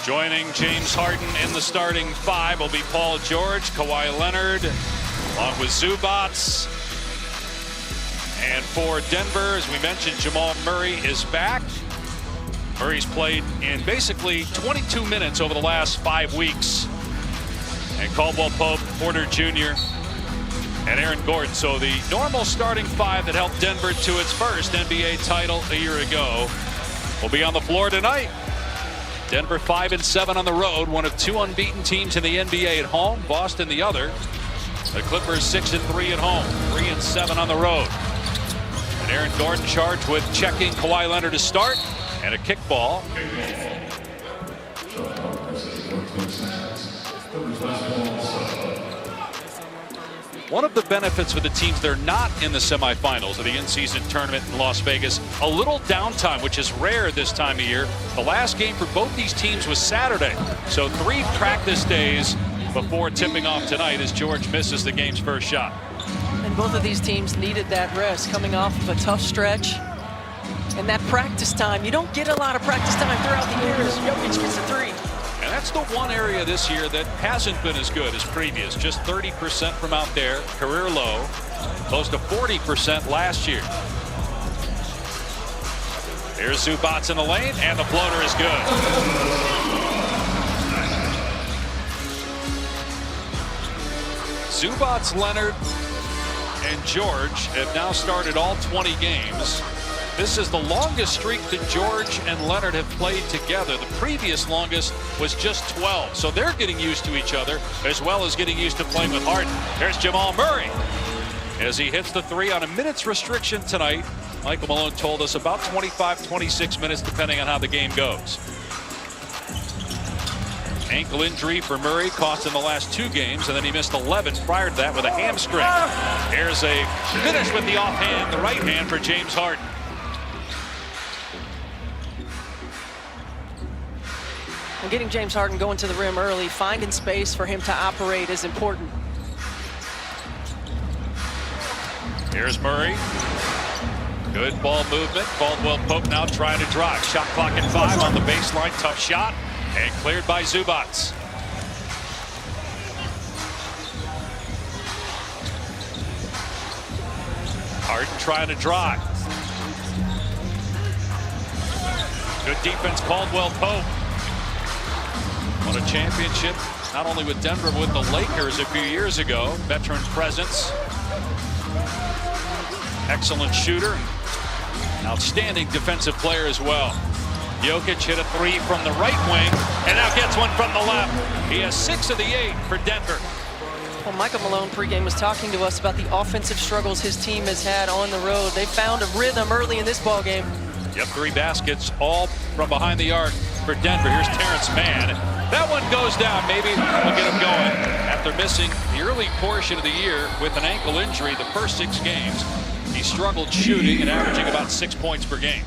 Joining James Harden in the starting 5 will be Paul George, Kawhi Leonard, along with Zubats. And for Denver, as we mentioned, Jamal Murray is back. Murray's played in basically 22 minutes over the last 5 weeks. And Caldwell Pope, Porter Jr., and Aaron Gordon. So the normal starting 5 that helped Denver to its first NBA title a year ago will be on the floor tonight. Denver 5-7 on the road, one of 2 unbeaten teams in the NBA at home. Boston the other. The Clippers 6-3 at home, 3-7 on the road. And Aaron Gordon charged with checking Kawhi Leonard to start, and a kickball. One of the benefits for the teams that are not in the semifinals of the in-season tournament in Las Vegas, a little downtime, which is rare this time of year. The last game for both these teams was Saturday, so 3 practice days before tipping off tonight as George misses the game's first shot. And both of these teams needed that rest coming off of a tough stretch. And that practice time, you don't get a lot of practice time throughout the years. Jokic gets a 3. And that's the one area this year that hasn't been as good as previous. Just 30% from out there, career low. Close to 40% last year. Here's Zubats in the lane, and the floater is good. Zubats, Leonard, and George have now started all 20 games. This is the longest streak that George and Leonard have played together. The previous longest was just 12. So they're getting used to each other as well as getting used to playing with Harden. There's Jamal Murray as he hits the 3 on a minute's restriction tonight. Michael Malone told us about 25, 26 minutes depending on how the game goes. Ankle injury for Murray cost him the last 2 games, and then he missed 11 prior to that with a hamstring. Here's a finish with the offhand, the right hand for James Harden. And getting James Harden going to the rim early, finding space for him to operate is important. Here's Murray. Good ball movement. Caldwell Pope now trying to drive. Shot clock at 5 on the baseline. Tough shot. And cleared by Zubats. Harden trying to drive. Good defense, Caldwell Pope. Won a championship, not only with Denver, but with the Lakers a few years ago. Veteran presence. Excellent shooter. Outstanding defensive player as well. Jokic hit a three from the right wing and now gets one from the left. He has 6 of the 8 for Denver. Well, Michael Malone pregame was talking to us about the offensive struggles his team has had on the road. They found a rhythm early in this ballgame. Yep, 3 baskets, all from behind the arc for Denver. Here's Terrence Mann. That one goes down. Maybe we'll get him going. After missing the early portion of the year with an ankle injury the first 6 games, he struggled shooting and averaging about 6 points per game.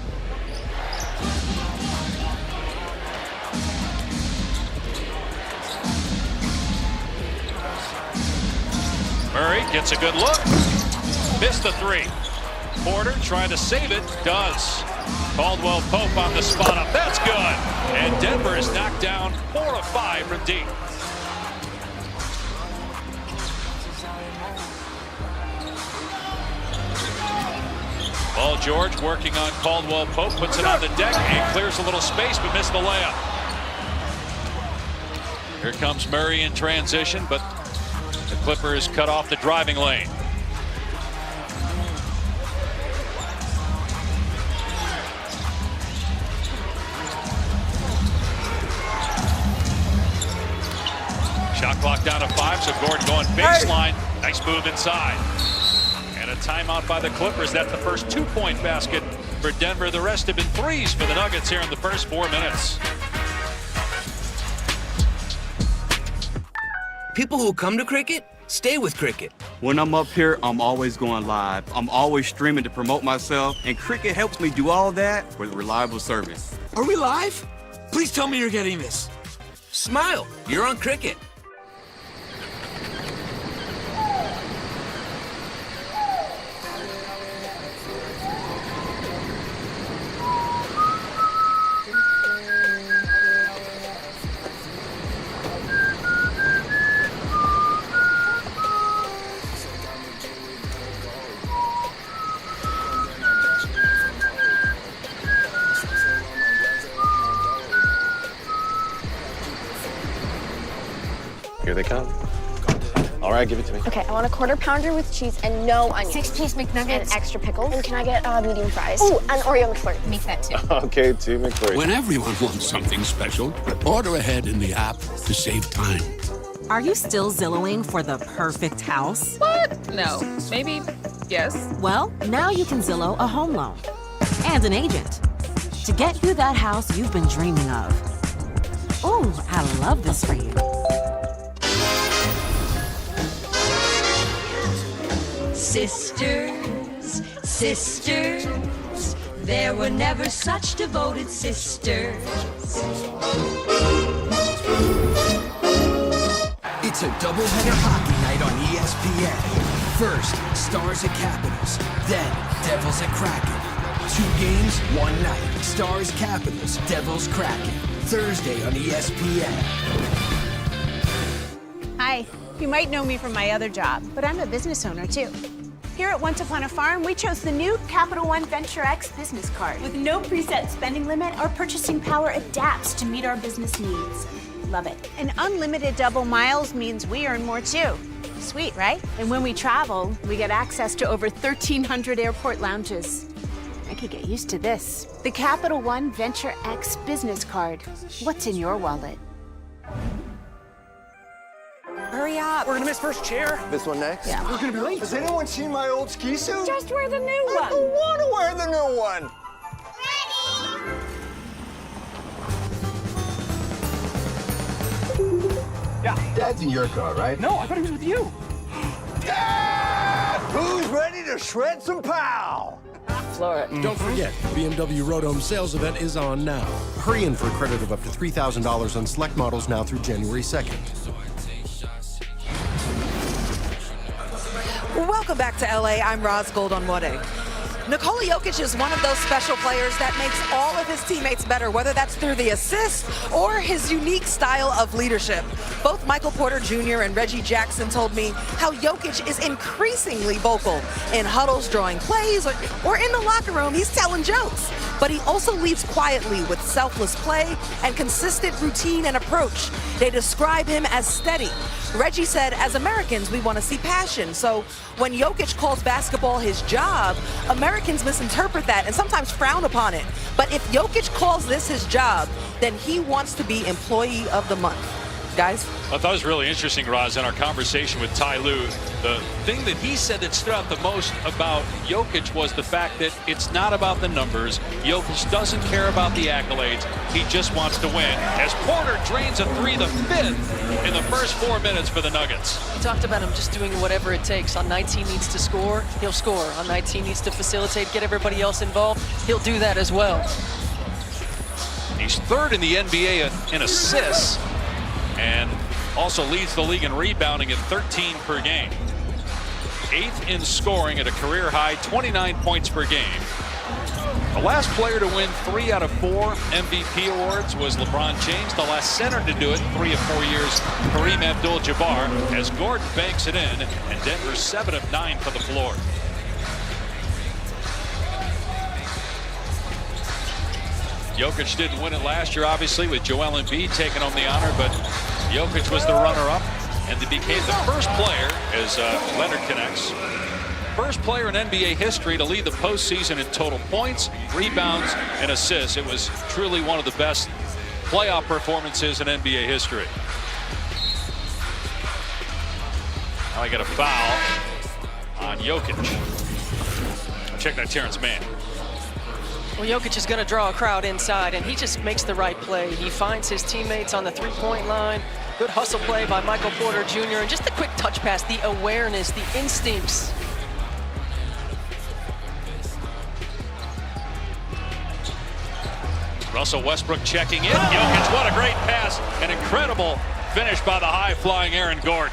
Murray gets a good look. Missed the 3. Porter trying to save it. Does. Caldwell Pope on the spot up. That's good. And Denver is knocked down 4 of 5 from deep. Paul George working on Caldwell Pope. Puts it on the deck and clears a little space but missed the layup. Here comes Murray in transition, but the Clippers cut off the driving lane. Shot clock down to 5, so Gordon going baseline. Nice move inside. And a timeout by the Clippers. That's the first 2-point basket for Denver. The rest have been threes for the Nuggets here in the first 4 minutes. People who come to cricket stay with cricket. When I'm up here, I'm always going live. I'm always streaming to promote myself, and cricket helps me do all that with reliable service. Are we live? Please tell me you're getting this. Smile, you're on cricket. Here they come. All right, give it to me. Okay, I want a quarter pounder with cheese and no onions. 6-piece McNuggets. And extra pickles. And can I get medium fries? Ooh, an Oreo McFlurry. Make that too. Okay, 2 McFlurries. When everyone wants something special, order ahead in the app to save time. Are you still Zillow-ing for the perfect house? What? No. Maybe yes. Well, now you can Zillow a home loan and an agent to get you that house you've been dreaming of. Ooh, I love this for you. Sisters, sisters, there were never such devoted sisters. It's a doubleheader hockey night on ESPN. First, Stars at Capitals, then Devils at Kraken. 2 games, 1 night. Stars, Capitals, Devils, Kraken. Thursday on ESPN. Hi, you might know me from my other job, but I'm a business owner too. Here at Once Upon a Farm, we chose the new Capital One Venture X business card. With no preset spending limit, our purchasing power adapts to meet our business needs. Love it. And unlimited double miles means we earn more too. Sweet, right? And when we travel, we get access to over 1,300 airport lounges. I could get used to this. The Capital One Venture X business card. What's in your wallet? Hurry up. We're gonna miss first chair. This one next? Yeah. We're gonna be late. Has anyone seen my old ski suit? Just wear the new I one. don't want to wear the new one. Yeah. Dad's in your car, right? No, I thought he was with you. Dad! Who's ready to shred some pow? Don't forget, BMW Road-Home sales event is on now. Hurry in for a credit of up to $3,000 on select models now through January 2nd. Welcome back to LA. I'm Roz Gold-Onwode. Nikola Jokic is one of those special players that makes all of his teammates better, whether that's through the assists or his unique style of leadership. Both Michael Porter Jr. and Reggie Jackson told me how Jokic is increasingly vocal in huddles, drawing plays, or in the locker room, he's telling jokes. But he also leads quietly with selfless play and consistent routine and approach. They describe him as steady, Reggie said, as Americans, we want to see passion. So when Jokic calls basketball his job, Americans misinterpret that and sometimes frown upon it. But if Jokic calls this his job, then he wants to be Employee of the Month. Guys? I thought it was really interesting, Roz, in our conversation with Ty Lue. The thing that he said that stood out the most about Jokic was the fact that it's not about the numbers. Jokic doesn't care about the accolades. He just wants to win. As Porter drains a three, the fifth in the first 4 minutes for the Nuggets. We talked about him just doing whatever it takes. On nights he needs to score, he'll score. On nights he needs to facilitate, get everybody else involved, he'll do that as well. He's third in the NBA in assists, and also leads the league in rebounding at 13 per game. 8th in scoring at a career high 29 points per game. The last player to win 3 out of 4 MVP awards was LeBron James. The last center to do it 3 of 4 years, Kareem Abdul-Jabbar, as Gordon banks it in, and Denver 7 of 9 for the floor. Jokic didn't win it last year, obviously, with Joel Embiid taking home the honor, but Jokic was the runner-up, and he became the first player, as Leonard connects, first player in NBA history to lead the postseason in total points, rebounds, and assists. It was truly one of the best playoff performances in NBA history. Now I get a foul on Jokic. Check that Terrence Mann. Well, Jokic is going to draw a crowd inside, and he just makes the right play. He finds his teammates on the three-point line. Good hustle play by Michael Porter Jr. And just a quick touch pass, the awareness, the instincts. Russell Westbrook checking in. Jokic, what a great pass. An incredible finish by the high-flying Aaron Gordon.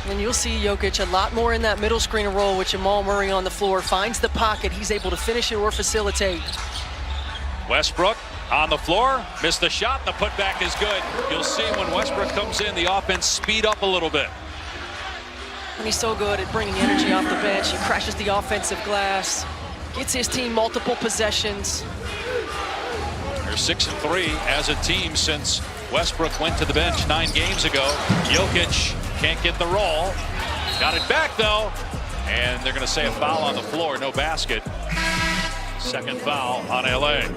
And you'll see Jokic a lot more in that middle screen role with Jamal Murray on the floor. Finds the pocket. He's able to finish it or facilitate. Westbrook on the floor. Missed the shot. The putback is good. You'll see when Westbrook comes in, the offense speed up a little bit. And he's so good at bringing energy off the bench. He crashes the offensive glass. Gets his team multiple possessions. They're 6-3 as a team since Westbrook went to the bench 9 games ago. Jokic can't get the roll. Got it back though. And they're going to say a foul on the floor. No basket. Second foul on LA.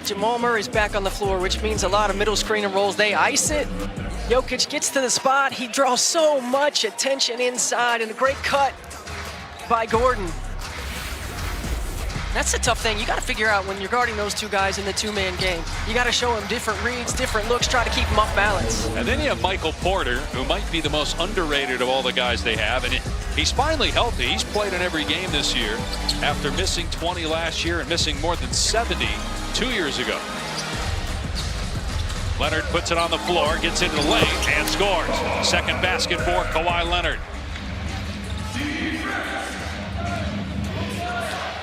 Jamal Murray's back on the floor, which means a lot of middle screen and rolls. They ice it. Jokic gets to the spot. He draws so much attention inside, and a great cut by Gordon. That's the tough thing. You got to figure out when you're guarding those two guys in the two-man game. You got to show them different reads, different looks, try to keep them off balance. And then you have Michael Porter, who might be the most underrated of all the guys they have. And he's finally healthy. He's played in every game this year after missing 20 last year and missing more than 70 2 years ago. Leonard puts it on the floor, gets into the lane, and scores. Second basket for Kawhi Leonard.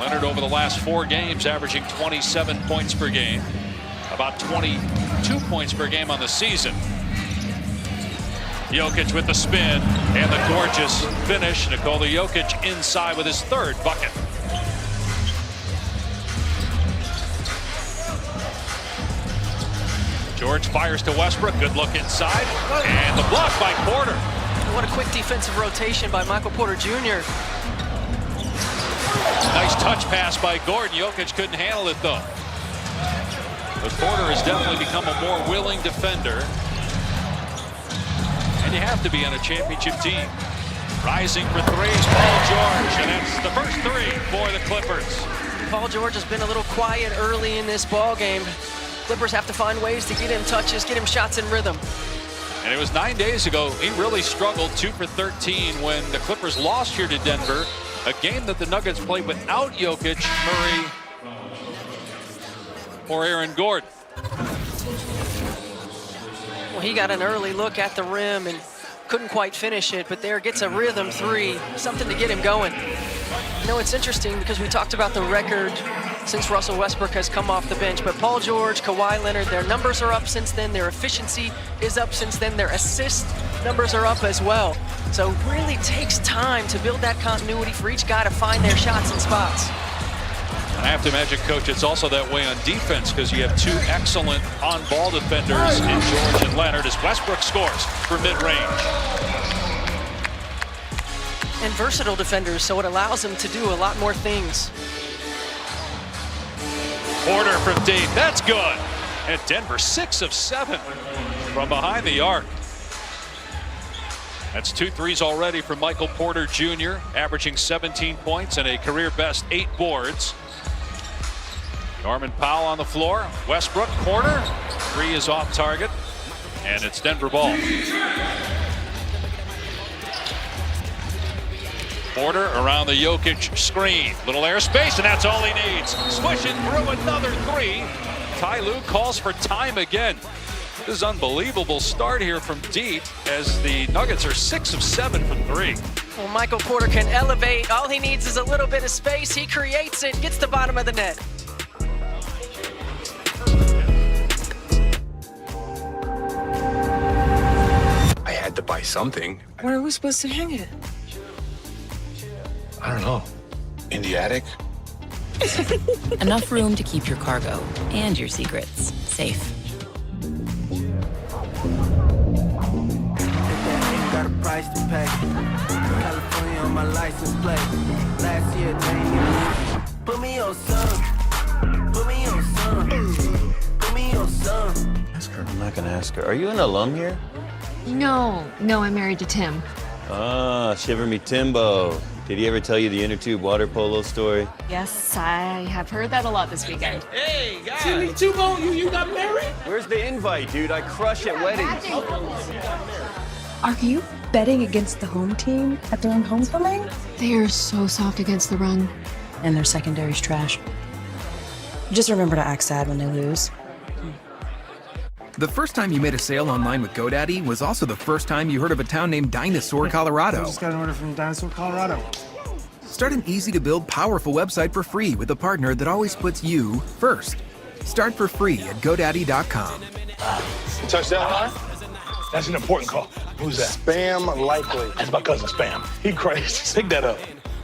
Leonard over the last 4 games averaging 27 points per game, about 22 points per game on the season. Jokic with the spin and the gorgeous finish. Nikola Jokic inside with his 3rd bucket. George fires to Westbrook. Good look inside. And the block by Porter. What a quick defensive rotation by Michael Porter Jr. Nice touch pass by Gordon. Jokic couldn't handle it though. But Porter has definitely become a more willing defender. And you have to be on a championship team. Rising for threes, Paul George. And that's the first 3 for the Clippers. Paul George has been a little quiet early in this ball game. Clippers have to find ways to get him touches, get him shots in rhythm. And it was 9 days ago. He really struggled, 2 for 13 when the Clippers lost here to Denver. A game that the Nuggets played without Jokic, Murray, or Aaron Gordon. Well, he got an early look at the rim and couldn't quite finish it, but there gets a rhythm 3, something to get him going. You know, it's interesting because we talked about the record since Russell Westbrook has come off the bench, but Paul George, Kawhi Leonard, their numbers are up since then, their efficiency is up since then, their assist numbers are up as well. So it really takes time to build that continuity for each guy to find their shots and spots. And I have to imagine, Coach, it's also that way on defense because you have two excellent on-ball defenders in George and Leonard as Westbrook scores for mid-range. And versatile defenders, so it allows them to do a lot more things. Porter from deep, that's good. And Denver 6 of 7 from behind the arc. That's 2 threes already from Michael Porter Jr., averaging 17 points and a career best 8 boards. Norman Powell on the floor. Westbrook, corner. 3 is off target. And it's Denver ball. Porter around the Jokic screen. Little airspace, and that's all he needs. Swishing through another 3. Ty Lue calls for time again. This is unbelievable start here from deep as the Nuggets are 6 of 7 from 3. Well, Michael Porter can elevate. All he needs is a little bit of space. He creates it, gets the bottom of the net. I had to buy something. Where are we supposed to hang it? I don't know. In the attic? Enough room to keep your cargo and your secrets safe. Got a price to pay. California on my license plate. Last year, put me on some. Put me on some. Put me on some. Ask her. I'm not gonna ask her. Are you an alum here? No, I'm married to Tim. Ah, Shiver Me Timbo. Did he ever tell you the inner tube water polo story? Yes, I have heard that a lot this weekend. Hey, guys! Timmy Timbo, you got married? Where's the invite, dude? I crush at weddings. Are you betting against the home team at their own homecoming? They are so soft against the run. And their secondary's trash. Just remember to act sad when they lose. The first time you made a sale online with GoDaddy was also the first time you heard of a town named Dinosaur, Colorado. I just got an order from Dinosaur, Colorado. Start an easy-to-build, powerful website for free with a partner that always puts you first. Start for free at GoDaddy.com. Touchdown line? That's an important call. Who's that? Spam likely. That's my cousin Spam. He crazy. Pick that up.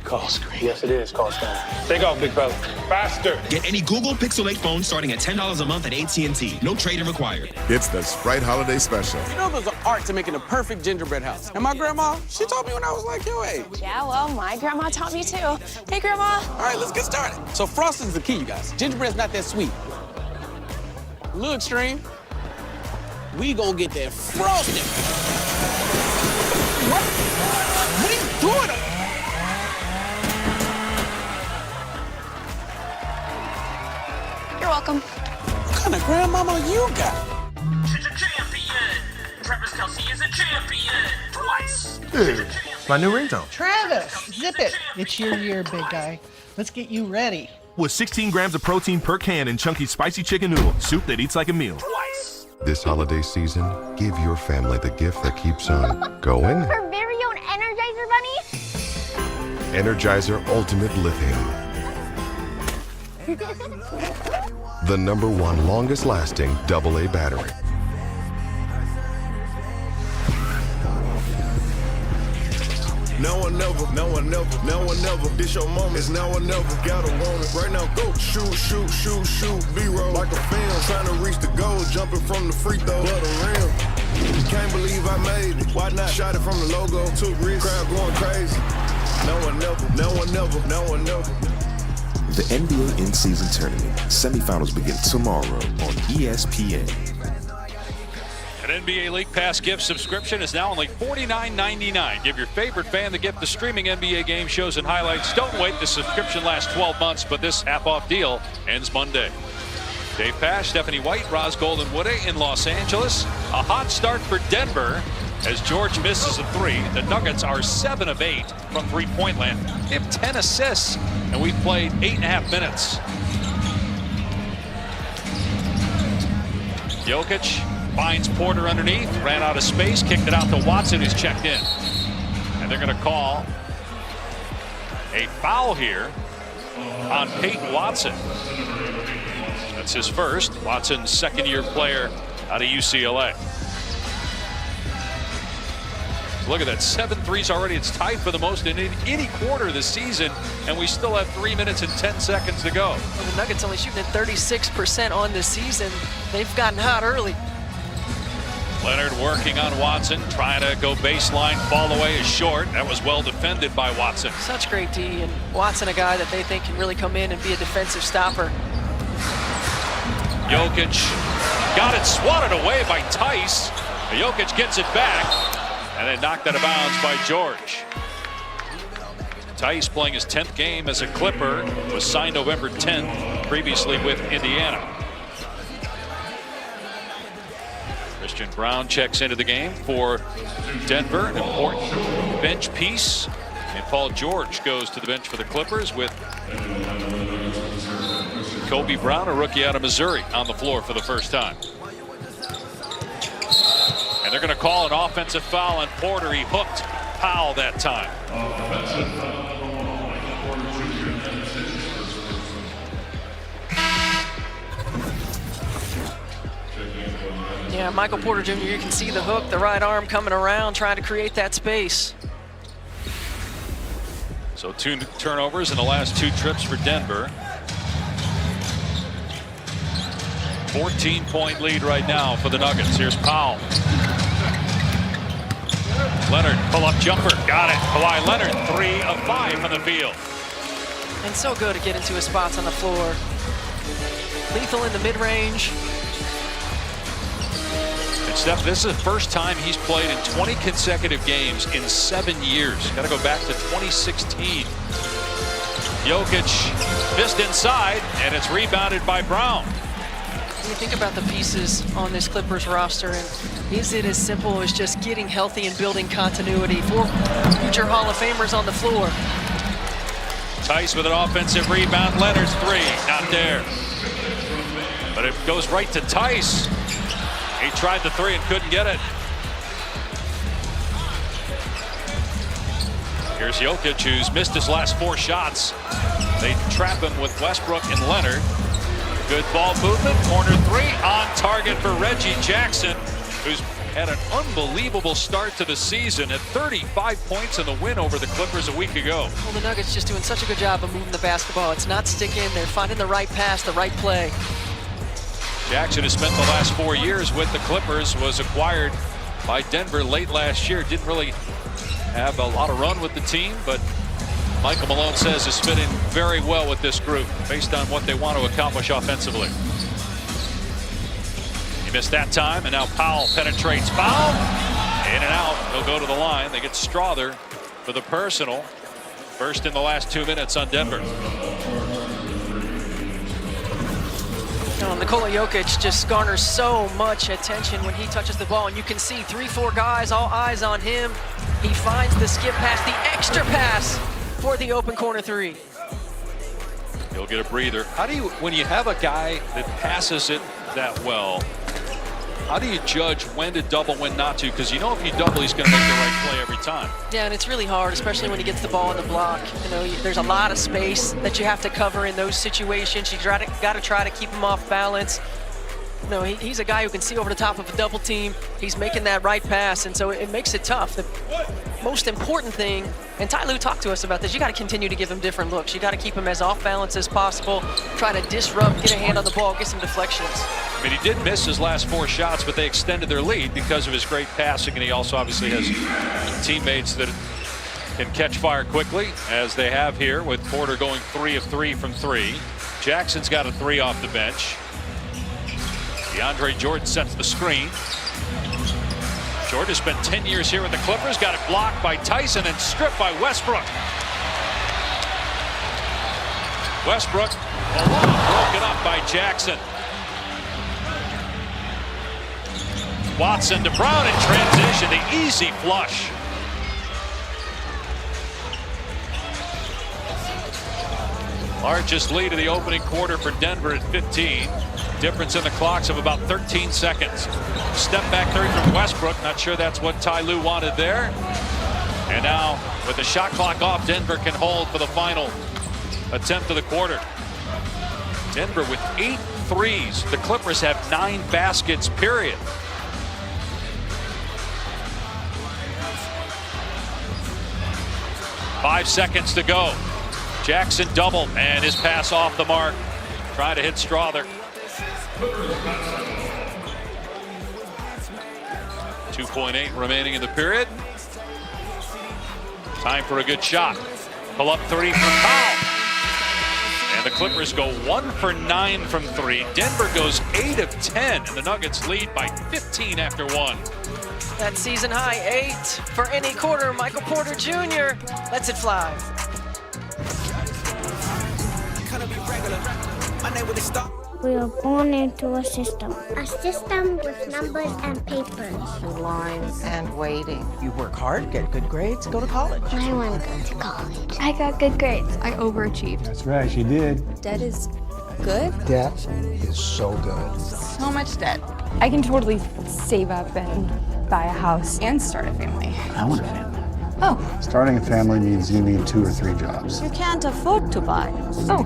Call screen. Yes, it is. Call screen. Take off, big fella. Faster. Get any Google Pixel 8 phone starting at $10 a month at AT&T. No trade-in required. It's the Sprite Holiday Special. You know there's an art to making a perfect gingerbread house. And my grandma, she taught me when I was like your age. Yeah, well, my grandma taught me too. Hey, Grandma. All right, let's get started. So frosting's the key, you guys. Gingerbread's not that sweet. A little extreme. We gonna get that frosting. What? What are you doing? You're welcome. What kind of grandmama you got? She's a champion. Travis Kelce is a champion. Twice. Hey, my new ringtone. Travis, zip it. It's your year, big guy. Let's get you ready. With 16 grams of protein per can and chunky spicy chicken noodle, soup that eats like a meal. Twice. This holiday season, give your family the gift that keeps on going. Her very own Energizer Bunny? Energizer Ultimate Lithium. The #1 longest lasting AA battery. Now or never, now or never, now or never. This your moment, it's now or never. Gotta want it. Right now, go. Shoot, shoot, shoot, shoot. B-roll like a film. Trying to reach the goal, jumping from the free throw. But a rim. Can't believe I made it. Why not? Shot it from the logo. Took risks. Crowd going crazy. Now or never, now or never, now or never. The NBA in-season tournament. Semifinals begin tomorrow on ESPN. An NBA League Pass gift subscription is now only $49.99. Give your favorite fan the gift of streaming NBA game shows and highlights. Don't wait. The subscription lasts 12 months, but this half-off deal ends Monday. Dave Pash, Stephanie White, Roz Golden Woody in Los Angeles. A hot start for Denver as George misses a 3. The Nuggets are 7 of 8 from three-point land. They have 10 assists, and we've played 8.5 minutes. Jokic finds Porter underneath, ran out of space, kicked it out to Watson, who's checked in. And they're going to call a foul here on Peyton Watson. That's his first. Watson's second-year player out of UCLA. Look at that, 7 threes already. It's tied for the most in any quarter this season, and we still have 3 minutes and 10 seconds to go. Well, the Nuggets only shooting at 36% on this season. They've gotten hot early. Leonard working on Watson, trying to go baseline, fall away is short. That was well defended by Watson. Such great D, and Watson a guy that they think can really come in and be a defensive stopper. Jokic got it swatted away by Tice. Jokic gets it back, and then knocked out of bounds by George. Tice playing his 10th game as a Clipper, was signed November 10th, previously with Indiana. Christian Brown checks into the game for Denver, an important bench piece. And Paul George goes to the bench for the Clippers with Kobe Brown, a rookie out of Missouri, on the floor for the first time. And they're going to call an offensive foul on Porter. He hooked Powell that time. Yeah, Michael Porter Jr., you can see the hook, the right arm coming around, trying to create that space. So 2 turnovers in the last 2 trips for Denver. 14-point lead right now for the Nuggets. Here's Powell. Leonard, pull-up jumper, got it. Kawhi Leonard, 3 of 5 from the field. And so good to get into his spots on the floor. Lethal in the mid-range. And Steph, this is the first time he's played in 20 consecutive games in 7 years. Got to go back to 2016. Jokic missed inside, and it's rebounded by Brown. When you think about the pieces on this Clippers roster, and is it as simple as just getting healthy and building continuity for future Hall of Famers on the floor? Tice with an offensive rebound. Leonard's 3, not there. But it goes right to Tice. He tried the 3 and couldn't get it. Here's Jokic, who's missed his last 4 shots. They trap him with Westbrook and Leonard. Good ball movement, corner 3 on target for Reggie Jackson, who's had an unbelievable start to the season at 35 points in the win over the Clippers a week ago. Well, the Nuggets just doing such a good job of moving the basketball. It's not sticking, they're finding the right pass, the right play. Jackson has spent the last 4 years with the Clippers, was acquired by Denver late last year. Didn't really have a lot of run with the team, but Michael Malone says is fitting very well with this group based on what they want to accomplish offensively. He missed that time, and now Powell penetrates. Foul! In and out. He'll go to the line. They get Strother for the personal. First in the last 2 minutes on Denver. Nikola Jokic just garners so much attention when he touches the ball, and you can see 3-4 guys, all eyes on him. He finds the skip pass, the extra pass for the open corner 3. He'll get a breather. How do you, when you have a guy that passes it that well, how do you judge when to double, when not to? Because you know if you double, he's going to make the right play every time. Yeah, and it's really hard, especially when he gets the ball in the block. You know, there's a lot of space that you have to cover in those situations. You got to try to keep him off balance. No, he's a guy who can see over the top of a double team. He's making that right pass, and so it makes it tough. The most important thing, and Ty Lue talked to us about this, you got to continue to give him different looks. You got to keep him as off balance as possible, try to disrupt, get a hand on the ball, get some deflections. I mean, he did miss his last 4 shots, but they extended their lead because of his great passing, and he also obviously has teammates that can catch fire quickly, as they have here, with Porter going 3 of 3 from 3. Jackson's got a 3 off the bench. DeAndre Jordan sets the screen. Jordan has spent 10 years here with the Clippers. Got it blocked by Tyson and stripped by Westbrook. Westbrook broken up by Jackson. Watson to Brown in transition. The easy flush. Largest lead of the opening quarter for Denver at 15. Difference in the clocks of about 13 seconds. Step back 3 from Westbrook. Not sure that's what Ty Lue wanted there. And now, with the shot clock off, Denver can hold for the final attempt of the quarter. Denver with 8 threes. The Clippers have 9 baskets, period. 5 seconds to go. Jackson double, and his pass off the mark. Trying to hit Strother. 2.8 remaining in the period. Time for a good shot. Pull up 3 from Powell. And the Clippers go 1 for 9 from 3. Denver goes 8 of 10, and the Nuggets lead by 15 after 1. That season high 8 for any quarter. Michael Porter Jr. lets it fly. We were born into a system with numbers and papers. Lines and waiting. You work hard, get good grades, go to college. I want to go to college. I got good grades. I overachieved. That's right, she did. Debt is good? Debt is so good. So much debt. I can totally save up and buy a house and start a family. I want a family. Oh. Starting a family means you need 2 or 3 jobs. You can't afford to buy. Oh.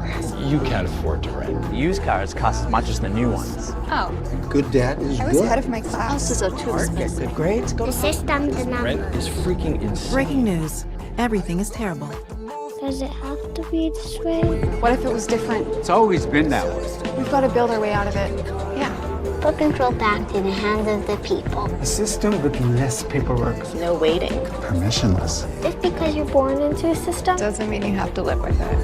You can't afford to rent. Used cars cost as much as the new ones. Oh. Good debt is good. I was ahead of my class. Houses are too Hard, get good grades, go to The system, the numbers. Rent is freaking insane. Breaking news. Everything is terrible. Does it have to be this way? What if it was different? It's always been that way. We've got to build our way out of it. Yeah. Put control back in the hands of the people. A system with less paperwork. No waiting. Permissionless. Just because you're born into a system Doesn't mean you have to live with it.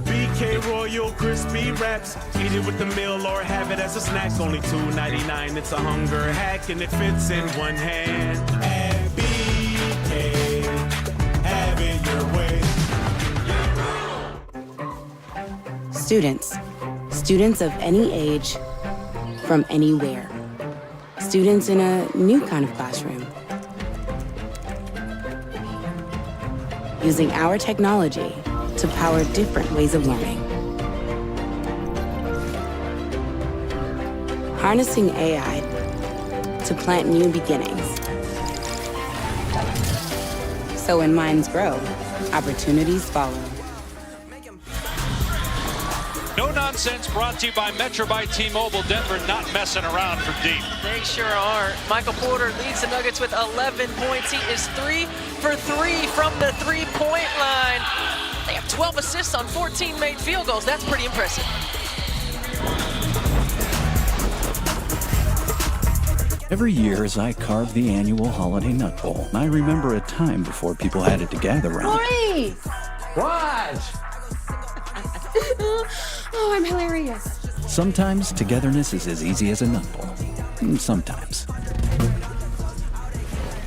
BK Royal Crispy Wraps. Eat it with the meal or have it as a snack. Only $2.99. It's a hunger hack and it fits in one hand. And BK, have it your way. Students of any age, from anywhere. Students in a new kind of classroom. Using our technology to power different ways of learning. Harnessing AI to plant new beginnings. So when minds grow, opportunities follow. No Nonsense brought to you by Metro by T-Mobile. Denver not messing around from deep. They sure aren't. Michael Porter leads the Nuggets with 11 points. He is 3 for 3 from the three-point line. They have 12 assists on 14 made field goals. That's pretty impressive. Every year as I carve the annual holiday nut bowl, I remember a time before people had it to gather around. Maurice! What? Oh, I'm hilarious. Sometimes togetherness is as easy as a nut bowl. Sometimes.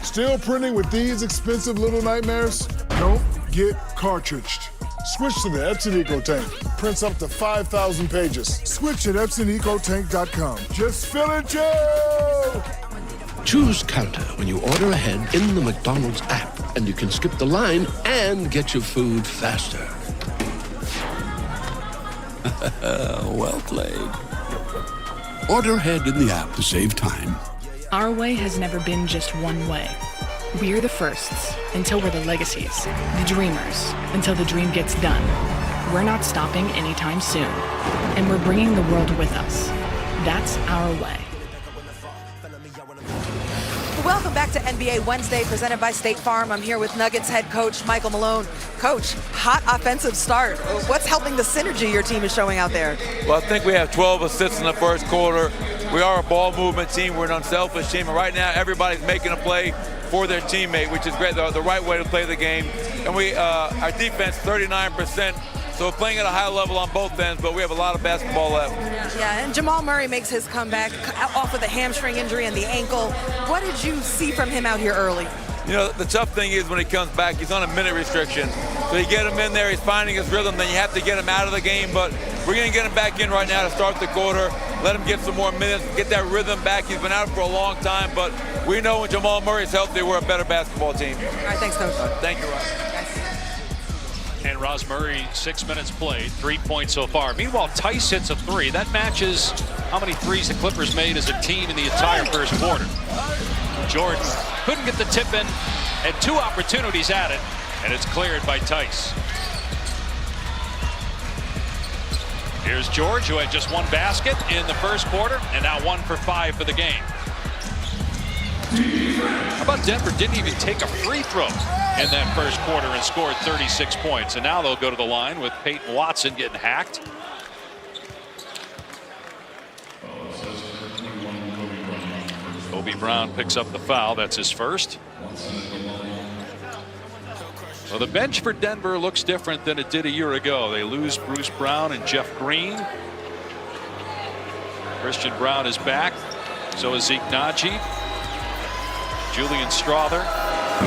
Still printing with these expensive little nightmares? Don't get cartridged. Switch to the Epson EcoTank. Prints up to 5,000 pages. Switch at EpsonEcoTank.com. Just fill it, Joe! Choose Calta when you order ahead in the McDonald's app, and you can skip the line and get your food faster. Well played. Order ahead in the app to save time. Our way has never been just one way. We're the firsts until we're the legacies, the dreamers until the dream gets done. We're not stopping anytime soon, and we're bringing the world with us. That's our way. Welcome back to NBA Wednesday, presented by State Farm. I'm here with Nuggets head coach Michael Malone. Coach, hot offensive start. What's helping the synergy your team is showing out there? Well, I think we have 12 assists in the first quarter. We are a ball movement team. We're an unselfish team. And right now, everybody's making a play for their teammate, which is great. The right way to play the game. And our defense, 39%. So we're playing at a high level on both ends, but we have a lot of basketball left. Yeah, and Jamal Murray makes his comeback off with a hamstring injury and the ankle. What did you see from him out here early? You know, the tough thing is when he comes back, he's on a minute restriction. So you get him in there, he's finding his rhythm, then you have to get him out of the game. But we're going to get him back in right now to start the quarter, let him get some more minutes, get that rhythm back. He's been out for a long time, but we know when Jamal Murray's healthy, we're a better basketball team. All right, thanks, Coach. Thank you, Rob. And Roz Murray, 6 minutes played, 3 points so far. Meanwhile, Tice hits a 3. That matches how many threes the Clippers made as a team in the entire first quarter. Jordan couldn't get the tip in, had 2 opportunities at it, and it's cleared by Tice. Here's George, who had just 1 basket in the first quarter, and now 1 for 5 for the game. about Denver didn't even take a free throw in that first quarter and scored 36 points. And now they'll go to the line with Peyton Watson getting hacked. Kobe Brown picks up the foul. That's his first. Well, the bench for Denver looks different than it did a year ago. They lose Bruce Brown and Jeff Green. Christian Brown is back. So is Zeke Naji. Julian Strother,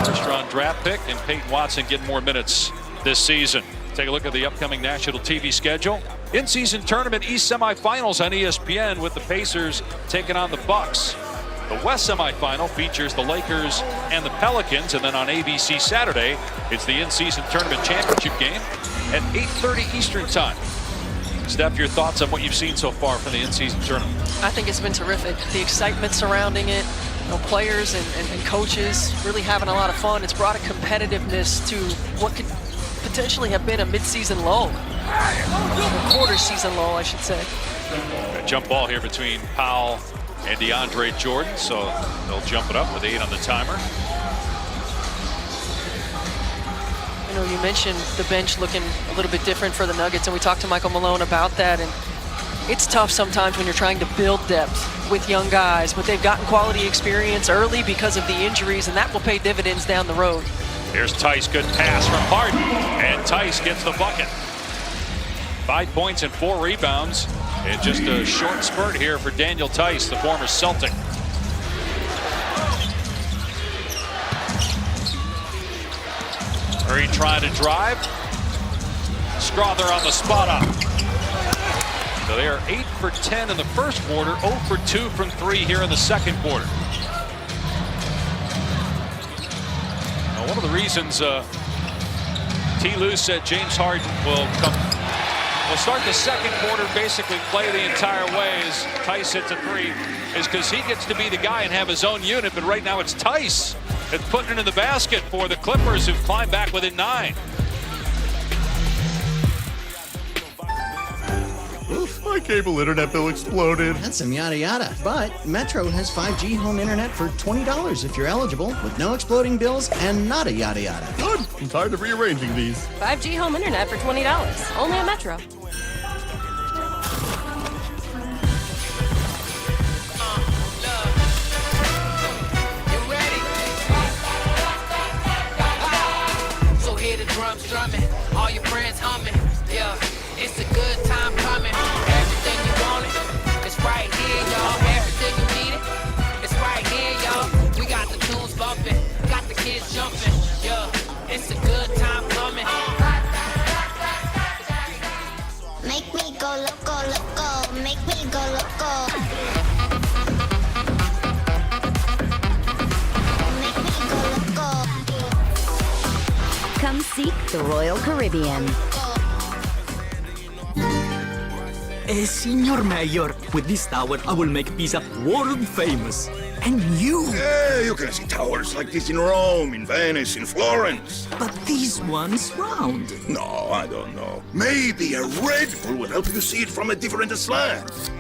first-round draft pick, and Peyton Watson getting more minutes this season. Take a look at the upcoming national TV schedule. In-season tournament East semifinals on ESPN with the Pacers taking on the Bucks. The West semifinal features the Lakers and the Pelicans, and then on ABC Saturday, it's the in-season tournament championship game at 8:30 Eastern time. Steph, your thoughts on what you've seen so far from the in-season tournament? I think it's been terrific. The excitement surrounding it, players and coaches really having a lot of fun. It's brought a competitiveness to what could potentially have been a mid-season lull, a quarter-season lull, I should say. A jump ball here between Powell and DeAndre Jordan, so they'll jump it up with 8 on the timer. You know, you mentioned the bench looking a little bit different for the Nuggets, and we talked to Michael Malone about that. And it's tough sometimes when you're trying to build depth with young guys, but they've gotten quality experience early because of the injuries, and that will pay dividends down the road. Here's Tice, good pass from Harden, and Tice gets the bucket. 5 points and 4 rebounds. And just a short spurt here for Daniel Tice, the former Celtic. Murray trying to drive. Strother on the spot up. So they are 8 for 10 in the first quarter, 0 for 2 from 3 here in the second quarter. Now, one of the reasons T. Lou said James Harden will start the second quarter, basically play the entire way as Tice hits a 3, is because he gets to be the guy and have his own unit. But right now it's Tice that's putting it in the basket for the Clippers, who've climbed back within 9. Oof, my cable internet bill exploded. That's some yada yada. But Metro has 5G home internet for $20 if you're eligible, with no exploding bills and not a yada yada. Good. I'm tired of rearranging these. 5G home internet for $20. Only at Metro. So hear the drums drumming, all your friends humming. Yeah, it's a good time coming. Everything you wanted, it's right here, y'all. Everything you needed, it's right here, y'all. We got the tunes bumping, got the kids jumping. Yeah, it's a good time coming. Make me go loco, loco. Make me go loco. Make me go loco. Come seek the Royal Caribbean. Senor Mayor, with this tower, I will make Pisa world famous. And you? Yeah, you can see towers like this in Rome, in Venice, in Florence. But this one's round. No, I don't know. Maybe a Red Bull will help you see it from a different slant.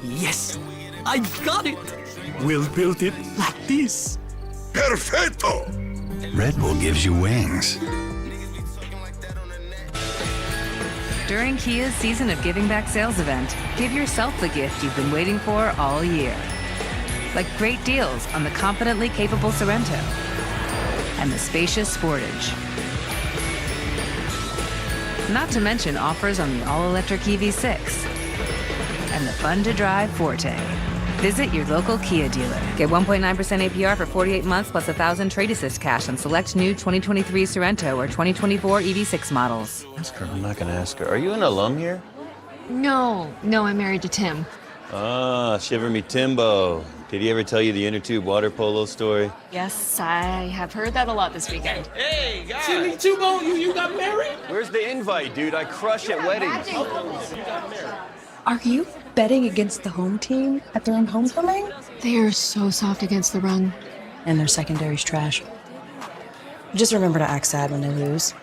Yes, I got it. We'll build it like this. Perfetto! Red Bull gives you wings. During Kia's Season of Giving Back sales event, give yourself the gift you've been waiting for all year. Like great deals on the confidently capable Sorento and the spacious Sportage. Not to mention offers on the all-electric EV6 and the fun-to-drive Forte. Visit your local Kia dealer. Get 1.9% APR for 48 months plus $1,000 trade assist cash on select new 2023 Sorento or 2024 EV6 models. Ask her. I'm not going to ask her. Are you an alum here? No, I'm married to Tim. Ah, Shiver Me Timbo. Did he ever tell you the inner tube water polo story? Yes, I have heard that a lot this weekend. Hey, guys! Timmy Tubo, you got married? Where's the invite, dude? I crush at weddings. Are you betting against the home team at their own homecoming? They are so soft against the run. And their secondary's trash. Just remember to act sad when they lose.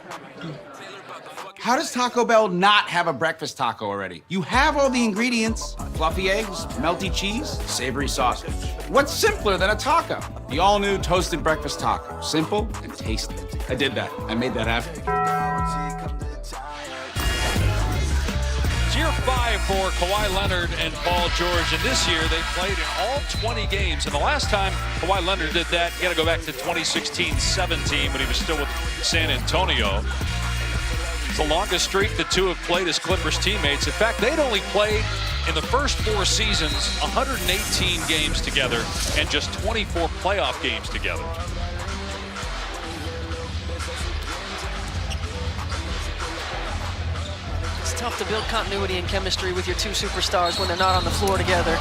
How does Taco Bell not have a breakfast taco already? You have all the ingredients. Fluffy eggs, melty cheese, savory sausage. What's simpler than a taco? The all-new toasted breakfast taco. Simple and tasty. I did that. I made that happen. It's year 5 for Kawhi Leonard and Paul George, and this year they played in all 20 games. And the last time Kawhi Leonard did that, you got to go back to 2016-17 when he was still with San Antonio. It's the longest streak the two have played as Clippers teammates. In fact, they'd only played in the first 4 seasons 118 games together and just 24 playoff games together. It's tough to build continuity and chemistry with your two superstars when they're not on the floor together.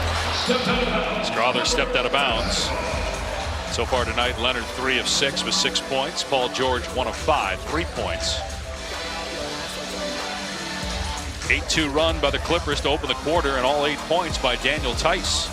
Strawther stepped out of bounds. So far tonight, Leonard 3 of 6 with 6 points. Paul George 1 of 5, 3 points. 8-2 run by the Clippers to open the quarter, and all 8 points by Daniel Tice.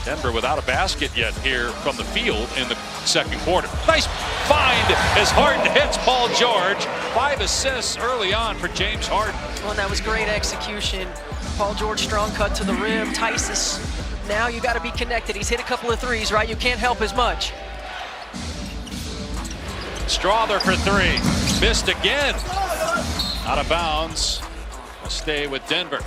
Denver without a basket yet here from the field in the second quarter. Nice find as Harden hits Paul George. 5 assists early on for James Harden. Well, that was great execution. Paul George strong cut to the rim. Tice is, now you got to be connected. He's hit a couple of threes, right? You can't help as much. Strawther for 3. Missed again. Out of bounds. Will stay with Denver.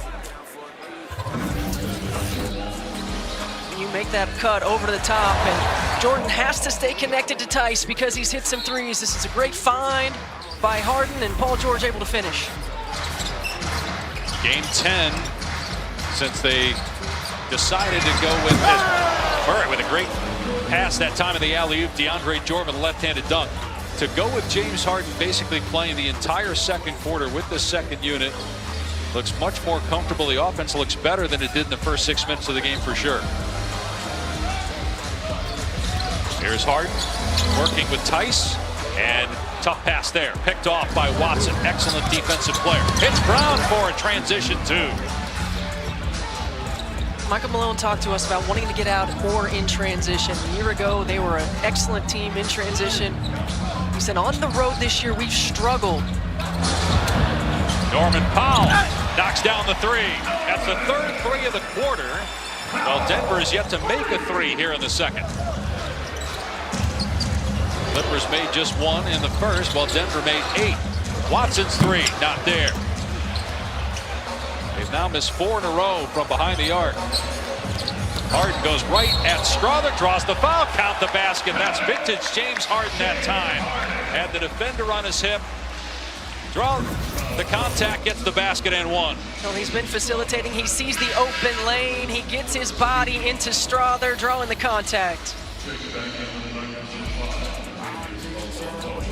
You make that cut over to the top, and Jordan has to stay connected to Tice because he's hit some threes. This is a great find by Harden, and Paul George able to finish. Game 10, since they decided to go with Murray with a great pass that time in the alley-oop. DeAndre Jordan, left-handed dunk. To go with James Harden basically playing the entire second quarter with the second unit. Looks much more comfortable. The offense looks better than it did in the first 6 minutes of the game for sure. Here's Harden working with Tice, and tough pass there. Picked off by Watson. Excellent defensive player. Hits Brown for a transition 2. Michael Malone talked to us about wanting to get out more in transition. A year ago, they were an excellent team in transition. He said, on the road this year, we've struggled. Norman Powell knocks down the 3. That's the third 3 of the quarter. Well, Denver is yet to make a 3 here in the second. Clippers made just 1 in the first, while Denver made 8. Watson's 3, not there. They've now missed 4 in a row from behind the arc. Harden goes right at Strawther, draws the foul, count the basket. That's vintage James Harden that time. Had the defender on his hip. Draw the contact, gets the basket and 1. Well, he's been facilitating. He sees the open lane. He gets his body into Strawther, drawing the contact.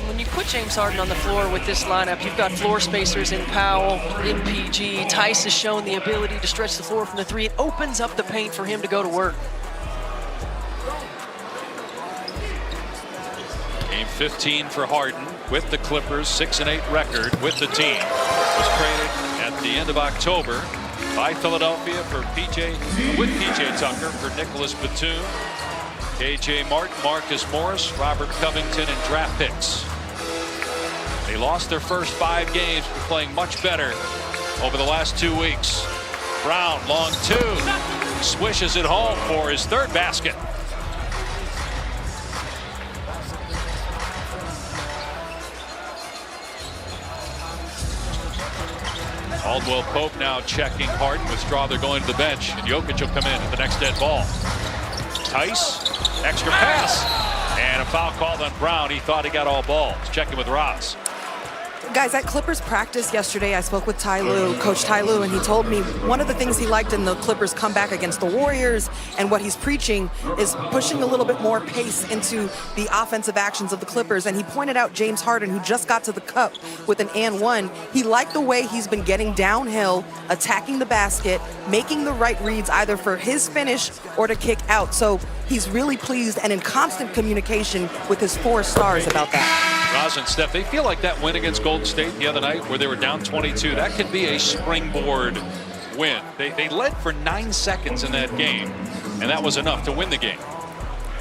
When you put James Harden on the floor with this lineup, you've got floor spacers in Powell, in PG. Tice has shown the ability to stretch the floor from the 3. It opens up the paint for him to go to work. Game 15 for Harden with the Clippers, 6-8 record with the team. Was traded at the end of October by Philadelphia for with PJ Tucker for Nicholas Batum, KJ Martin, Marcus Morris, Robert Covington, and draft picks. They lost their first 5 games, but playing much better over the last 2 weeks. Brown, long 2, swishes it home for his 3rd basket. Caldwell Pope now checking Harden with Strawther going to the bench, and Jokic will come in at the next dead ball. Tice, extra pass, and a foul called on Brown. He thought he got all balls. Checking with Roz. Guys, at Clippers practice yesterday, I spoke with Coach Ty Lue, and he told me one of the things he liked in the Clippers comeback against the Warriors and what he's preaching is pushing a little bit more pace into the offensive actions of the Clippers. And he pointed out James Harden, who just got to the cup with an and 1. He liked the way he's been getting downhill, attacking the basket, making the right reads either for his finish or to kick out. So he's really pleased and in constant communication with his 4 stars about that. Roz and Steph, they feel like that win against Golden State the other night where they were down 22, that could be a springboard win. They led for 9 seconds in that game, and that was enough to win the game.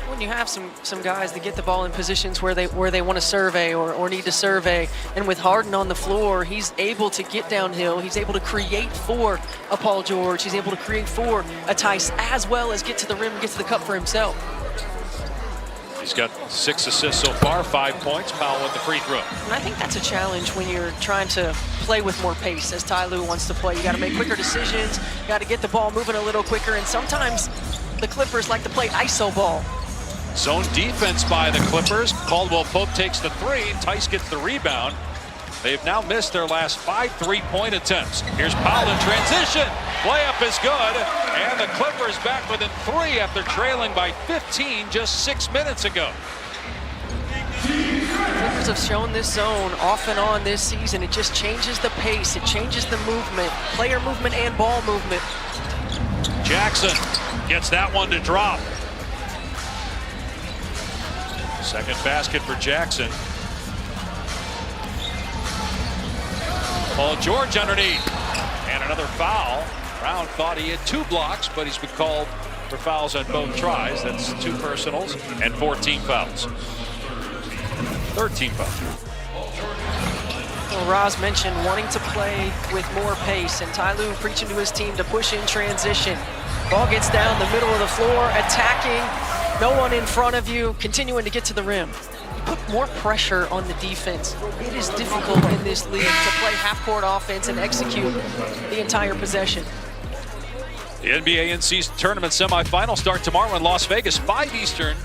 When you have some guys that get the ball in positions where they want to survey or need to survey, and with Harden on the floor, he's able to get downhill. He's able to create for a Paul George. He's able to create for a Tice, as well as get to the rim and get to the cup for himself. He's got 6 assists so far, 5 points. Powell with the free throw. And I think that's a challenge when you're trying to play with more pace, as Ty Lue wants to play. You got to make quicker decisions. You got to get the ball moving a little quicker. And sometimes the Clippers like to play ISO ball. Zone defense by the Clippers. Caldwell Pope takes the 3. Tice gets the rebound. They've now missed their last 5 3-point attempts. Here's Powell in transition. Layup is good. And the Clippers back within 3 after trailing by 15 just 6 minutes ago. Clippers have shown this zone off and on this season. It just changes the pace. It changes the movement, player movement and ball movement. Jackson gets that one to drop. Second basket for Jackson. Paul George underneath. And another foul. Brown thought he had 2 blocks, but he's been called for fouls on both tries. That's 2 personals and 14 fouls. 13 fouls. Well, Roz mentioned wanting to play with more pace, and Ty Lue preaching to his team to push in transition. Ball gets down the middle of the floor, attacking, no one in front of you, continuing to get to the rim. Put more pressure on the defense. It is difficult in this league to play half-court offense and execute the entire possession. The NBA in-season tournament semifinals start tomorrow in Las Vegas, 5 Eastern,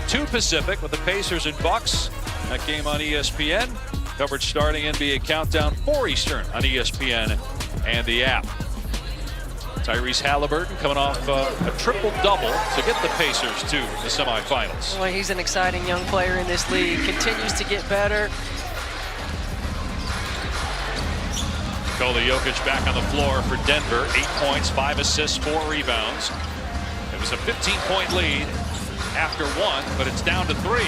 2 Pacific, with the Pacers and Bucks. That game on ESPN. Coverage starting NBA Countdown, 4 Eastern on ESPN and the app. Tyrese Halliburton coming off a triple-double to get the Pacers to the semifinals. Well, he's an exciting young player in this league. Continues to get better. Nikola Jokic back on the floor for Denver. 8 points, 5 assists, 4 rebounds. It was a 15-point lead after 1, but it's down to 3.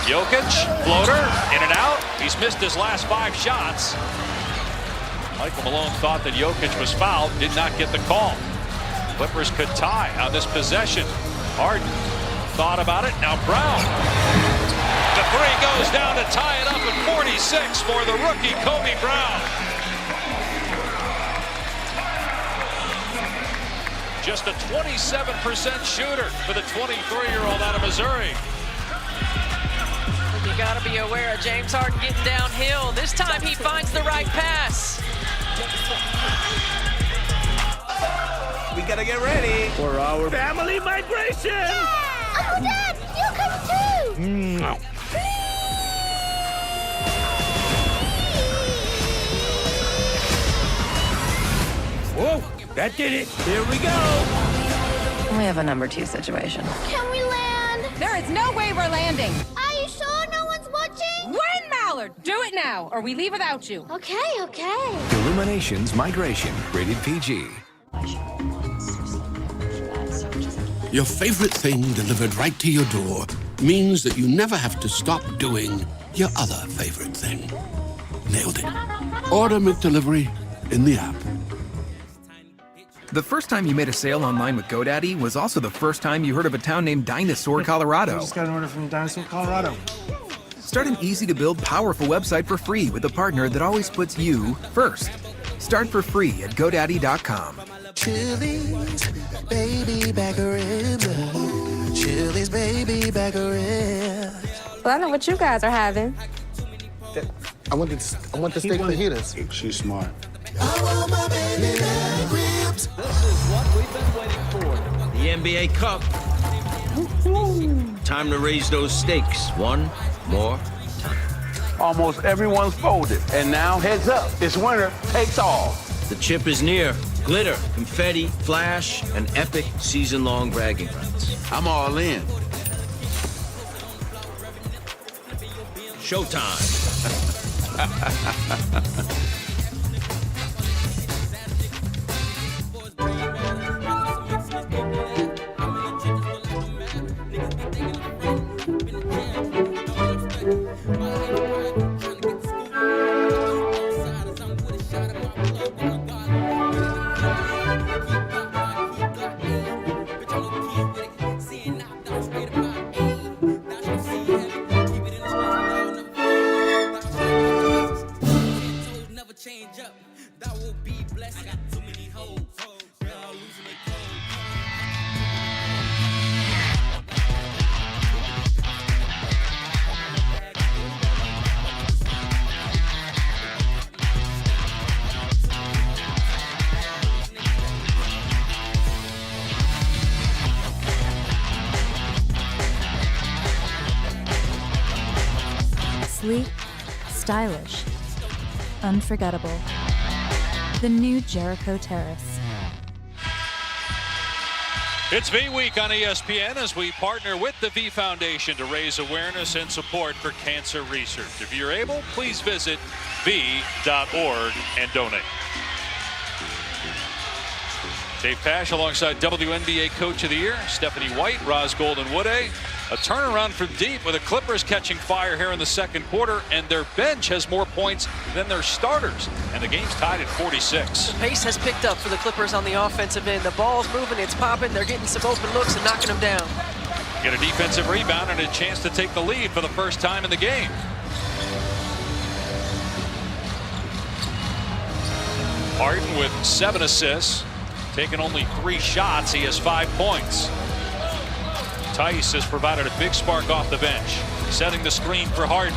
Jokic, floater, in and out. He's missed his last 5 shots. Michael Malone thought that Jokic was fouled, did not get the call. Clippers could tie on this possession. Harden thought about it, now Brown. The 3 goes down to tie it up at 46 for the rookie Kobe Brown. Just a 27% shooter for the 23-year-old out of Missouri. You got to be aware of James Harden getting downhill. This time he finds the right pass. We gotta get ready For our family migration. Yeah! Oh, Dad, you come too! Whoa, that did it. Here we go. We have a number 2 situation. Can we land? There is no way we're landing. Are you sure no one's watching? Win, Mallard! Do it now, or we leave without you. Okay, okay. Illuminations Migration, rated PG. Your favorite thing delivered right to your door means that you never have to stop doing your other favorite thing. Nailed it. Order McDelivery in the app. The first time you made a sale online with GoDaddy was also the first time you heard of a town named Dinosaur, Colorado. I just got an order from Dinosaur, Colorado. Start an easy-to-build, powerful website for free with a partner that always puts you first. Start for free at GoDaddy.com. Chili's baby back ribs. Chili's baby back ribs. Well, I know what you guys are having. I want the steak fajitas. She's smart. I want my baby back ribs. This is what we've been waiting for. The NBA Cup. Time to raise those stakes. One more time. Almost everyone's folded. And now, heads up. It's winner takes all. The chip is near. Glitter, confetti, flash, and epic season-long bragging rights. I'm all in. Showtime. Sleek, stylish, unforgettable. The new Jericho Terrace. It's V Week on ESPN as we partner with the V Foundation to raise awareness and support for cancer research. If you're able, please visit v.org and donate. Dave Pash alongside WNBA Coach of the Year, Stephanie White, Roz Golden-Woode. A turnaround from deep with the Clippers catching fire here in the second quarter, and their bench has more points than their starters, and the game's tied at 46. The pace has picked up for the Clippers on the offensive end. The ball's moving, it's popping, they're getting some open looks and knocking them down. Get a defensive rebound and a chance to take the lead for the first time in the game. Harden with 7 assists, taking only 3 shots. He has 5 points. Tice has provided a big spark off the bench, setting the screen for Harden.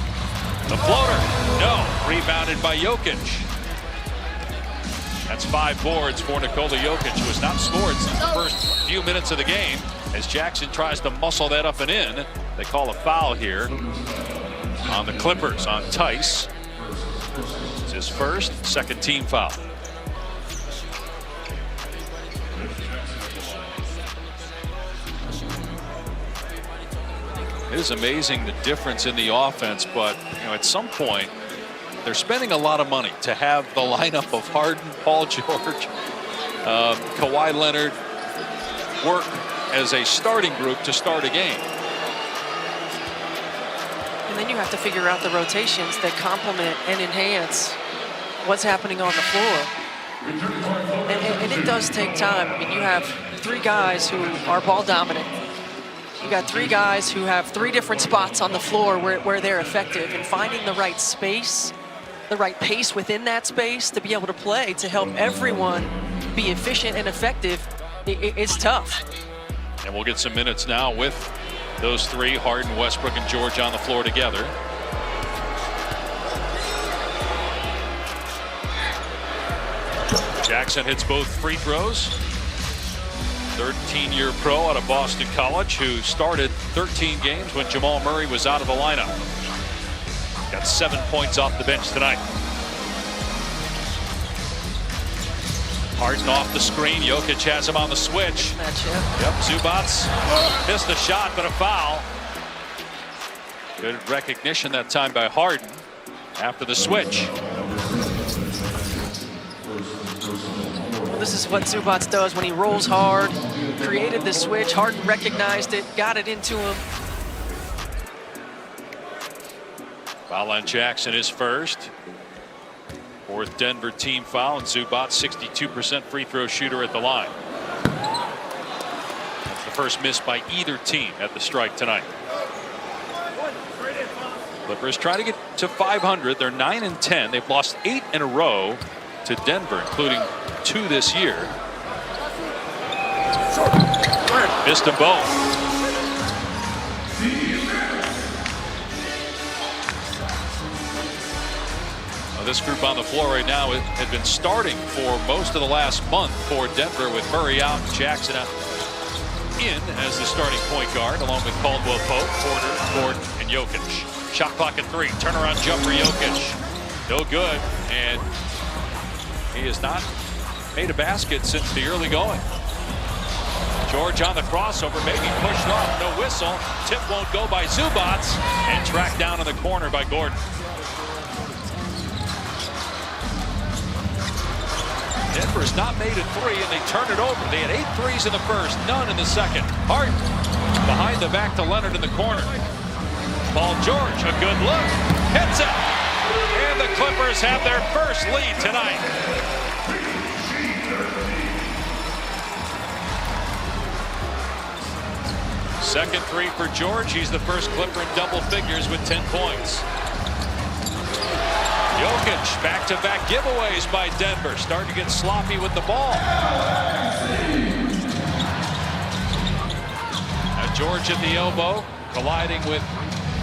The floater, no, rebounded by Jokic. That's 5 boards for Nikola Jokic, who has not scored since the first few minutes of the game. As Jackson tries to muscle that up and in, they call a foul here on the Clippers, on Tice. It's his first, second team foul. It is amazing the difference in the offense, but at some point they're spending a lot of money to have the lineup of Harden, Paul George, Kawhi Leonard work as a starting group to start a game. And then you have to figure out the rotations that complement and enhance what's happening on the floor. And it does take time. I mean, you have 3 guys who are ball dominant. You got 3 guys who have 3 different spots on the floor where they're effective, and finding the right space, the right pace within that space to be able to play to help everyone be efficient and effective. It's tough. And we'll get some minutes now with those 3, Harden, Westbrook, and George on the floor together. Jackson hits both free throws. 13-year pro out of Boston College who started 13 games when Jamal Murray was out of the lineup. Got 7 points off the bench tonight. Harden off the screen. Jokic has him on the switch. Yep, Zubac missed the shot, but a foul. Good recognition that time by Harden after the switch. This is what Zubac does when he rolls hard. Created the switch. Harden recognized it, got it into him. Foul on Jackson is first. 4th Denver team foul, and Zubac 62% free throw shooter at the line. That's the first miss by either team at the strike tonight. Clippers try to get to 500. They're 9-10. They've lost 8 in a row to Denver, including 2 this year. Missed them both. Well, this group on the floor right now had been starting for most of the last month for Denver, with Murray out and Jackson out in as the starting point guard, along with Caldwell Pope, Porter, Gordon, and Jokic. Shot clock at 3. Turnaround jumper, Jokic. No good, and he has not made a basket since the early going. George on the crossover, maybe pushed off, no whistle. Tip won't go by Zubac, and tracked down in the corner by Gordon. Denver has not made a 3, and they turn it over. They had 8 threes in the first, none in the second. Harden behind the back to Leonard in the corner. Paul George, a good look, hits it, and the Clippers have their first lead tonight. Second 3 for George. He's the first Clipper in double figures with 10 points. Jokic, back-to-back giveaways by Denver. Starting to get sloppy with the ball. Now George at the elbow, colliding with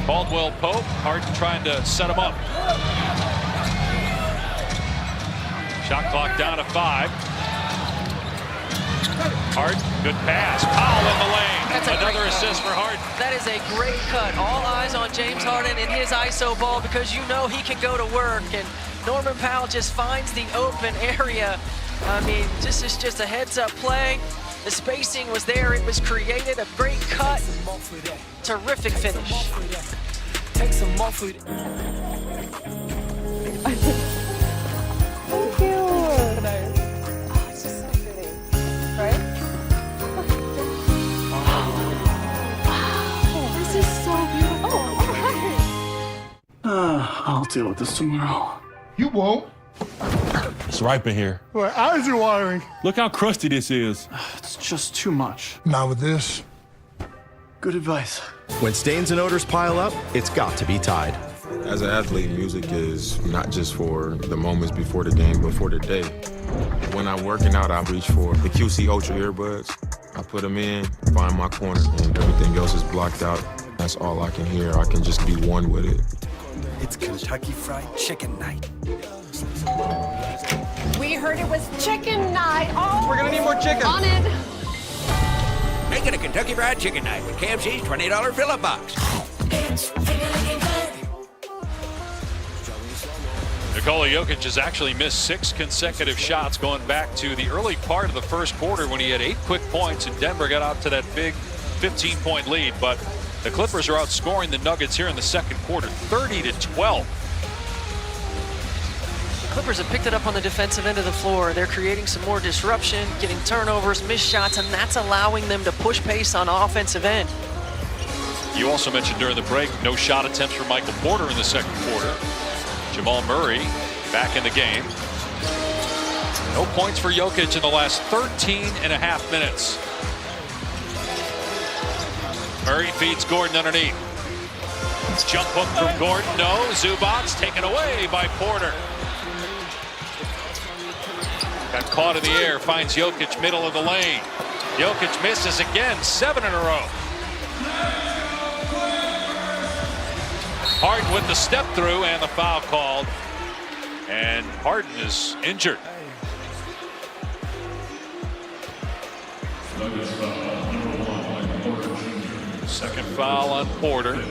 Caldwell Pope. Harden trying to set him up. Shot clock down to 5. Harden, good pass. Powell in the lane. Another assist for Harden. That is a great cut. All eyes on James Harden and his ISO ball because you know he can go to work. And Norman Powell just finds the open area. I mean, this is just a heads-up play. The spacing was there. It was created. A great cut. Terrific finish. Take some more food. Thank you. Oh, it's just so pretty, right? Wow, this is so beautiful. Oh, I'll deal with this tomorrow. You won't. It's ripe in here. My eyes are watering. Look how crusty this is. It's just too much. Not with this. Good advice. When stains and odors pile up, it's got to be Tide. As an athlete, music is not just for the moments before the game, but for the day. When I'm working out, I reach for the QC Ultra earbuds. I put them in, find my corner, and everything else is blocked out. That's all I can hear. I can just be one with it. It's Kentucky Fried Chicken Night. We heard it was chicken night. Oh, We're gonna need more chicken. On it. Make it a Kentucky Fried Chicken Night with KFC's $20 fill-up box. Nikola Jokic has actually missed 6 consecutive shots going back to the early part of the first quarter when he had 8 quick points and Denver got out to that big 15-point lead. But the Clippers are outscoring the Nuggets here in the second quarter, 30-12. The Clippers have picked it up on the defensive end of the floor. They're creating some more disruption, getting turnovers, missed shots, and that's allowing them to push pace on offensive end. You also mentioned during the break, no shot attempts for Michael Porter in the second quarter. Jamal Murray back in the game. No points for Jokic in the last 13.5 minutes. Murray feeds Gordon underneath. Jump hook from Gordon. No. Zubac taken away by Porter. Got caught in the air. Finds Jokic middle of the lane. Jokic misses again. 7 in a row. Harden with the step through and the foul called. And Harden is injured. Second foul on Porter.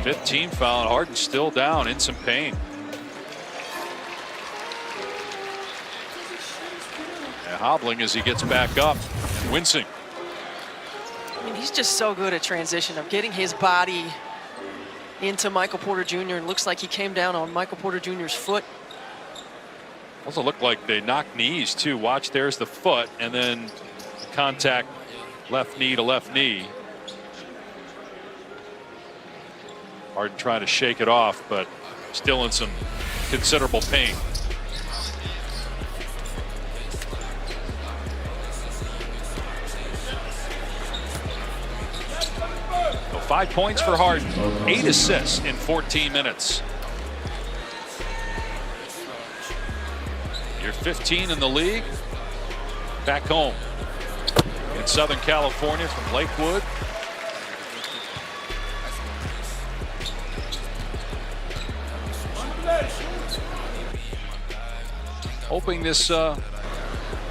15 foul, and Harden still down in some pain. And hobbling as he gets back up and wincing. I mean, he's just so good at transition of getting his body into Michael Porter Jr. and looks like he came down on Michael Porter Jr.'s foot. Also looked like they knocked knees too. Watch, there's the foot, and then contact left knee to left knee. Harden trying to shake it off, but still in some considerable pain. So 5 points for Harden, 8 assists in 14 minutes. You're 15 in the league. Back home in Southern California from Lakewood. Hoping this,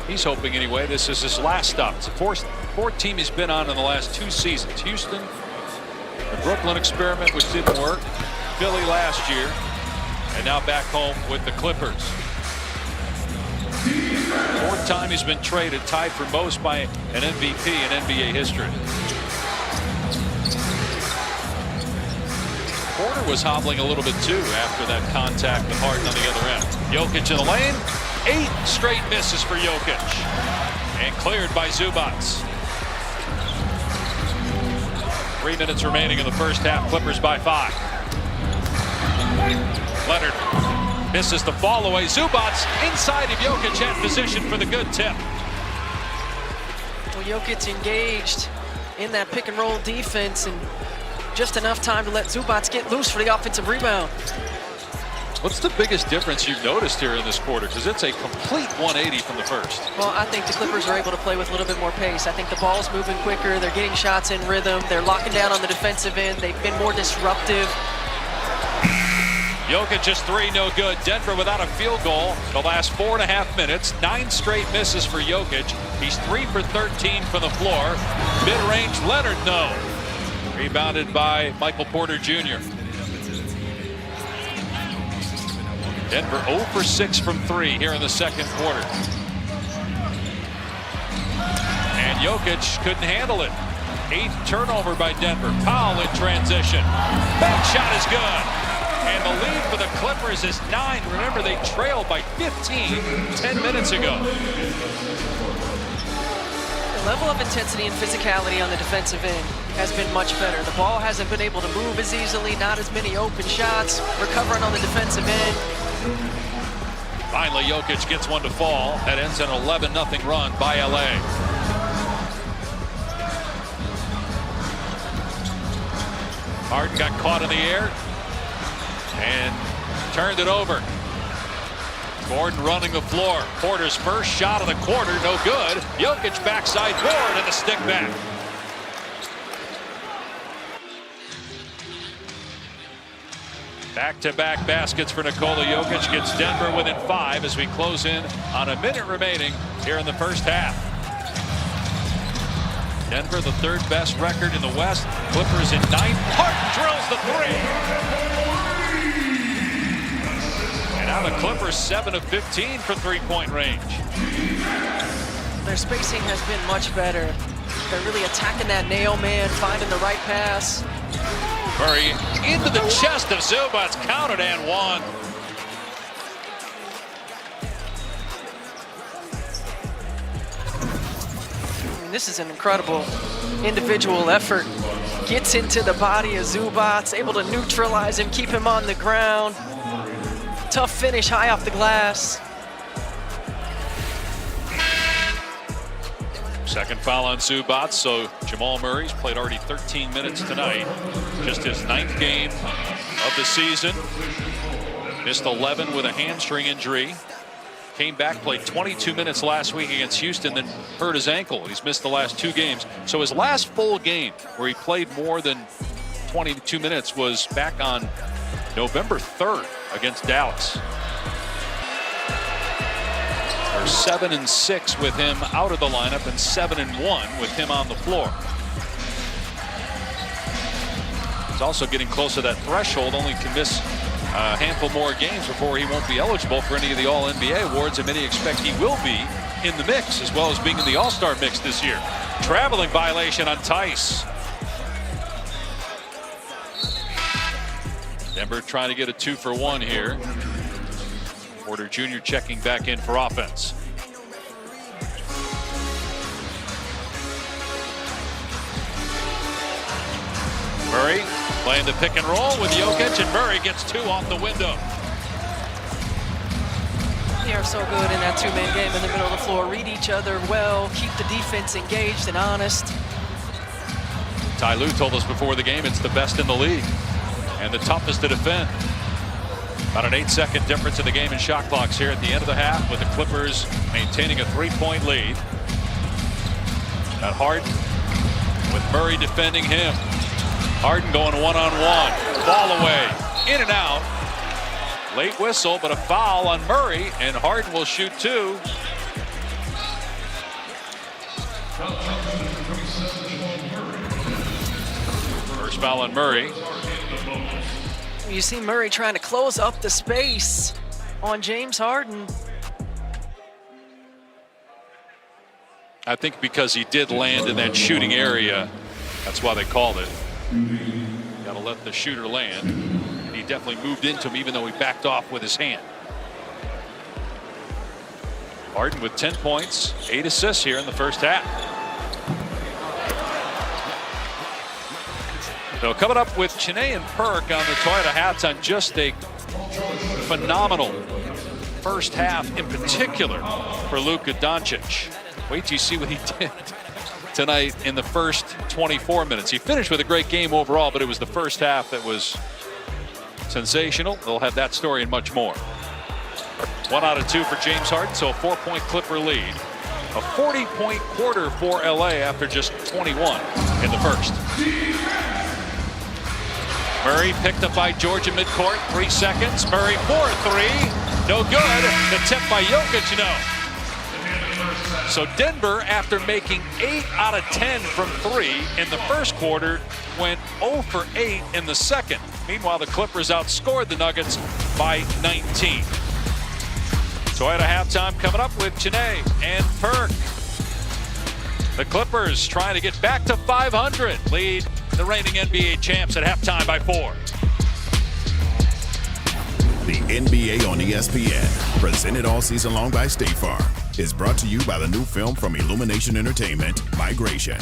he's hoping anyway, this is his last stop. It's the fourth team he's been on in the last 2 seasons. Houston, the Brooklyn experiment, which didn't work. Philly last year, and now back home with the Clippers. 4th time he's been traded, tied for most by an MVP in NBA history. Porter was hobbling a little bit too after that contact with Harden on the other end. Jokic in the lane. 8 straight misses for Jokic. And cleared by Zubac. 3 minutes remaining in the first half. Clippers by 5. Leonard misses the fall away. Zubac inside of Jokic at position for the good tip. Well, Jokic engaged in that pick and roll defense and just enough time to let Zubac get loose for the offensive rebound. What's the biggest difference you've noticed here in this quarter? Because it's a complete 180 from the first. Well, I think the Clippers are able to play with a little bit more pace. I think the ball's moving quicker. They're getting shots in rhythm. They're locking down on the defensive end. They've been more disruptive. Jokic just 3, no good. Denver without a field goal the last 4.5 minutes. 9 straight misses for Jokic. He's 3 for 13 from the floor. Mid-range Leonard, no. Rebounded by Michael Porter Jr. Denver 0 for 6 from 3 here in the second quarter. And Jokic couldn't handle it. 8th turnover by Denver. Powell in transition. That shot is good. And the lead for the Clippers is 9. Remember, they trailed by 15 10 minutes ago. The level of intensity and physicality on the defensive end has been much better. The ball hasn't been able to move as easily, not as many open shots, recovering on the defensive end. Finally, Jokic gets one to fall. That ends an 11-0 run by LA. Harden got caught in the air and turned it over. Gordon running the floor. Porter's first shot of the quarter, no good. Jokic backside board and the stick back. Back-to-back baskets for Nikola Jokic. Gets Denver within 5 as we close in on a minute remaining here in the first half. Denver, the 3rd best record in the West. Clippers in 9th. Harden drills the 3. And now the Clippers 7 of 15 from 3-point range. Their spacing has been much better. They're really attacking that nail man, finding the right pass. Murray into the chest of Zubac, counted and one. This is an incredible individual effort. Gets into the body of Zubac, able to neutralize him, keep him on the ground. Tough finish high off the glass. Second foul on Zubac, so Jamal Murray's played already 13 minutes tonight. Just his 9th game of the season. Missed 11 with a hamstring injury. Came back, played 22 minutes last week against Houston, then hurt his ankle. He's missed the last 2 games. So his last full game where he played more than 22 minutes was back on November 3rd against Dallas. They're 7-6 with him out of the lineup and 7-1 with him on the floor. He's also getting close to that threshold, only can miss a handful more games before he won't be eligible for any of the All-NBA awards, and many expect he will be in the mix as well as being in the All-Star mix this year. Traveling violation on Tice. Denver trying to get a 2-for-1 here. Porter Jr. checking back in for offense. Murray playing the pick and roll with Jokic, and Murray gets 2 off the window. They are so good in that 2-man game in the middle of the floor. Read each other well, keep the defense engaged and honest. Ty Lue told us before the game it's the best in the league and the toughest to defend. About an 8-second difference in the game in shot clocks here at the end of the half, with the Clippers maintaining a 3-point lead. Got Harden with Murray defending him. Harden going one-on-one. Ball away. In and out. Late whistle, but a foul on Murray, and Harden will shoot 2. First foul on Murray. You see Murray trying to close up the space on James Harden. I think because he did land in that shooting area, that's why they called it. Got to let the shooter land. And he definitely moved into him even though he backed off with his hand. Harden with 10 points, 8 assists here in the first half. So coming up with Chiney and Perk on the Toyota hats on just a phenomenal first half in particular for Luka Doncic. Wait till you see what he did tonight in the first 24 minutes. He finished with a great game overall, but it was the first half that was sensational. They'll have that story and much more. 1 out of 2 for James Harden, so a 4-point Clipper lead. A 40-point quarter for LA after just 21 in the first. Murray picked up by Georgia midcourt. 3 seconds. Murray 4-3. No good. The tip by Jokic, no. So Denver, after making 8 out of 10 from 3 in the first quarter, went 0 for 8 in the second. Meanwhile, the Clippers outscored the Nuggets by 19. So at a halftime coming up with Janae and Perk. The Clippers trying to get back to 500. Lead the reigning NBA champs at halftime by 4. The NBA on ESPN, presented all season long by State Farm, is brought to you by the new film from Illumination Entertainment, Migration.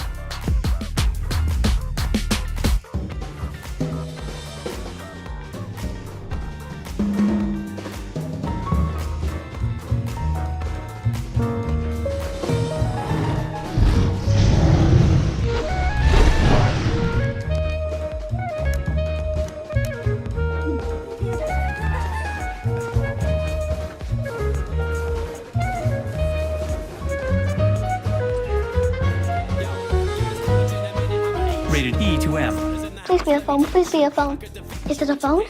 Rated E to M. Please be a phone. Please be a phone. Is it a phone?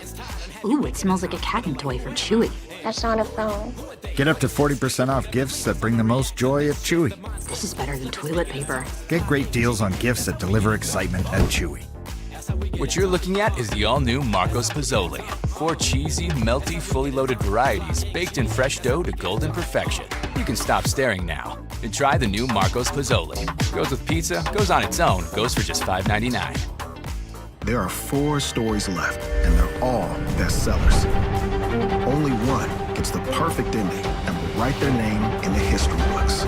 Ooh, it smells like a cat and toy from Chewy. That's not a phone. Get up to 40% off gifts that bring the most joy at Chewy. This is better than toilet paper. Get great deals on gifts that deliver excitement at Chewy. What you're looking at is the all-new Marco's Pozzoli. 4 cheesy, melty, fully loaded varieties baked in fresh dough to golden perfection. You can stop staring now and try the new Marco's Pozzoli. Goes with pizza, goes on its own, goes for just $5.99. There are 4 stories left, and they're all bestsellers. Only one gets the perfect ending and will write their name in the history books.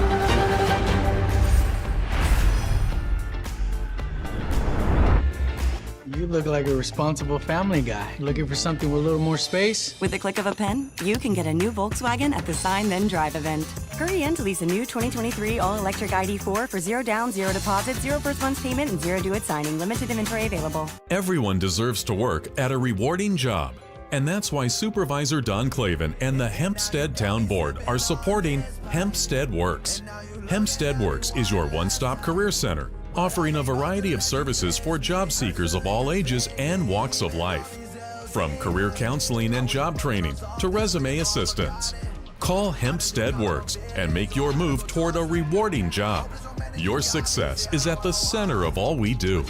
You look like a responsible family guy. Looking for something with a little more space? With the click of a pen, you can get a new Volkswagen at the Sign Then Drive event. Hurry in to lease a new 2023 all-electric ID4 for 0 down, 0 deposit, 0 first month payment, and 0 due at signing. Limited inventory available. Everyone deserves to work at a rewarding job. And that's why Supervisor Don Clavin and the Hempstead Town Board are supporting Hempstead Works. Hempstead Works is your one-stop career center, offering a variety of services for job seekers of all ages and walks of life. From career counseling and job training to resume assistance. Call Hempstead Works and make your move toward a rewarding job. Your success is at the center of all we do.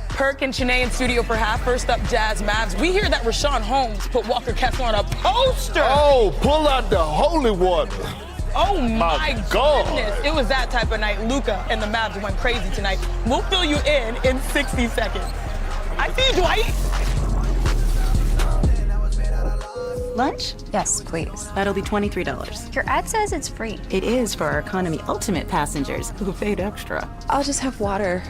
Perk and Janae in studio for half. First up, Jazz Mavs. We hear that Rashawn Holmes put Walker Kessler on a poster. Oh, pull out the holy water. Oh my goodness. It was that type of night. Luka and the Mavs went crazy tonight. We'll fill you in 60 seconds. I see you, Dwight. Lunch? Yes, please. That'll be $23. Your ad says it's free. It is for our Economy Ultimate passengers who paid extra. I'll just have water.